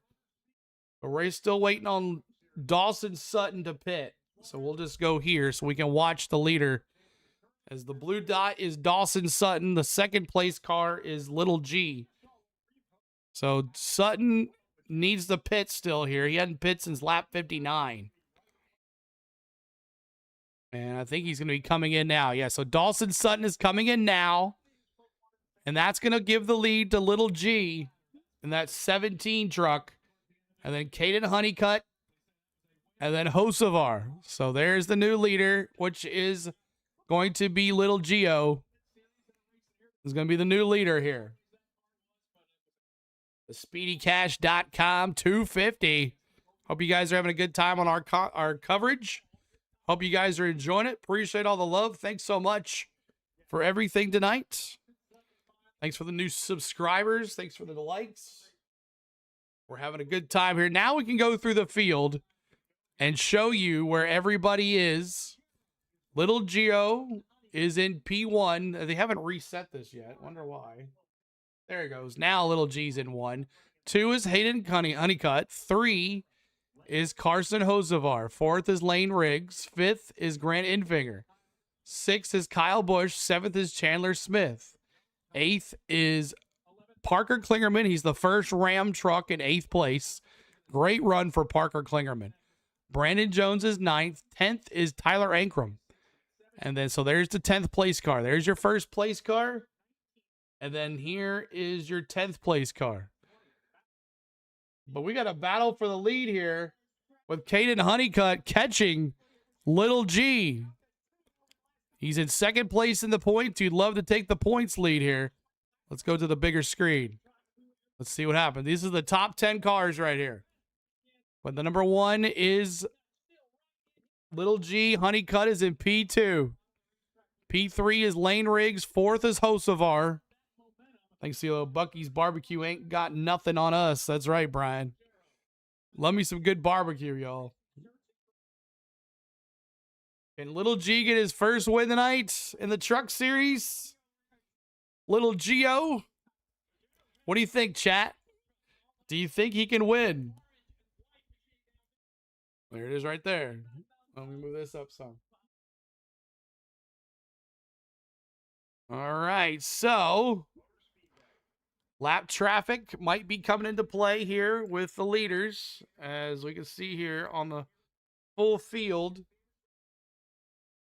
But we're still waiting on Dawson Sutton to pit. So we'll just go here so we can watch the leader. As the blue dot is Dawson Sutton, the second place car is Little G. So Sutton needs the pit still here. He hadn't pit since lap 59. And I think he's going to be coming in now. Yeah, so Dawson Sutton is coming in now. And that's going to give the lead to Little G in that 17 truck. And then Caden Honeycutt. And then Hocevar. So there's the new leader, which is going to be Little Gio. Is going to be the new leader here. The SpeedyCash.com 250. Hope you guys are having a good time on our coverage. Hope you guys are enjoying it. Appreciate all the love. Thanks so much for everything tonight. Thanks for the new subscribers. Thanks for the likes. We're having a good time here. Now we can go through the field and show you where everybody is. Little Gio is in P1. They haven't reset this yet. Wonder why. There it goes. Now Little G's in 1. 2 is Hayden Honeycutt. 3 is Carson Hocevar. 4th is Lane Riggs. 5th is Grant Infinger. 6th is Kyle Busch. 7th is Chandler Smith. 8th is Parker Klingerman. He's the first Ram truck in 8th place. Great run for Parker Klingerman. Brandon Jones is 9th. 10th is Tyler Ankrum. And then, so there's the 10th place car. There's your first place car. And then here is your 10th place car. But we got a battle for the lead here with Caden Honeycutt catching Little G. He's in second place in the points. You'd love to take the points lead here. Let's go to the bigger screen. Let's see what happens. These are the top 10 cars right here. But the number 1 is Little G. Honeycutt is in P2. P3 is Lane Riggs. 4th is Hocevar. Thanks to Bucky's Barbecue ain't got nothing on us. That's right, Brian. Love me some good barbecue, y'all. Can Little G get his first win tonight in the truck series? Little Gio? What do you think, chat? Do you think he can win? There it is right there. Let me move this up some. All right, so lap traffic might be coming into play here with the leaders, as we can see here on the full field.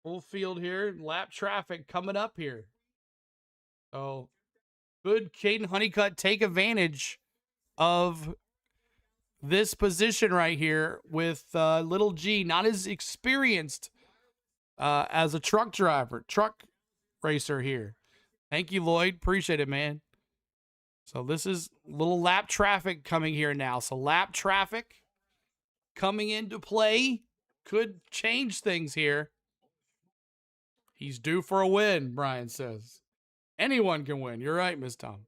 Full field here, lap traffic coming up here. So, good Caden Honeycutt take advantage of this position right here with Little G, not as experienced as a truck racer here. Thank you, Lloyd. Appreciate it, man. So this is little lap traffic coming here now. So lap traffic coming into play could change things here. He's due for a win, Brian says. Anyone can win. You're right, Ms. Tom.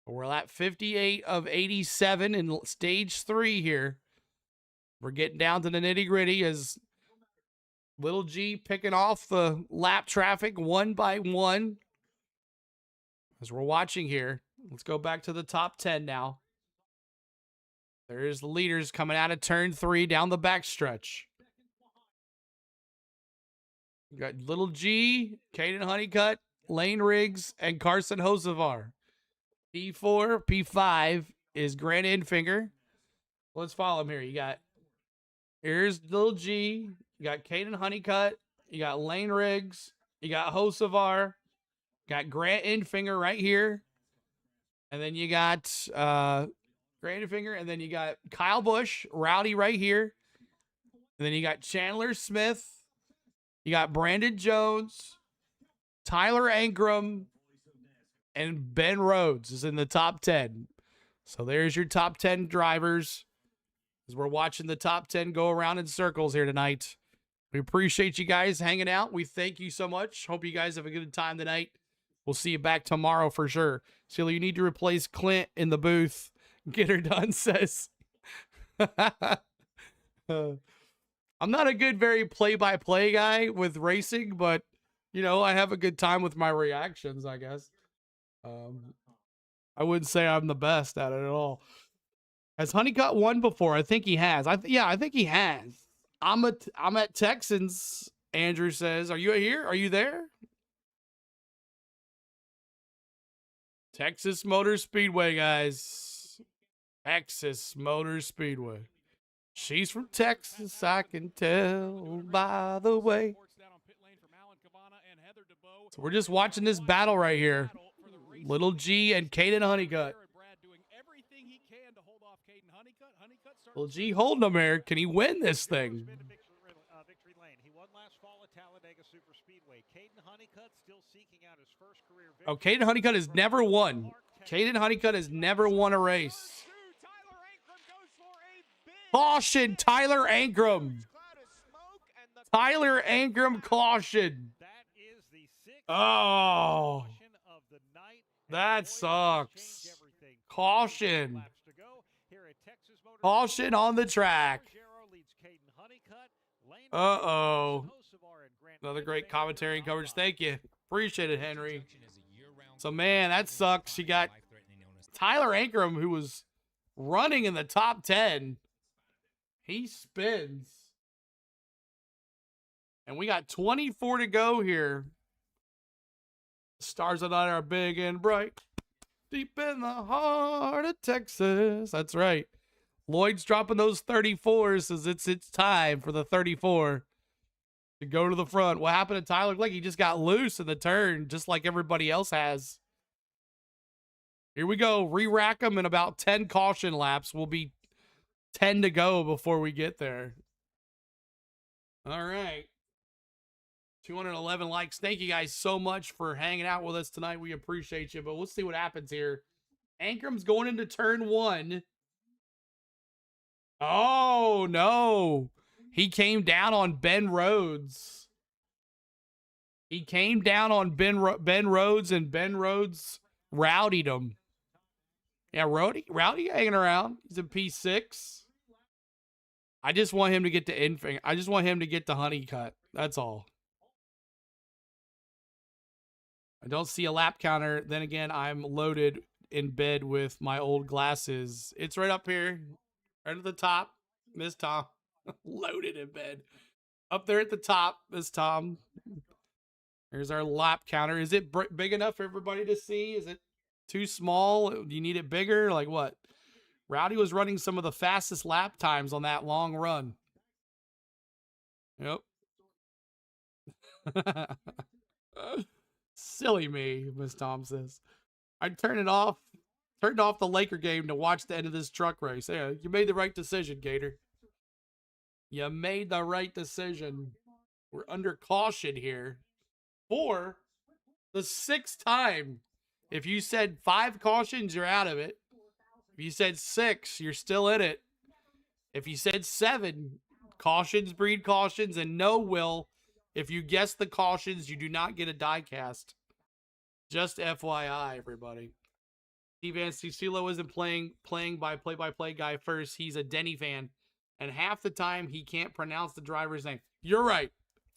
We're at 58 of 87 in stage 3 here. We're getting down to the nitty-gritty as Little G picking off the lap traffic one by one. As we're watching here, let's go back to the top 10 now. There's the leaders coming out of turn 3 down the backstretch. We got Little G, Caden Honeycutt, Lane Riggs, and Carson Hocevar. P4, P5 is Grant Infinger. Let's follow him here. You got, here's Lil G. You got Caden Honeycutt. You got Lane Riggs. You got Hocevar. Got Grant Infinger right here. And then you got Grant Infinger. And then you got Kyle Busch, Rowdy right here. And then you got Chandler Smith. You got Brandon Jones, Tyler Ankrum, and Ben Rhodes is in the top 10. So there's your top 10 drivers as we're watching the top 10 go around in circles here tonight. We appreciate you guys hanging out. We thank you so much. Hope you guys have a good time tonight. We'll see you back tomorrow for sure. Steely, you need to replace Clint in the booth. Get her done, says. I'm not a good, very play-by-play guy with racing, but, you know, I have a good time with my reactions, I guess. I wouldn't say I'm the best at it at all. Has Honeycutt won before? I think he has. I think he has. I'm at Texans, Andrew says. Are you here? Are you there? Texas Motor Speedway, guys. Texas Motor Speedway. She's from Texas, I can tell by the way. So we're just watching this battle right here. Little G and Caden Honeycutt. Little G holding him here. Can he win this thing? Victory lane. He won last fall at Talladega Super Speedway. Caden Honeycutt still seeking out his first career victory. Oh, Caden Honeycutt has never won. Caden Honeycutt has never won a race. Caution, Tyler Ankrum. Tyler Ankrum, caution. Oh, that sucks. Caution. Caution on the track. Uh-oh. Another great commentary and coverage. Thank you. Appreciate it, Henry. So, man, that sucks. You got Tyler Ankrum, who was running in the top 10. He spins. And we got 24 to go here. The stars of the night are big and bright. Deep in the heart of Texas. That's right. Lloyd's dropping those 34s as it's time for the 34 to go to the front. What happened to Tyler? Like he just got loose in the turn, just like everybody else has. Here we go. Re-rack them in about 10 caution laps. We'll be 10 to go before we get there. All right. 211 likes. Thank you guys so much for hanging out with us tonight. We appreciate you, but we'll see what happens here. Ankrum's going into turn 1. Oh, no. He came down on Ben Rhodes. He came down on Ben Rhodes, and Ben Rhodes rowdied him. Yeah, Rowdy hanging around. He's in P6. I just want him to get to Infinger. I just want him to get the Honeycutt. That's all. I don't see a lap counter. Then again, I'm loaded in bed with my old glasses. It's right up here. Right at the top. Miss Tom. Loaded in bed. Up there at the top, Miss Tom. There's our lap counter. Is it big enough for everybody to see? Is it too small? Do you need it bigger? Like what? Rowdy was running some of the fastest lap times on that long run. Yep. Silly me, Miss Tom says. I turned off the Laker game to watch the end of this truck race. Yeah, you made the right decision, Gator. You made the right decision. We're under caution here for the 6th time. If you said 5 cautions, you're out of it. If you said 6, you're still in it. If you said 7, cautions breed cautions, and no, Will, if you guess the cautions, you do not get a die cast. Just FYI, everybody. Steve Ancicillo isn't playing by play-by-play guy first. He's a Denny fan. And half the time, he can't pronounce the driver's name. You're right.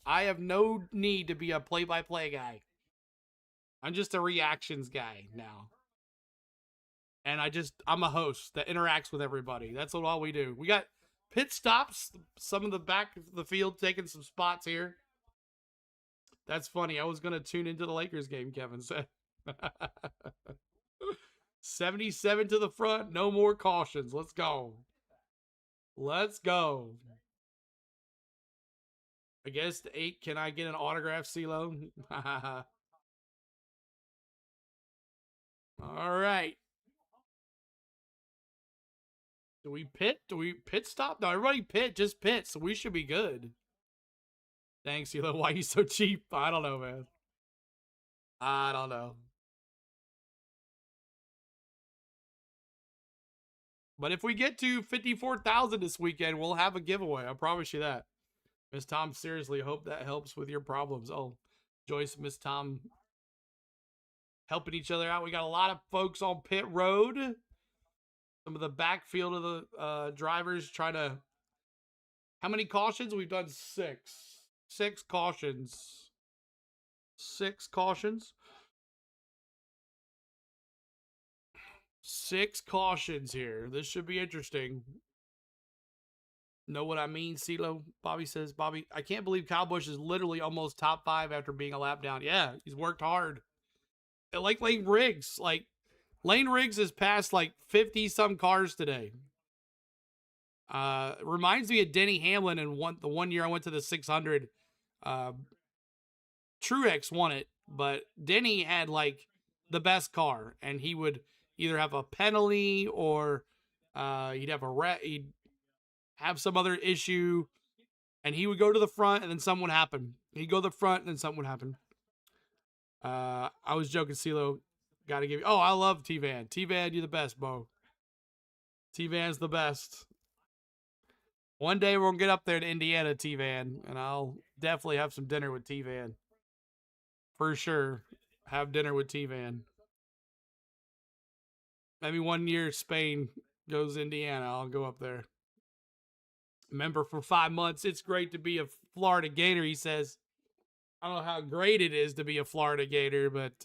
I have no need to be a play-by-play guy. I'm just a reactions guy now. And I'm a host that interacts with everybody. That's all we do. We got pit stops. Some of the back of the field taking some spots here. That's funny. I was going to tune into the Lakers game, Kevin said. 77 to the front. No more cautions. Let's go. Let's go. I guess the 8. Can I get an autograph, CeeLo? All right. Do we pit? Do we pit stop? No, everybody pit. Just pit. So we should be good. Thanks, CeeLo. Why are you so cheap? I don't know, man. I don't know. But if we get to 54,000 this weekend, we'll have a giveaway. I promise you that. Miss Tom, seriously, hope that helps with your problems. Oh, Joyce, Miss Tom, helping each other out. We got a lot of folks on pit road. Some of the backfield of the drivers trying to... How many cautions? We've done 6. 6 cautions. 6 cautions. 6 cautions here. This should be interesting. Know what I mean, CeeLo? Bobby says, Bobby, I can't believe Kyle Busch is literally almost top 5 after being a lap down. Yeah, he's worked hard. Like Lane Riggs. Like, Lane Riggs has passed like 50-some cars today. Reminds me of Denny Hamlin and the one year I went to the 600. Truex won it, but Denny had like the best car, and he would either have a penalty or he'd have some other issue, and he would go to the front, and then something would happen. He'd go to the front, and then something would happen. I was joking, CeeLo. Got to give you... Oh, I love T-Van. T-Van, you're the best, Bo. T-Van's the best. One day we're going to get up there to Indiana, T-Van, and I'll definitely have some dinner with T-Van. For sure. Have dinner with T-Van. Maybe one year Spain goes to Indiana. I'll go up there. Member for 5 months. It's great to be a Florida Gator, he says. I don't know how great it is to be a Florida Gator, but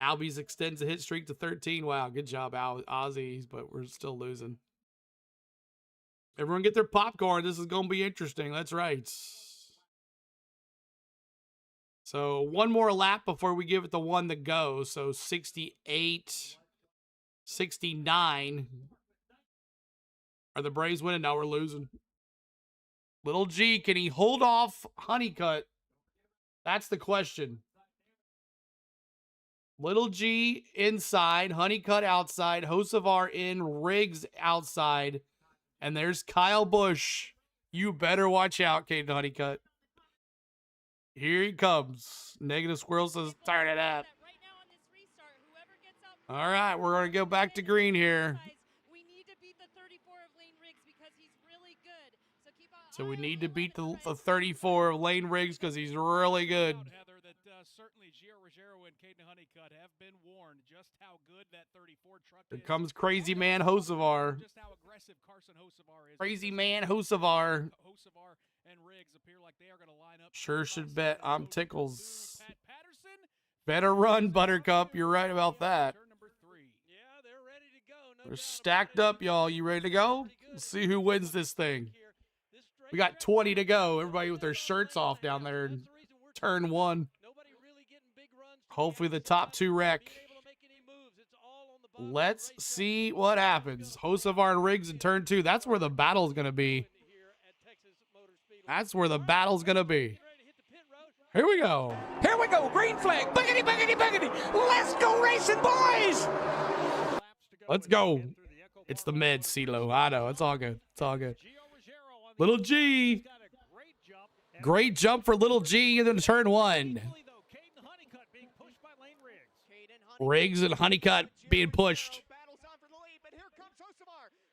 Albies extends the hit streak to 13. Wow, good job, Aussies, but we're still losing. Everyone get their popcorn. This is going to be interesting. That's right. So one more lap before we give it the one to go. So 68, 69. Are the Braves winning? No, we're losing. Little G, can he hold off Honeycutt? That's the question. Little G inside, Honeycutt outside, Hocevar in, Riggs outside. And there's Kyle Busch. You better watch out, Caden Honeycutt. Here he comes. Negative Squirrel says, turn it up. All right, we're going to go back to green here. So we need to beat the 34 of Lane Riggs because he's really good. Certainly Gio Ruggiero and Caden Honeycutt have been warned just how good that 34 truck Here comes Crazy Man Hocevar. Just how aggressive Carson Hocevar is. Crazy Man Hocevar. Hocevar and Riggs appear like they are going to line up. Sure should bet I'm Tickles. Better run, Buttercup. You're right about that. Yeah, they're ready to go. They're stacked up, y'all. You ready to go? Let's see who wins this thing. We got 20 to go. Everybody with their shirts off down there in turn 1. Hopefully the top 2 wreck. Let's see what happens. Hocevar and Riggs in turn 2. That's where the battle's going to be. That's where the battle's going to be. Here we go. Here we go. Green flag. Boogity, boogity, boogity. Let's go racing, boys. Let's go. It's the med, CeeLo. I know. It's all good. It's all good. Little G. Great jump for Little G in turn 1. Riggs and Honeycutt being pushed.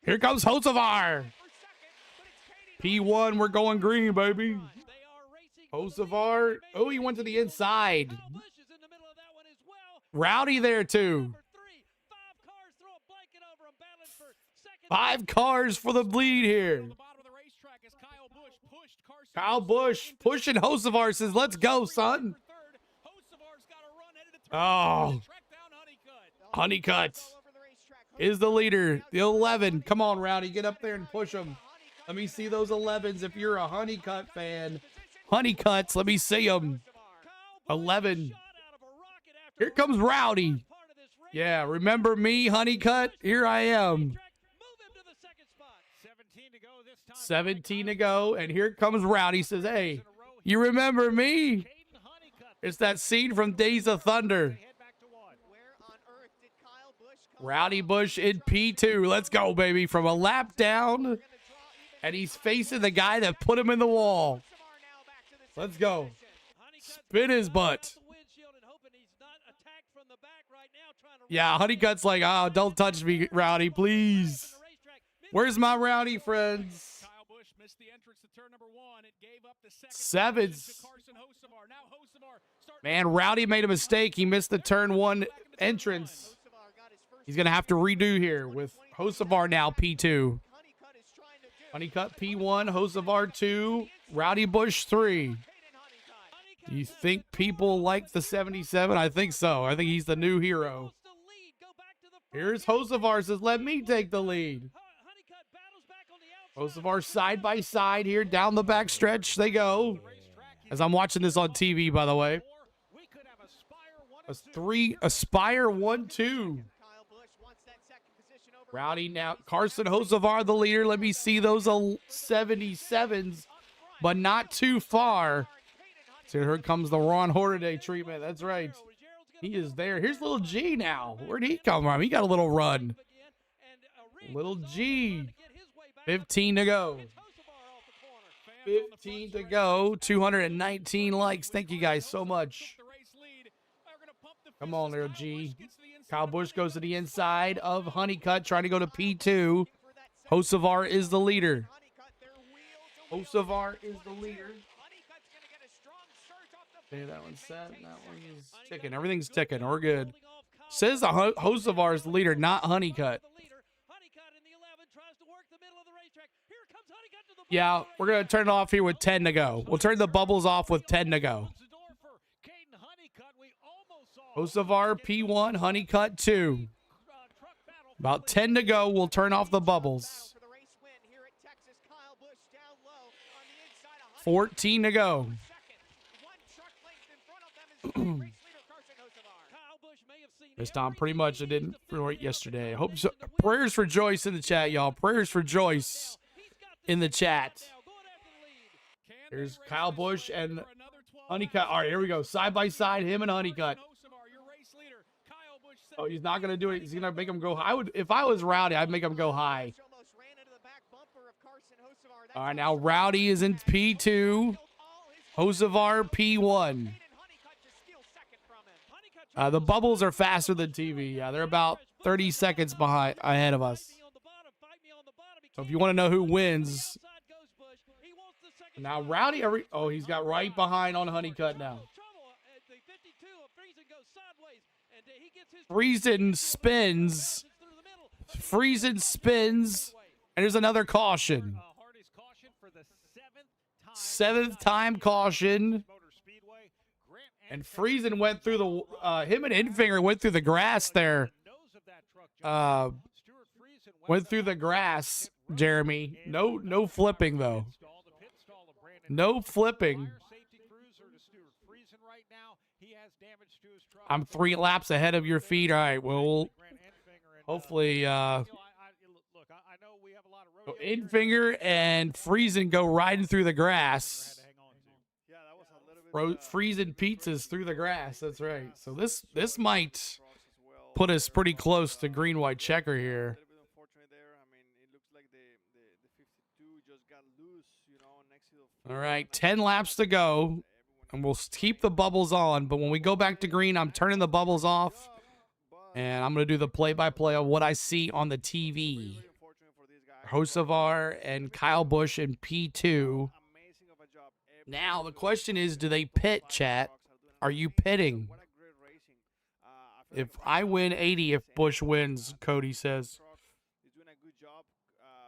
Here comes Hocevar. P1, we're going green, baby. Hocevar. Oh, he went to the inside. Rowdy there, too. 5 cars for the bleed here. Kyle Busch pushing Hocevar, says, let's go, son. Oh. Honeycutt is the leader. The 11. Come on, Rowdy. Get up there and push them. Let me see those 11s. If you're a Honeycutt fan, Honeycuts. Let me see them. 11. Here comes Rowdy. Yeah, remember me, Honeycut? Here I am. 17 to go, and here comes Rowdy. Says, hey, you remember me? It's that scene from Days of Thunder. Rowdy Bush in P2. Let's go, baby. From a lap down, and he's facing the guy that put him in the wall. Let's go. Spin his butt. Yeah, Honeycut's like, oh, don't touch me, Rowdy, please. Where's my Rowdy friends? Sevens. Man, Rowdy made a mistake. He missed the turn 1 entrance. He's going to have to redo here with Hocevar now P2. Honeycut P1, Hocevar 2, Rowdy Bush 3. Do you think people like the 77? I think so. I think he's the new hero. Here's Hocevar says, let me take the lead. Hocevar side by side here down the back stretch. They go. As I'm watching this on TV, by the way. Aspire 1-2. Rowdy now. Carson Hocevar the leader. Let me see those 77s, but not too far. So here comes the Ron Hornaday treatment. That's right. He is there. Here's little G now. Where'd he come from? He got a little run. Little G. 15 to go. 15 to go. 219 likes. Thank you guys so much. Come on, little G. Kyle Busch goes to the inside of Honeycut, trying to go to P2. Hocevar is the leader. Hocevar is the leader. Okay, that one's set. That one is ticking. Everything's ticking. We're good. Says the Hocevar is the leader, not Honeycut. Yeah, we're going to turn it off here with 10 to go. We'll turn the bubbles off with 10 to go. Hocevar P1, Honeycut 2. About 10 to go. We'll turn off the bubbles. 14 to go. This time, pretty much, I didn't for yesterday. I hope so. Prayers for Joyce in the chat, y'all. Prayers for Joyce in the chat. Here's Kyle Busch and Honeycut. All right, here we go. Side by side, him and Honeycut. Oh, he's not gonna do it. He's gonna make him go high. If I was Rowdy, I'd make him go high. All right, now Rowdy is in P2. Hocevar P1. The bubbles are faster than TV. Yeah, they're about 30 seconds ahead of us. So if you want to know who wins, now Rowdy. He's got right behind on Honeycut now. Friesen spins. Friesen spins. And there's another caution. 7th time caution. And Friesen went through the, him and Infinger went through the grass there. Went through the grass, Jeremy. No flipping, though. No flipping. I'm 3 laps ahead of your feet. All right, well, hopefully, Infinger and Friesen go riding through the grass. Friesen pizzas through the grass. That's right. So this might put us pretty close to green-white checker here. All right, 10 laps to go, and we'll keep the bubbles on. But when we go back to green, I'm turning the bubbles off, and I'm going to do the play-by-play of what I see on the TV. Hocevar and Kyle Busch in P2. Now, the question is, do they pit, chat? Are you pitting? If I win 80, if Busch wins, Cody says.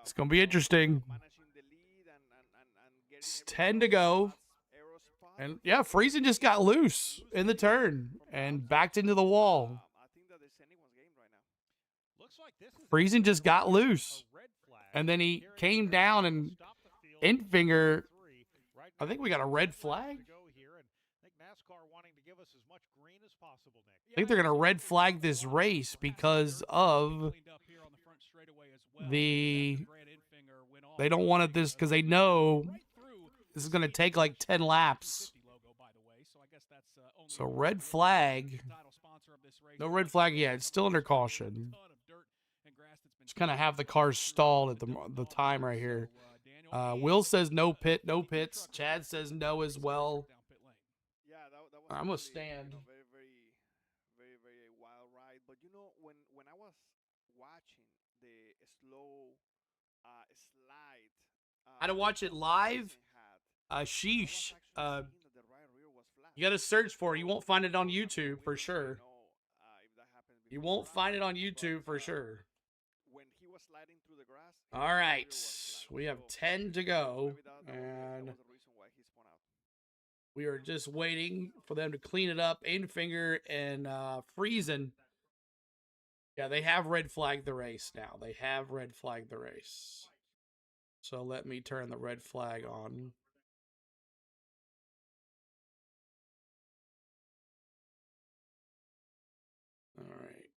It's going to be interesting. It's 10 to go. And, yeah, Friesen just got loose in the turn and backed into the wall. Friesen just got loose. And then he came down, and Infinger I think we got a red flag. To go here, and I think NASCAR wanting to give us as much green as possible, Nick. I think they're going to red flag this race because of the. They don't want it this because they know this is going to take like 10 laps. So red flag. No red flag yet. It's still under caution. Just kind of have the cars stalled at the time right here. Will says no pit, no pits. Chad says no as well. Yeah, that was I'm gonna stand. very wild ride. But you know, when I was watching the slow slide, How to watch it live? Sheesh. You gotta search for it. You won't find it on YouTube for sure. You won't find it on YouTube for sure. When he was sliding through the grass. All right, we have 10 to go, and we are just waiting for them to clean it up. Ainfinger and Friesen. Yeah, they have red flagged the race now. They have red flagged the race. So let me turn the red flag on. All right.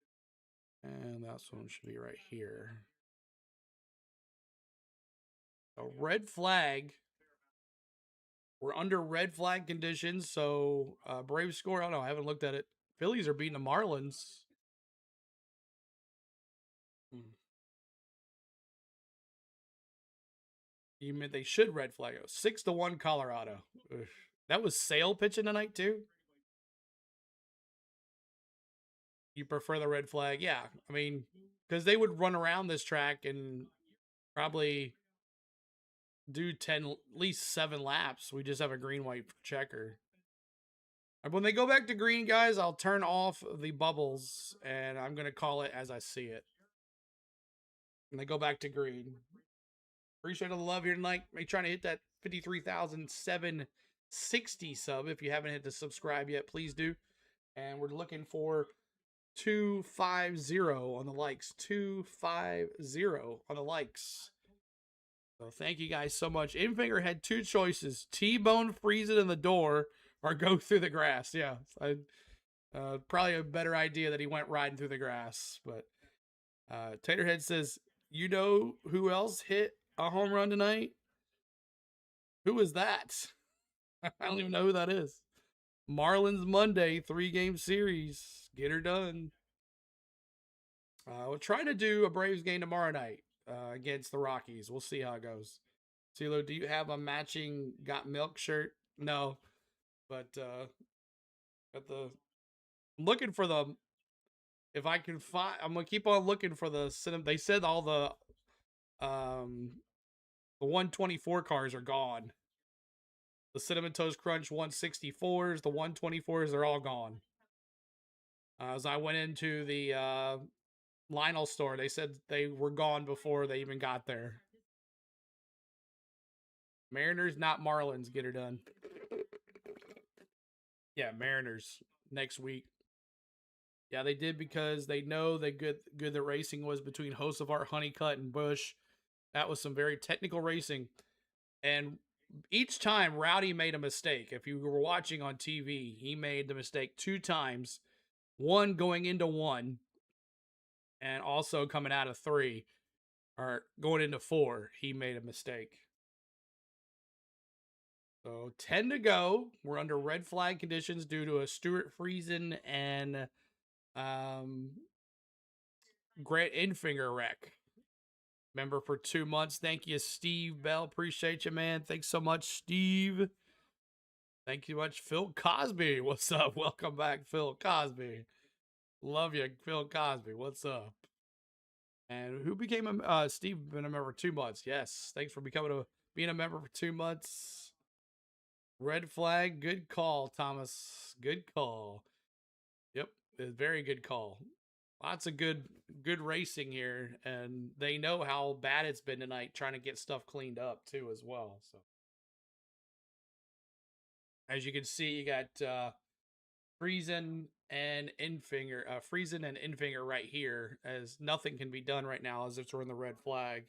And that one should be right here. A red flag. We're under red flag conditions, so Brave score. I don't know. I haven't looked at it. Phillies are beating the Marlins. You meant they should red flag it. 6-1 Colorado. Ugh. That was Sale pitching tonight too. You prefer the red flag? Yeah. I mean, because they would run around this track and probably do 10, at least 7 laps. We just have a green white checker. And when they go back to green, guys, I'll turn off the bubbles and I'm going to call it as I see it. And they go back to green. Appreciate all the love here tonight. Make trying to hit that 53,760 sub. If you haven't hit the subscribe yet, please do. And we're looking for 250 on the likes. 250 on the likes. So thank you guys so much. Infinger had 2 choices: T-bone, freeze it in the door, or go through the grass. Yeah, probably a better idea that he went riding through the grass. But Taterhead says, you know who else hit a home run tonight? Who is that? I don't even know who that is. Marlins Monday 3-game series. Get her done. We'll try to do a Braves game tomorrow night against the Rockies. We'll see how it goes. CeeLo, do you have a matching Got Milk shirt? No, but I'm looking for the. If I can find, I'm gonna keep on looking for the. They said all the 124 cars are gone. The Cinnamon Toast Crunch 164s, the 124s, they're all gone. As I went into the Lionel store, they said they were gone before they even got there. Mariners, not Marlins, get her done. Yeah, Mariners next week. Yeah, they did because they know that good the racing was between Hocevar, Honeycutt, and Busch. That was some very technical racing. And each time Rowdy made a mistake. If you were watching on TV, he made the mistake 2 times. One going into 1 and also coming out of 3 or going into 4, he made a mistake. So 10 to go. We're under red flag conditions due to a Stuart Friesen and Grant Infinger wreck. Member for 2 months. Thank you, Steve Bell. Appreciate you, man. Thanks so much, Steve. Thank you much, Phil Cosby. What's up? Welcome back, Phil Cosby. Love you, Phil Cosby. What's up? And who became a Steve been a member for 2 months. Yes. Thanks for being a member for 2 months. Red flag. Good call, Thomas. Good call. Yep. Very good call. Lots of good racing here, and they know how bad it's been tonight trying to get stuff cleaned up too as well. So as you can see, you got Friesen and Infinger right here, as nothing can be done right now as it's in the red flag.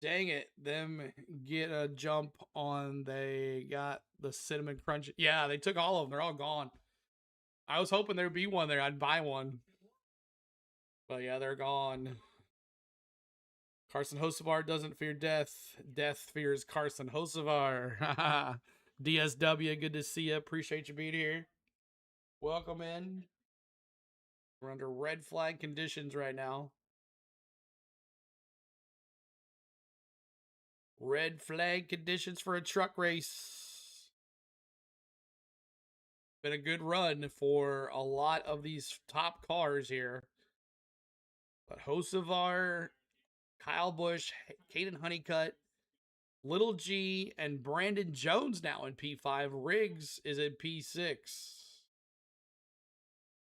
Dang it. Them get a jump on, they got the cinnamon crunch. Yeah, they took all of them. They're all gone. I was hoping there'd be one there. I'd buy one. But yeah, they're gone. Carson Hocevar doesn't fear death. Death fears Carson Hocevar. DSW, good to see you. Appreciate you being here. Welcome in. We're under red flag conditions right now. Red flag conditions for a truck race. Been a good run for a lot of these top cars here. But Hocevar, Kyle Busch, Caden Honeycutt, Little G, and Brandon Jones now in P5. Riggs is in P6.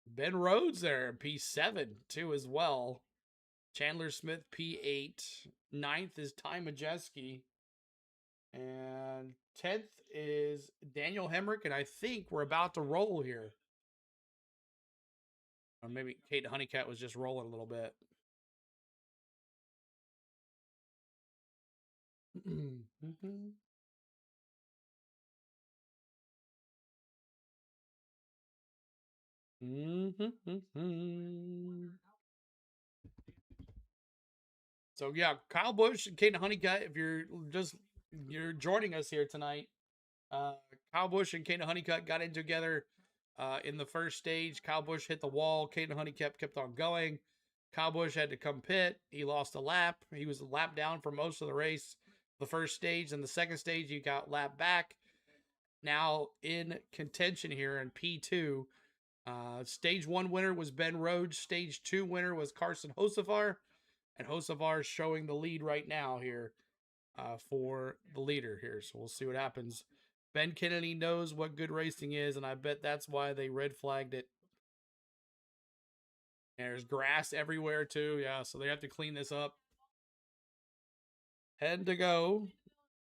Ben Rhodes there in P7 too as well. Chandler Smith P8. 9th is Ty Majeski. And 10th is Daniel Hemrick. And I think we're about to roll here. Or maybe Kate Honeycutt was just rolling a little bit. So yeah, Kyle Busch and Caden Honeycutt, if you're joining us here tonight, Kyle Busch and Caden Honeycutt got in together in the first stage. Kyle Busch hit the wall. Caden Honeycutt kept on going. Kyle Busch had to come pit. He lost a lap. He was a lap down for most of the race. The first stage and the second stage, he got lap back. Now in contention here in P2. Stage 1 winner was Ben Rhodes. Stage 2 winner was Carson Hocevar. And Hocevar showing the lead right now here for the leader here. So we'll see what happens. Ben Kennedy knows what good racing is, and I bet that's why they red flagged it. And there's grass everywhere too. Yeah, so they have to clean this up. 10 to go.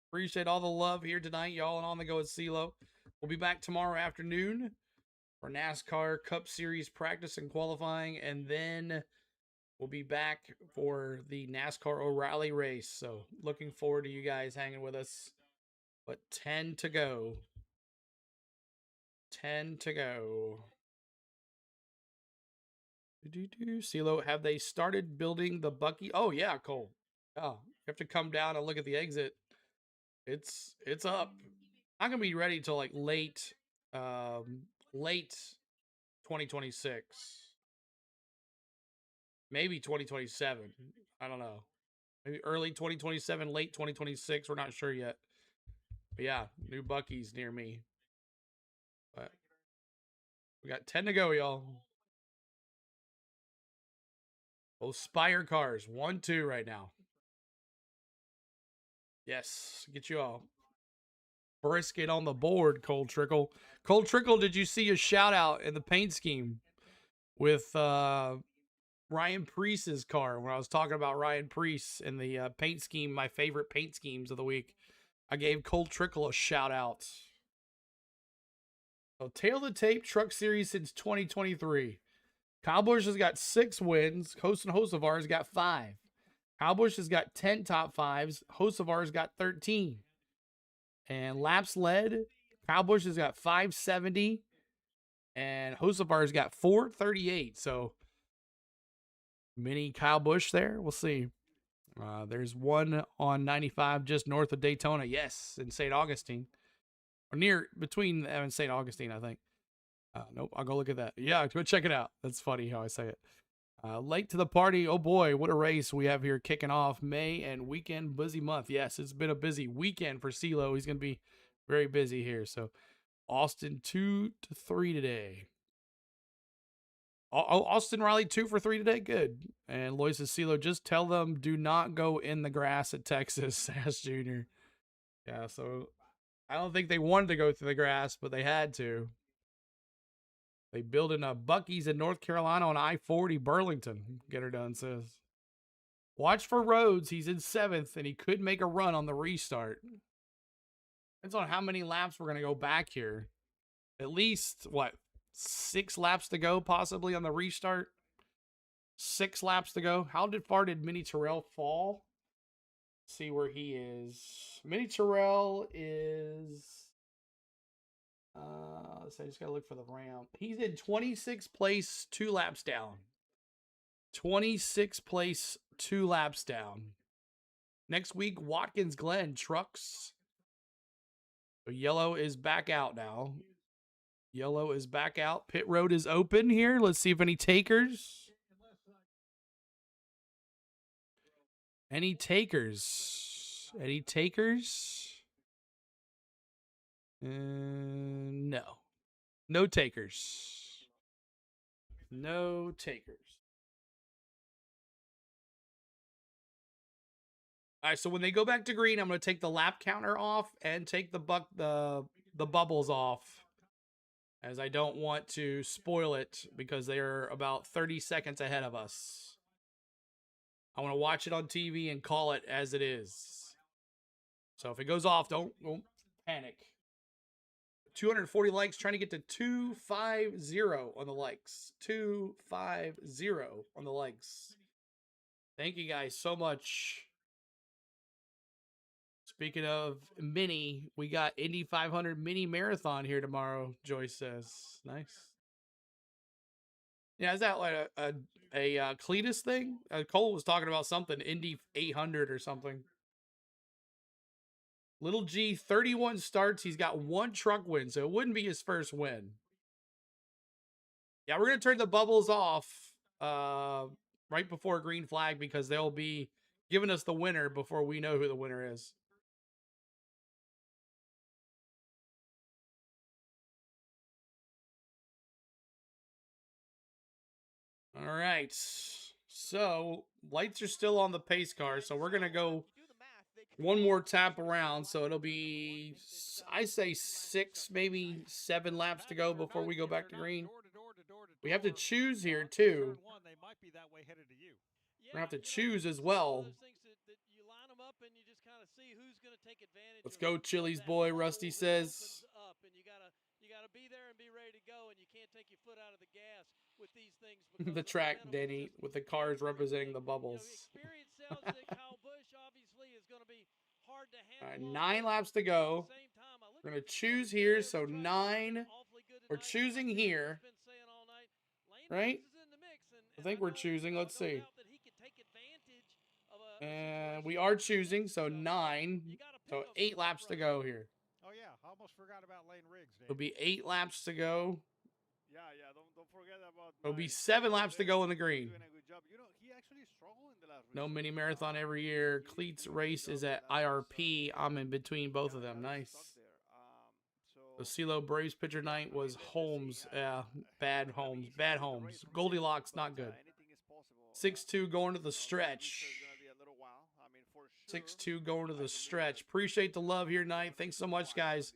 Appreciate all the love here tonight, y'all, and on the go at CeeLo. We'll be back tomorrow afternoon for NASCAR Cup Series practice and qualifying, and then we'll be back for the NASCAR O'Reilly race. So looking forward to you guys hanging with us. But 10 to go. 10 to go. CeeLo, have they started building the Bucky? Oh, yeah, Cole. Oh, you have to come down and look at the exit. It's up. I'm going to be ready till like late 2026. Maybe 2027. I don't know. Maybe early 2027, late 2026. We're not sure yet. But yeah, new Bucky's near me. But we got 10 to go, y'all. Those Spire cars, 1-2 right now. Yes, get you all. Brisket on the board, Cole Trickle. Cole Trickle, did you see a shout out in the paint scheme with Ryan Preece's car when I was talking about Ryan Preece in the paint scheme, my favorite paint schemes of the week? I gave Cole Trickle a shout out. So, tail the tape truck series since 2023. Kyle Busch has got 6 wins. Hocevar has got 5. Kyle Busch has got 10 top 5s. Hocevar's got 13. And laps led, Kyle Busch has got 570. And Hocevar's got 438. So, mini Kyle Busch there. We'll see. There's one on 95 just north of Daytona. Yes, in St. Augustine. Or near, between them and St. Augustine, I think. Nope, I'll go look at that. Yeah, go check it out. That's funny how I say it. Late to the party. Oh boy, what a race we have here kicking off May and weekend busy month. Yes, it's been a busy weekend for CeeLo. He's going to be very busy here. So Austin 2 to 3 today. Oh, Austin Riley 2 for 3 today. Good. And Lois says, CeeLo, just tell them do not go in the grass at Texas, Sass Jr. Yeah, so I don't think they wanted to go through the grass, but they had to. They building a Buc-ee's in North Carolina on I-40 Burlington. Get her done, says. Watch for Rhodes. He's in 7th, and he could make a run on the restart. Depends on how many laps we're going to go back here. At least, 6 laps to go possibly on the restart? 6 laps to go. How far did Mini Terrell fall? See where he is. Mini Terrell is. So I just gotta look for the ramp. He's in 26th place, 2 laps down. 26th place, 2 laps down. Next week, Watkins Glen trucks. So yellow is back out now. Yellow is back out. Pit road is open here. Let's see if any takers. Any takers? Any takers? No. No takers. No takers. All right, so when they go back to green, I'm going to take the lap counter off and take the bubbles off, as I don't want to spoil it because they're about 30 seconds ahead of us. I want to watch it on TV and call it as it is. So if it goes off, don't panic. 240 likes, trying to get to 250 on the likes. 250 on the likes. Thank you guys so much. Speaking of mini, we got Indy 500 mini marathon here tomorrow, Joyce says. Nice. Yeah, is that like a Cletus thing? Cole was talking about something, Indy 800 or something. Little G, 31 starts. He's got 1 truck win, so it wouldn't be his first win. Yeah, we're going to turn the bubbles off right before green flag because they'll be giving us the winner before we know who the winner is. All right. So, lights are still on the pace car, so we're going to go one more tap around. So, it'll be, I say 6, maybe 7 laps to go before we go back to green. We have to choose here, too. We're going to have to choose as well. Let's go, Chili's boy, Rusty says. You gotta be there and be ready to go, and you can't take your foot out of the gas with these things. The track, Danny, with the cars representing the bubbles. Experience sells that Kyle Busch obviously is going to be hard to handle. All right, 9 laps to go. We're going to choose here, so 9. We're choosing here. Right? I think we're choosing. Let's see. And we are choosing, so 9. So 8 laps to go here. Oh yeah, I almost forgot about Lane Riggs. It'll be 8 laps to go. Yeah, don't forget about. It'll be 7 laps to go in the green. Doing a good job. You know, he actually struggled in the last race. No mini marathon every year. Cleats race is at IRP. I'm in between both of them. Nice. The CeeLo Braves pitcher night was Holmes. Yeah, bad Holmes. Bad Holmes. Goldilocks, not good. 6-2 going to the stretch. 6-2 going to the stretch. Appreciate the love here tonight. Thanks so much, guys.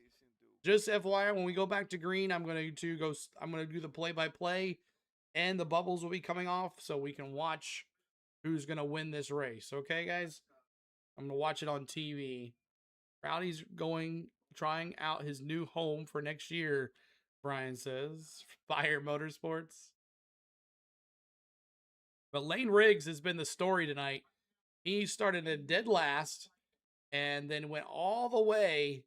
Just FYI, when we go back to green, I'm gonna do the play-by-play, and the bubbles will be coming off, so we can watch who's gonna win this race. Okay, guys? I'm gonna watch it on TV. Rowdy's trying out his new home for next year, Brian says. Fire Motorsports. But Lane Riggs has been the story tonight. He started in dead last and then went all the way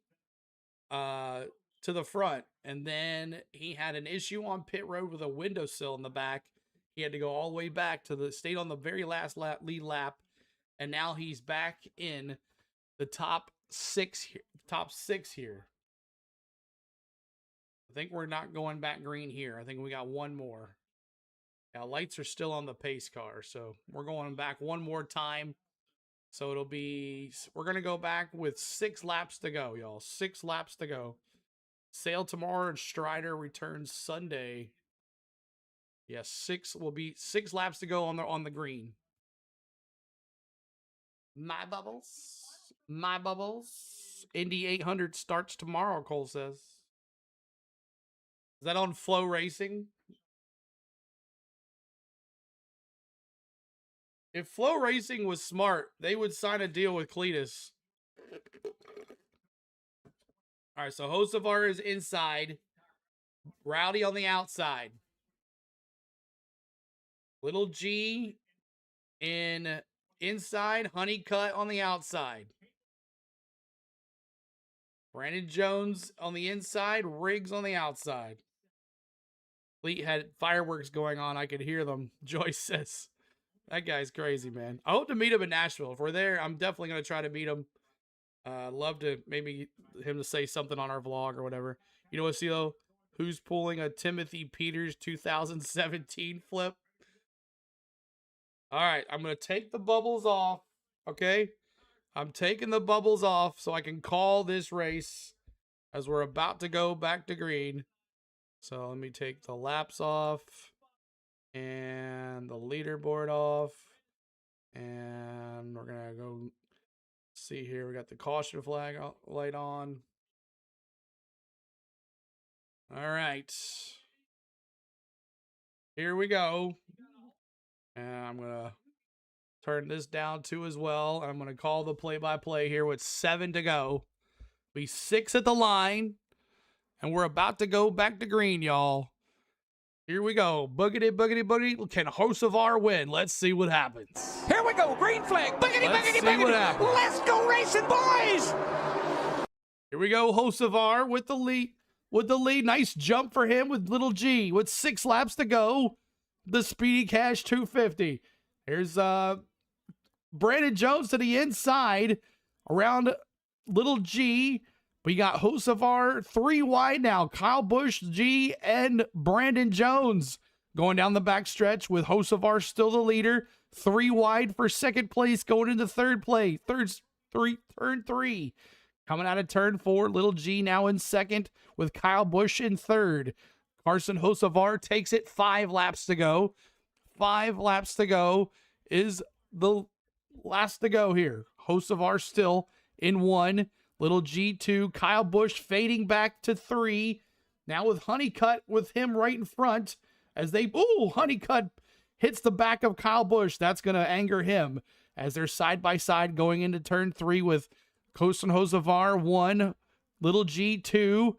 to the front. And then he had an issue on pit road with a windowsill in the back. He had to go all the way back to stayed on the very last lead lap. And now he's back in the top 6 here. I think we're not going back green here. I think we got one more. Yeah, lights are still on the pace car. So we're going back one more time. So we're going to go back with 6 laps to go, y'all. 6 laps to go. Sail tomorrow and Strider returns Sunday. Yes, 6 laps to go on the green. My bubbles. My bubbles. Indy 800 starts tomorrow, Cole says. Is that on Flow Racing? If Flow Racing was smart, they would sign a deal with Cletus. All right, so Hocevar is inside. Rowdy on the outside. Little G in inside, Honeycutt on the outside. Brandon Jones on the inside, Riggs on the outside. Fleet had fireworks going on. I could hear them. Joyce says, that guy's crazy, man. I hope to meet him in Nashville. If we're there, I'm definitely going to try to meet him. Love to maybe him to say something on our vlog or whatever. You know what, CeeLo? Who's pulling a Timothy Peters 2017 flip? All right, I'm going to take the bubbles off, okay? I'm taking the bubbles off so I can call this race as we're about to go back to green. So let me take the laps off and the leaderboard off. And we're going to go see here. We got the caution flag light on. All right. Here we go. And I'm going to turn this down too as well. I'm going to call the play-by-play here with 7 to go. Be 6 at the line. And we're about to go back to green, y'all. Here we go. Boogity, boogity, boogity. Can Hocevar win? Let's see what happens. Here we go. Green flag. Boogity, Let's boogity, see boogity. what happens. Let's go racing, boys. Here we go. Hocevar with the lead. Nice jump for him with little G with 6 laps to go. The Speedy Cash 250. Here's Brandon Jones to the inside around little G. We got Hocevar 3 wide now. Kyle Busch, G, and Brandon Jones going down the back stretch with Hocevar still the leader. 3 wide for second place going into third place. Turn 3. Coming out of turn 4, little G now in second with Kyle Busch in third. Carson Hocevar takes it 5 laps to go. 5 laps to go is the last to go here. Hocevar still in 1. Little G2, Kyle Busch fading back to 3. Now with Honeycutt with him right in front as they, Honeycutt hits the back of Kyle Busch. That's going to anger him as they're side by side going into turn 3 with Carson Hocevar 1, little G2.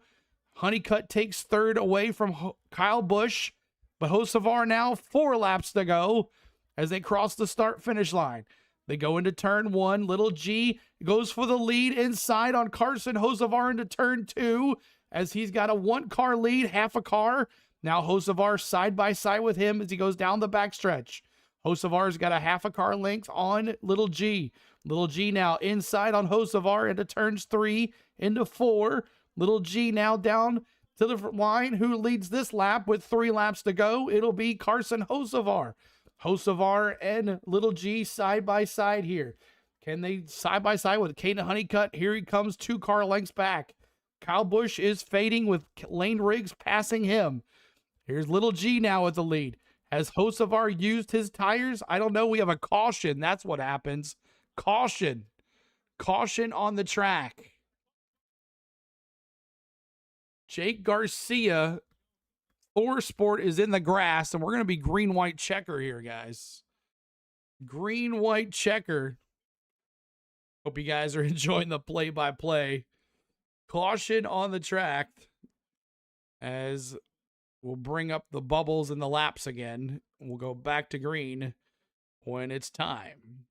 Honeycutt takes 3rd away from Kyle Busch, but Hocevar now 4 laps to go as they cross the start-finish line. They go into turn 1. Little G goes for the lead inside on Carson Hocevar into turn 2 as he's got a 1-car lead, half a car. Now Hocevar side by side with him as he goes down the backstretch. Hocevar's got a half a car length on little G. Little G now inside on Hocevar into turns 3 into 4. Little G now down to the line. Who leads this lap with 3 laps to go? It'll be Carson Hocevar. Hocevar and little G side by side here. Can they side by side with Caden Honeycutt? Here he comes 2 car lengths back. Kyle Busch is fading with Lane Riggs passing him. Here's little G now with the lead. Has Hocevar used his tires? I don't know. We have a caution. That's what happens. Caution. Caution on the track. Jake Garcia, Thor Sport is in the grass, and we're going to be green-white checker here, guys. Green-white checker. Hope you guys are enjoying the play-by-play. Caution on the track as we'll bring up the bubbles and the laps again. We'll go back to green when it's time.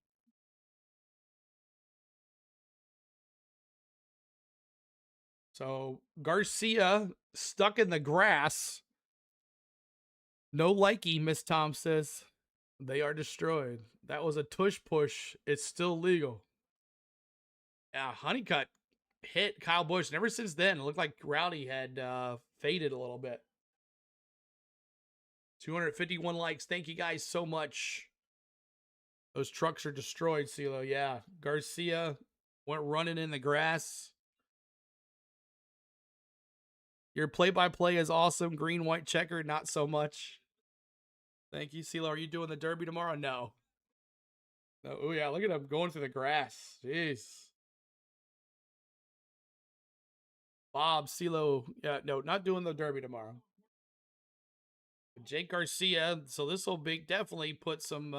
So Garcia stuck in the grass. No likey, Miss Tom says. They are destroyed. That was a tush push. It's still legal. Yeah, Honeycutt hit Kyle Busch. And ever since then, it looked like Rowdy had faded a little bit. 251 likes. Thank you guys so much. Those trucks are destroyed, CeeLo. Yeah, Garcia went running in the grass. Your play-by-play is awesome. Green, white checker, not so much. Thank you, CeeLo. Are you doing the Derby tomorrow? No. No. Oh, yeah, look at him going through the grass. Jeez. Bob, CeeLo. Yeah, no, not doing the Derby tomorrow. Jake Garcia. So this will definitely put some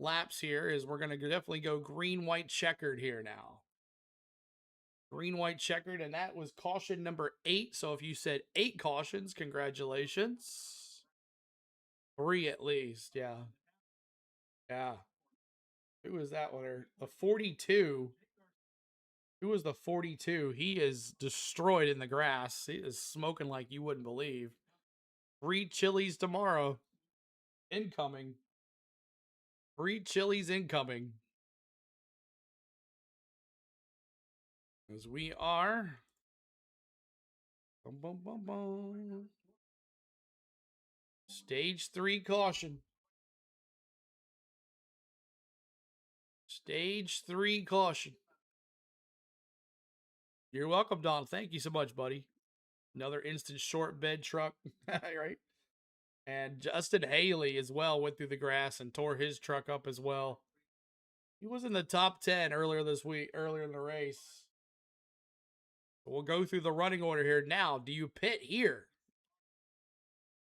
laps here as we're going to definitely go green, white checkered here now. Green, white, checkered, and that was caution number 8. So if you said 8 cautions, congratulations. 3 at least, yeah. Yeah. Who was that one? The 42. Who was the 42? He is destroyed in the grass. He is smoking like you wouldn't believe. 3 chilies tomorrow. Incoming. 3 chilies incoming. As we are. Boom, boom, boom, boom. Stage 3 caution. Stage 3 caution. You're welcome, Don. Thank you so much, buddy. Another instant short bed truck. Right? And Justin Haley as well went through the grass and tore his truck up as well. He was in the top 10 earlier this week, earlier in the race. We'll go through the running order here. Now, do you pit here?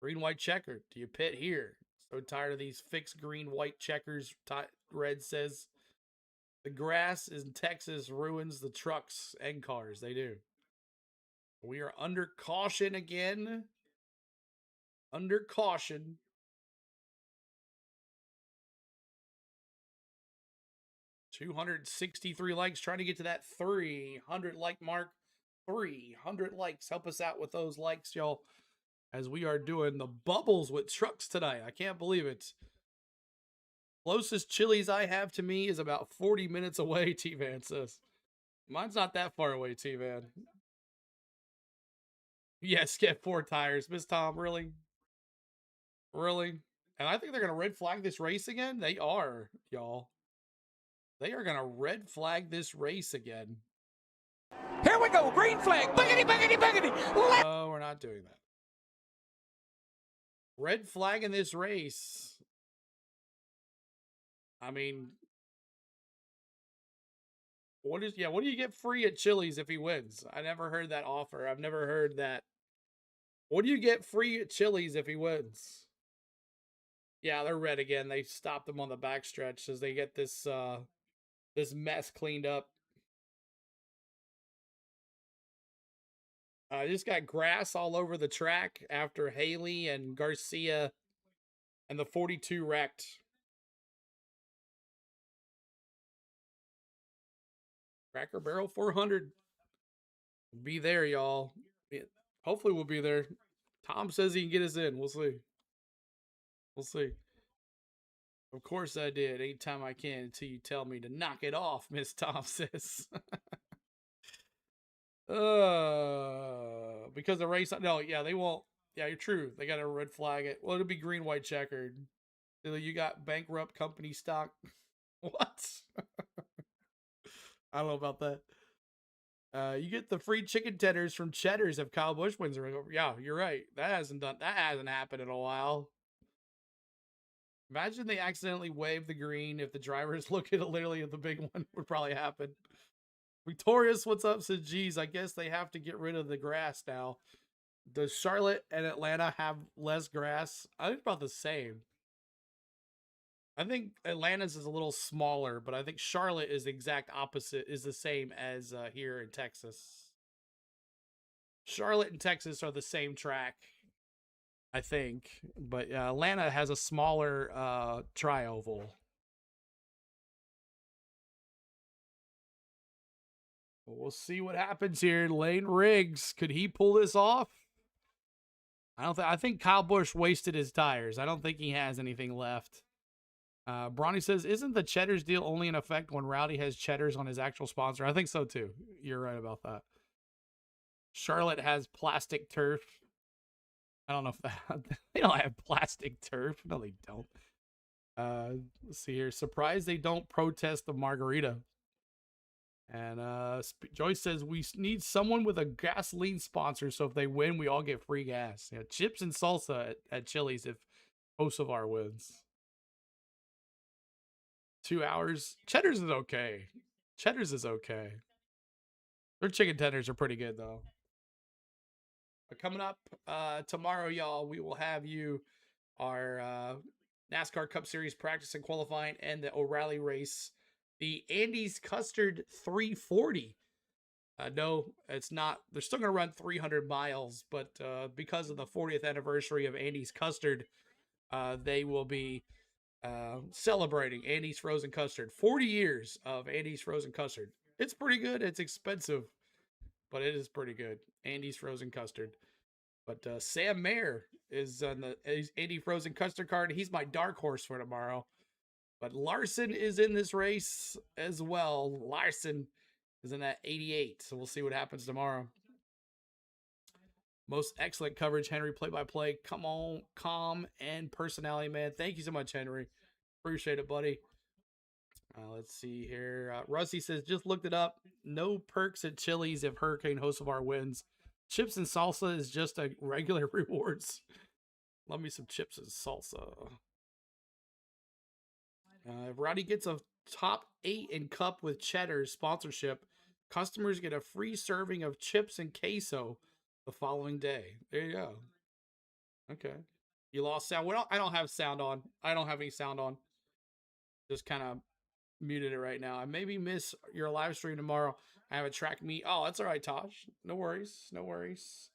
Green, white, checkered. Do you pit here? So tired of these fixed green, white checkers. Red says the grass in Texas ruins the trucks and cars. They do. We are under caution again. Under caution. $263 likes. Trying to get to that 300 like mark. 300 likes. Help us out with those likes, y'all. As we are doing the bubbles with trucks tonight. I can't believe it. Closest Chili's I have to me is about 40 minutes away, T-Van says. Mine's not that far away, T-Van. Yes, get 4 tires. Miss Tom, really? Really? And I think they're going to red flag this race again. They are, y'all. They are going to red flag this race again. Here we go, green flag. Boogity, boogity, boogity. No, we're not doing that. Red flag in this race. I mean, what do you get free at Chili's if he wins? I never heard that offer. I've never heard that. What do you get free at Chili's if he wins? Yeah, they're red again. They stopped them on the backstretch as they get this this mess cleaned up. Just got grass all over the track after Haley and Garcia and the 42 wrecked. Cracker Barrel 400. Be there, y'all. Hopefully we'll be there. Tom says he can get us in. We'll see. We'll see. Of course I did. Anytime I can until you tell me to knock it off, Miss Tom says. Because the race. No, yeah, they won't. Yeah, you're true. They got to red flag it. Well, it'll be green, white, checkered. You got bankrupt company stock. What? I don't know about that. You get the free chicken tenders from Cheddar's if Kyle Busch wins. Yeah, you're right. That hasn't happened in a while. Imagine they accidentally wave the green if the drivers look at it literally at the big one. Would probably happen. Victorious, what's up? Says, geez, I guess they have to get rid of the grass now. Does Charlotte and Atlanta have less grass? I think about the same. I think Atlanta's is a little smaller, but I think Charlotte is the exact opposite, is the same as here in Texas. Charlotte and Texas are the same track, I think. But Atlanta has a smaller tri-oval. We'll see what happens here. Lane Riggs, could he pull this off? I think Kyle Busch wasted his tires. I don't think he has anything left. Bronny says, isn't the Cheddar's deal only in effect when Rowdy has Cheddar's on his actual sponsor? I think so too. You're right about that. Charlotte has plastic turf. I don't know if they don't have plastic turf. No, they don't. Let's see here. Surprised they don't protest the margarita. And Joyce says, we need someone with a gasoline sponsor, so if they win, we all get free gas. Yeah, chips and salsa at Chili's if Hocevar wins. 2 hours. Cheddar's is okay. Cheddar's is okay. Their chicken tenders are pretty good, though. But coming up tomorrow, y'all, we will have you our NASCAR Cup Series practice and qualifying and the O'Reilly race. The Andy's Custard 340. No, it's not. They're still going to run 300 miles, but because of the 40th anniversary of Andy's Custard, they will be celebrating Andy's Frozen Custard. 40 years of Andy's Frozen Custard. It's pretty good. It's expensive, but it is pretty good. Andy's Frozen Custard. But Sam Mayer is on the Andy Frozen Custard card. He's my dark horse for tomorrow. But Larson is in this race as well. Larson is in that 88. So we'll see what happens tomorrow. Most excellent coverage, Henry, play-by-play. Come on, calm and personality, man. Thank you so much, Henry. Appreciate it, buddy. Let's see here. Rusty says, just looked it up. No perks at Chili's if Hurricane Hocevar wins. Chips and salsa is just a regular rewards. Love me some chips and salsa. If Roddy gets a top 8 in cup with cheddar sponsorship, customers get a free serving of chips and queso the following day. There you go. Okay. You lost sound. Well, I don't have sound on. I don't have any sound on. Just kind of muted it right now. I maybe miss your live stream tomorrow. I have a track meet. Oh, that's all right, Tosh. No worries. No worries.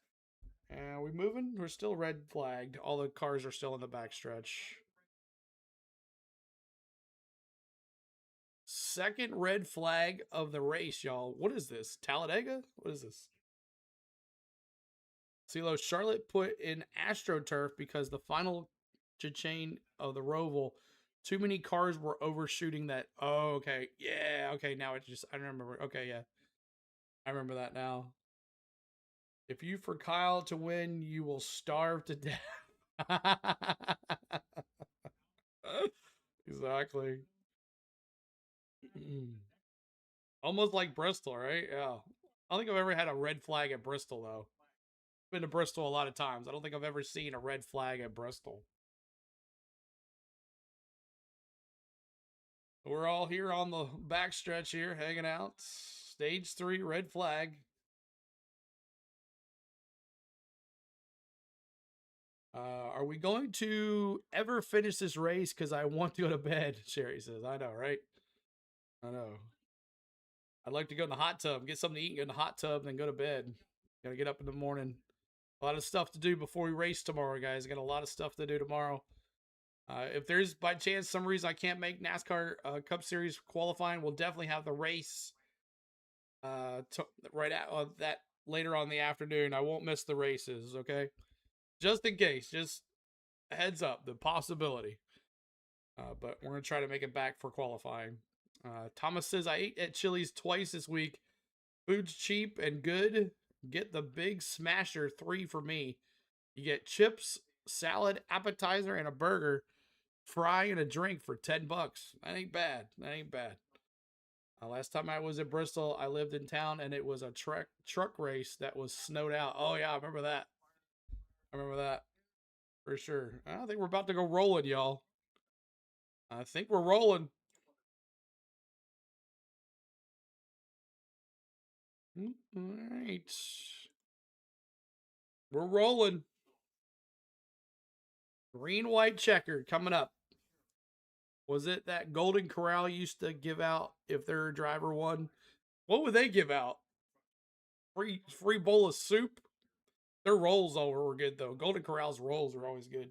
And we moving? We're still red flagged. All the cars are still in the backstretch. Second red flag of the race, y'all. What is this? Talladega? What is this? CeeLo, Charlotte put in AstroTurf because the final chain of the Roval, too many cars were overshooting that. Oh, okay. Yeah, okay. Now it's just, I remember. Okay, yeah. I remember that now. If you for Kyle to win, you will starve to death. Exactly. Almost like Bristol, right? Yeah. I don't think I've ever had a red flag at Bristol, though. Been to Bristol a lot of times. I don't think I've ever seen a red flag at Bristol. We're all here on the backstretch here, hanging out. Stage 3, red flag. Are we going to ever finish this race? Because I want to go to bed, Sherry says. I know, right? I know. I'd like to go in the hot tub, get something to eat, and go in the hot tub, and then go to bed. Gotta get up in the morning. A lot of stuff to do before we race tomorrow, guys. I got a lot of stuff to do tomorrow. If there's, by chance, some reason I can't make NASCAR Cup Series qualifying, we'll definitely have the race right at that later on in the afternoon. I won't miss the races, okay? Just in case, just a heads up, the possibility. But we're going to try to make it back for qualifying. Thomas says, I ate at Chili's twice this week. Food's cheap and good. Get the big smasher 3 for me. You get chips, salad, appetizer, and a burger, fry, and a drink for $10. That ain't bad. That ain't bad. Last time I was at Bristol, I lived in town, and it was a truck race that was snowed out. Oh, yeah, I remember that. I remember that. For sure. I think we're about to go rolling, y'all. I think we're rolling. All right. We're rolling. Green, white, checkered coming up. Was it that Golden Corral used to give out if their driver won? What would they give out? Free bowl of soup? Their rolls over were good, though. Golden Corral's rolls are always good.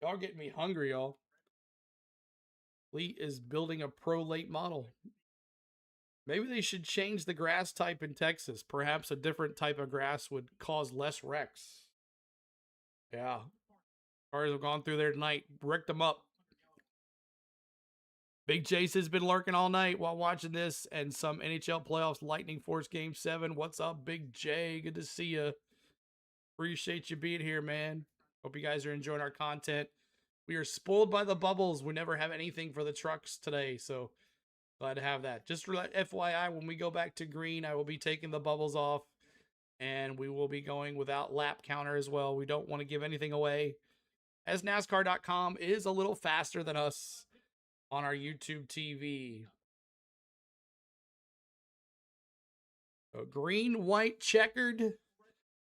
Y'all getting me hungry, y'all. Fleet is building a pro late model. Maybe they should change the grass type in Texas. Perhaps a different type of grass would cause less wrecks. Yeah. Cars have gone through there tonight. Wrecked them up. Big Jace has been lurking all night while watching this and some NHL playoffs Lightning Force Game 7. What's up, Big J? Good to see you. Appreciate you being here, man. Hope you guys are enjoying our content. We are spoiled by the bubbles. We never have anything for the trucks today, so glad to have that. Just for FYI, when we go back to green, I will be taking the bubbles off, and we will be going without lap counter as well. We don't want to give anything away, as NASCAR.com is a little faster than us on our YouTube TV. So green, white, checkered.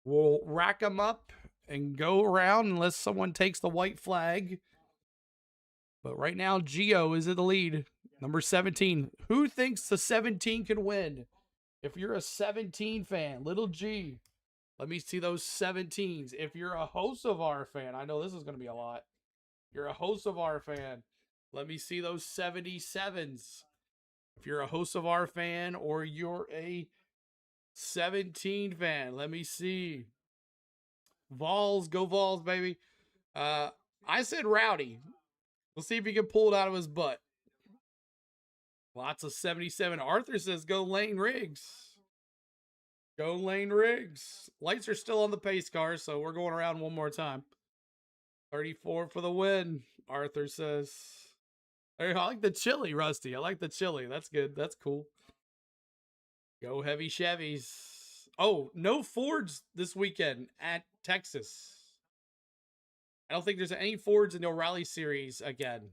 We'll rack them up and go around unless someone takes the white flag. But right now, Gio is in the lead. Number 17. Who thinks the 17 can win? If you're a 17 fan, little G, let me see those 17s. If you're a Hocevar fan, I know this is going to be a lot. You're a Hocevar fan. Let me see those 77s. If you're a Hocevar fan or you're a 17 fan, let me see. Vols, go Vols, baby. I said Rowdy. We'll see if he can pull it out of his butt. Lots of 77. Arthur says go Lane Riggs. Go Lane Riggs. Lights are still on the pace car, so we're going around one more time. 34 for the win, Arthur says. I like the chili, Rusty. I like the chili. That's good. That's cool. Go heavy Chevys. Oh, no Fords this weekend at Texas. I don't think there's any Fords in the O'Reilly series again.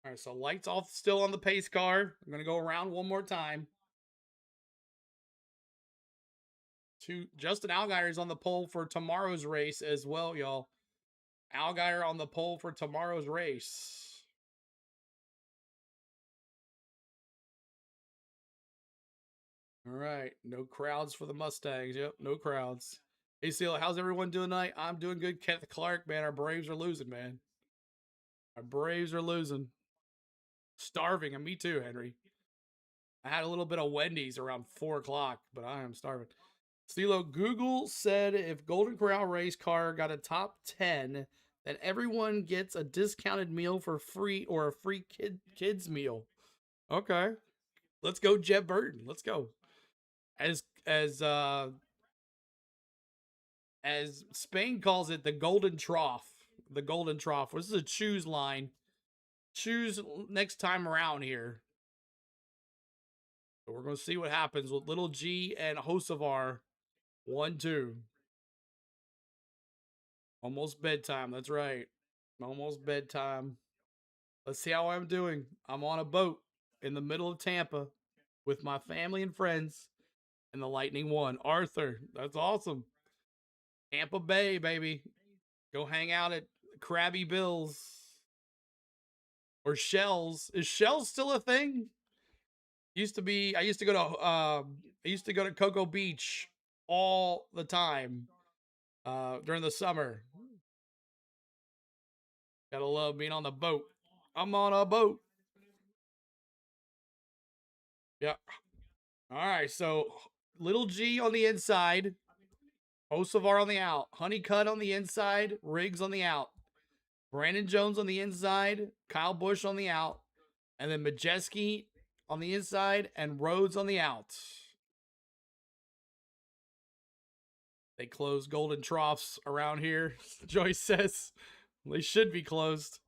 All right, so lights off still on the pace car. I'm going to go around one more time. Justin Allgaier is on the pole for tomorrow's race as well, y'all. Allgaier on the pole for tomorrow's race. All right, no crowds for the Mustangs. Yep, no crowds. Hey, Seal, how's everyone doing tonight? I'm doing good. Kenneth Clark, man, our Braves are losing, man. Our Braves are losing. Starving, and me too, Henry. I had a little bit of Wendy's around 4 o'clock, but I am starving. Stilo, Google said if Golden Corral race car got a top 10, then everyone gets a discounted meal for free or a free kids meal. Okay. Let's go, Jeb Burton. Let's go. As Spain calls it, the Golden Trough. The Golden Trough. This is a choose line. Choose next time around here. So we're going to see what happens with Little G and Hocevar. 1-2. Almost bedtime. That's right. Almost bedtime. Let's see how I'm doing. I'm on a boat in the middle of Tampa with my family and friends, and the Lightning won. Arthur, that's awesome. Tampa Bay, baby. Go hang out at Krabby Bill's. Or Shell's. Is Shell's still a thing? Used to be. I used to go to Cocoa Beach all the time during the summer. Gotta love being on the boat. I'm on a boat. Yeah. All right, so Little G on the inside, Hocevar on the out, Honeycutt on the inside, Riggs on the out, Brandon Jones on the inside, Kyle Busch on the out, and then Majeski on the inside and Rhodes on the out. They close Golden Troughs around here, Joyce says. They should be closed.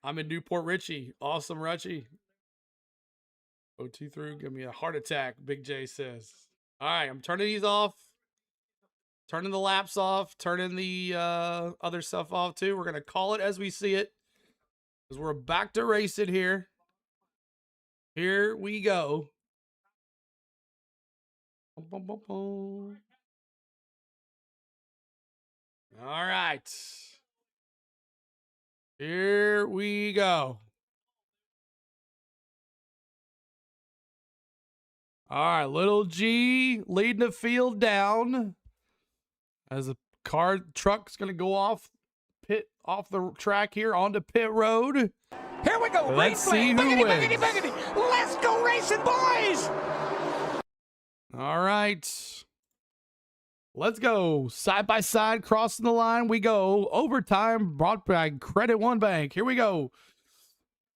I'm in Newport Richie. Awesome, Richie. OT through, give me a heart attack, Big J says. All right, I'm turning these off. Turning the laps off. Turning the other stuff off, too. We're going to call it as we see it. Because we're back to racing here. Here we go. All right. Here we go. All right, Little G leading the field down as a truck's going to go off the track here onto pit road. Here we go. Let's see who wins. Biggity, biggity. Let's go racing, boys. All right. Let's go. Side by side, crossing the line. We go. Overtime brought by Credit One Bank. Here we go.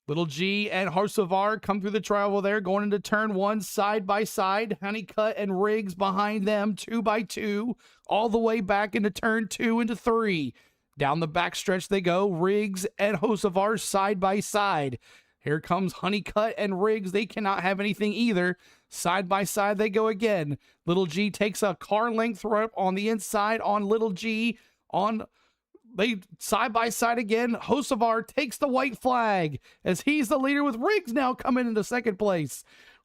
Little G and Hocevar come through the travel there, going into turn one, side by side. Honeycutt and Riggs behind them, 2 by 2, all the way back into turn 2 into 3. Down the backstretch they go. Riggs and Hocevar side by side. Here comes Honeycutt and Riggs. They cannot have anything either. Side by side they go again. Little G takes a car length up on the inside on Little G. They side by side again. Hocevar takes the white flag as he's the leader with Riggs now coming into second place.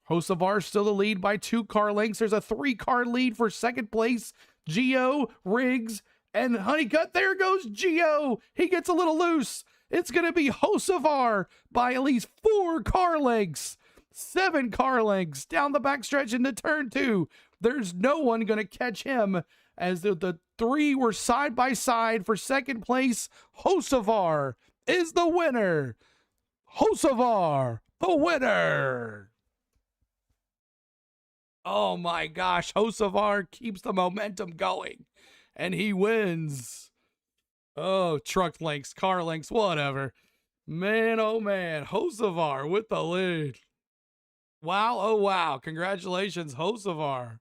Hocevar still the lead by 2 car lengths. There's a 3-car lead for second place. Gio, Riggs, and Honeycutt. There goes Gio. He gets a little loose. It's going to be Hocevar by at least 4 car lengths. 7 car lengths down the backstretch into turn 2. There's no one going to catch him as the three were side by side for second place. Hocevar is the winner. Hocevar, the winner. Oh my gosh, Hocevar keeps the momentum going, and he wins. Oh, truck links, car links, whatever. Man, oh man, Hocevar with the lead. Wow, oh wow, congratulations, Hocevar.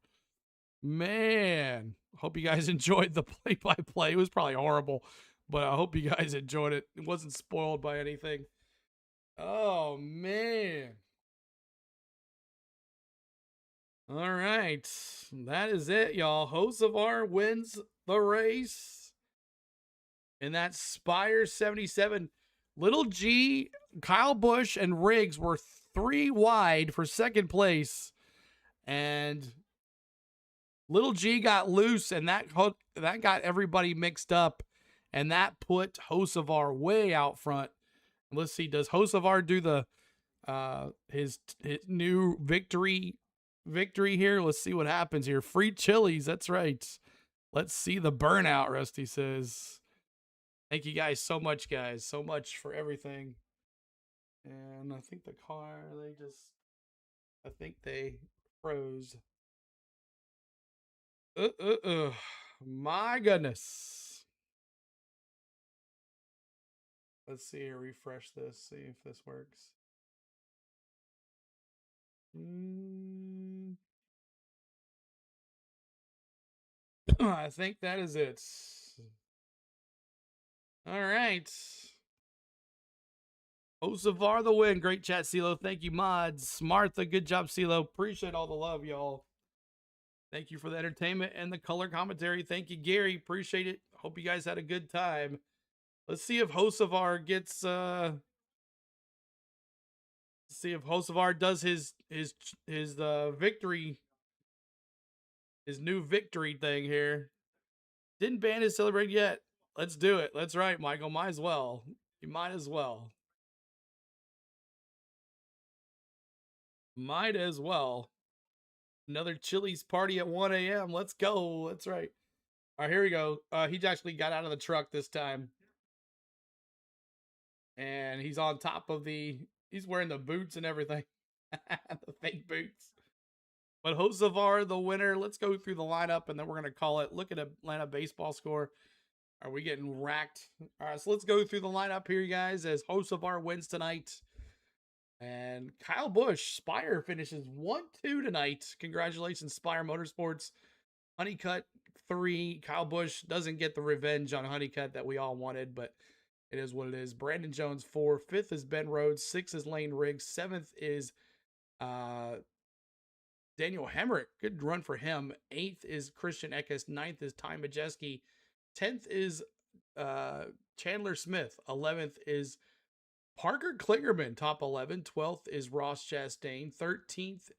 Man, hope you guys enjoyed the play-by-play. It was probably horrible, but I hope you guys enjoyed it. It wasn't spoiled by anything. Oh, man. All right. That is it, y'all. Hocevar wins the race. And that Spire 77. Little G, Kyle Busch, and Riggs were 3 wide for second place. And Little G got loose, and that got everybody mixed up. And that put Hocevar way out front. Let's see, does Hocevar do the his new victory here? Let's see what happens here. Free chilies, that's right. Let's see the burnout, Rusty says. Thank you guys so much, guys. So much for everything. And I think the car, I think they froze. My goodness. Let's see here, refresh this, see if this works. I think that is it. All right. Hocevar the win. Great chat, CeeLo. Thank you, mods. Martha, good job, CeeLo. Appreciate all the love, y'all. Thank you for the entertainment and the color commentary. Thank you, Gary. Appreciate it. Hope you guys had a good time. Let's see if Hocevar gets see if Hocevar does his victory, his new victory thing here. Didn't ban his celebrate yet. Let's do it. That's right, Michael. Might as well. You might as well. Might as well. Another Chili's party at 1 a.m. Let's go. That's right. All right, here we go. He actually got out of the truck this time. And he's on top of he's wearing the boots and everything. The fake boots. But Hocevar, the winner. Let's go through the lineup, and then we're going to call it. Look at Atlanta baseball score. Are we getting racked? All right, so let's go through the lineup here, guys, as Hocevar wins tonight. And Kyle Busch, Spire finishes 1-2 tonight. Congratulations, Spire Motorsports. Honeycutt 3. Kyle Busch doesn't get the revenge on Honeycutt that we all wanted, but it is what it is. Brandon Jones 4. 5th is Ben Rhodes. 6th is Lane Riggs. 7th is Daniel Hemrick. Good run for him. 8th is Christian Eckes. 9th is Ty Majeski. 10th is Chandler Smith. 11th is Parker Klingerman, top 11. 12th is Ross Chastain. 13th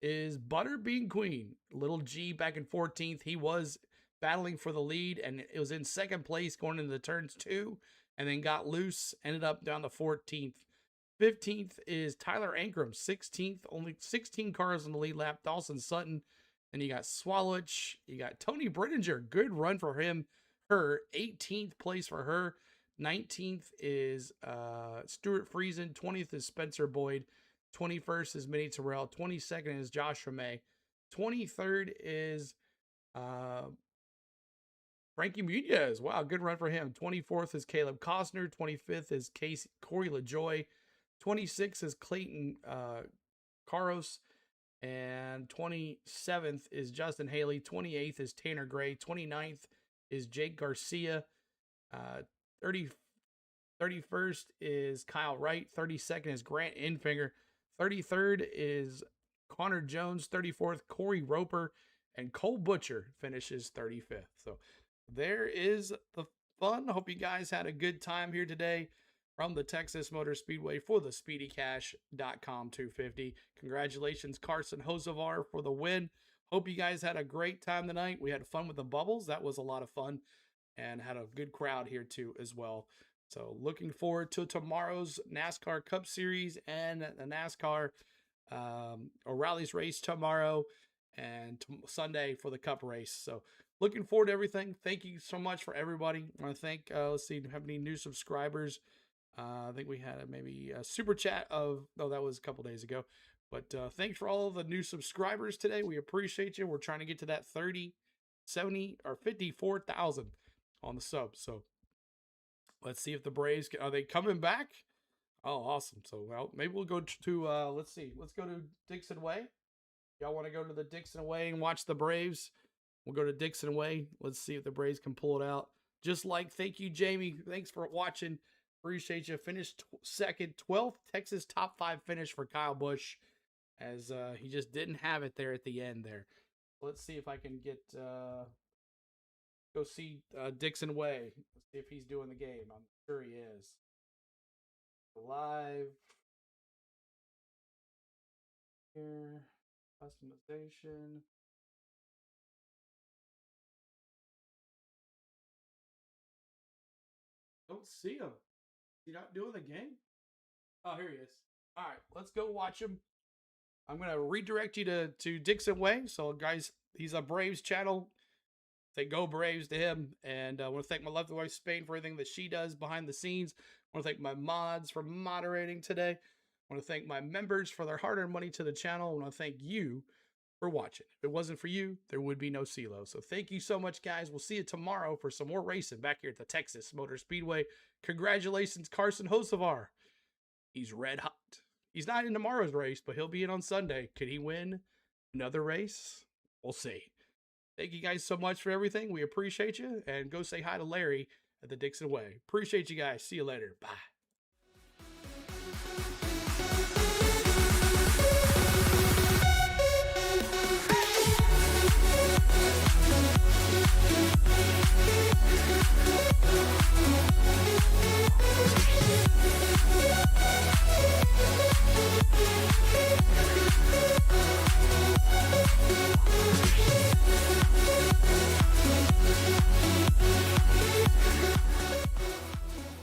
is Butterbean Queen. Little G back in 14th. He was battling for the lead, and it was in second place going into the turns 2, and then got loose, ended up down to 14th. 15th is Tyler Ankrum. 16th, only 16 cars on the lead lap. Dawson Sutton. And you got Swallowich. You got Tony Brittinger. Good run for him. Her 18th place for her. 19th is Stuart Friesen. 20th is Spencer Boyd. 21st is Minnie Terrell. 22nd is Josh Ramey. 23rd is Frankie Muniz. Wow, good run for him. 24th is Caleb Costner. 25th is Corey LaJoy. 26th is Clayton Caros. And 27th is Justin Haley. 28th is Tanner Gray. 29th is Jake Garcia. 31st is Kyle Wright. 32nd is Grant Infinger. 33rd is Connor Jones. 34th, Corey Roper. And Cole Butcher finishes 35th. So there is the fun. Hope you guys had a good time here today from the Texas Motor Speedway for the SpeedyCash.com 250. Congratulations, Carson Hocevar, for the win. Hope you guys had a great time tonight. We had fun with the bubbles. That was a lot of fun. And had a good crowd here too as well. So looking forward to tomorrow's NASCAR Cup Series and the NASCAR O'Reilly's race tomorrow. and Sunday for the Cup race. So looking forward to everything. Thank you so much for everybody. I want to thank, let's see, do we have any new subscribers? I think we had maybe a super chat of, oh, that was a couple days ago. But thanks for all of the new subscribers today. We appreciate you. We're trying to get to that 30, 70, or 54,000 on the subs. So let's see if the Braves, are they coming back? Oh, awesome. So, well, maybe we'll go to, let's see. Let's go to Dixon Way. Y'all want to go to the Dixon Way and watch the Braves? We'll go to Dixon Way. Let's see if the Braves can pull it out. Just like, thank you, Jamie. Thanks for watching. Appreciate you. Finished second, 12th Texas top 5 finish for Kyle Busch, as he just didn't have it there at the end there. Let's see if I can get go see Dixon Way. Let's see if he's doing the game. I'm sure he is. Live here, customization. Don't see him. He not doing the game? Oh, here he is. All right, let's go watch him. I'm going to redirect you to Dixon Way. So, guys, he's a Braves channel. Say go Braves to him. And I want to thank my lovely wife, Spain, for everything that she does behind the scenes. I want to thank my mods for moderating today. I want to thank my members for their hard-earned money to the channel. I want to thank you for watching. If it wasn't for you, there would be no CeeLo. So thank you so much, guys. We'll see you tomorrow for some more racing back here at the Texas Motor Speedway. Congratulations, Carson Hocevar. He's red hot. He's not in tomorrow's race, but he'll be in on Sunday. Could he win another race? We'll see. Thank you guys so much for everything. We appreciate you. And go say hi to Larry at the Dixon Way. Appreciate you guys. See you later. Bye.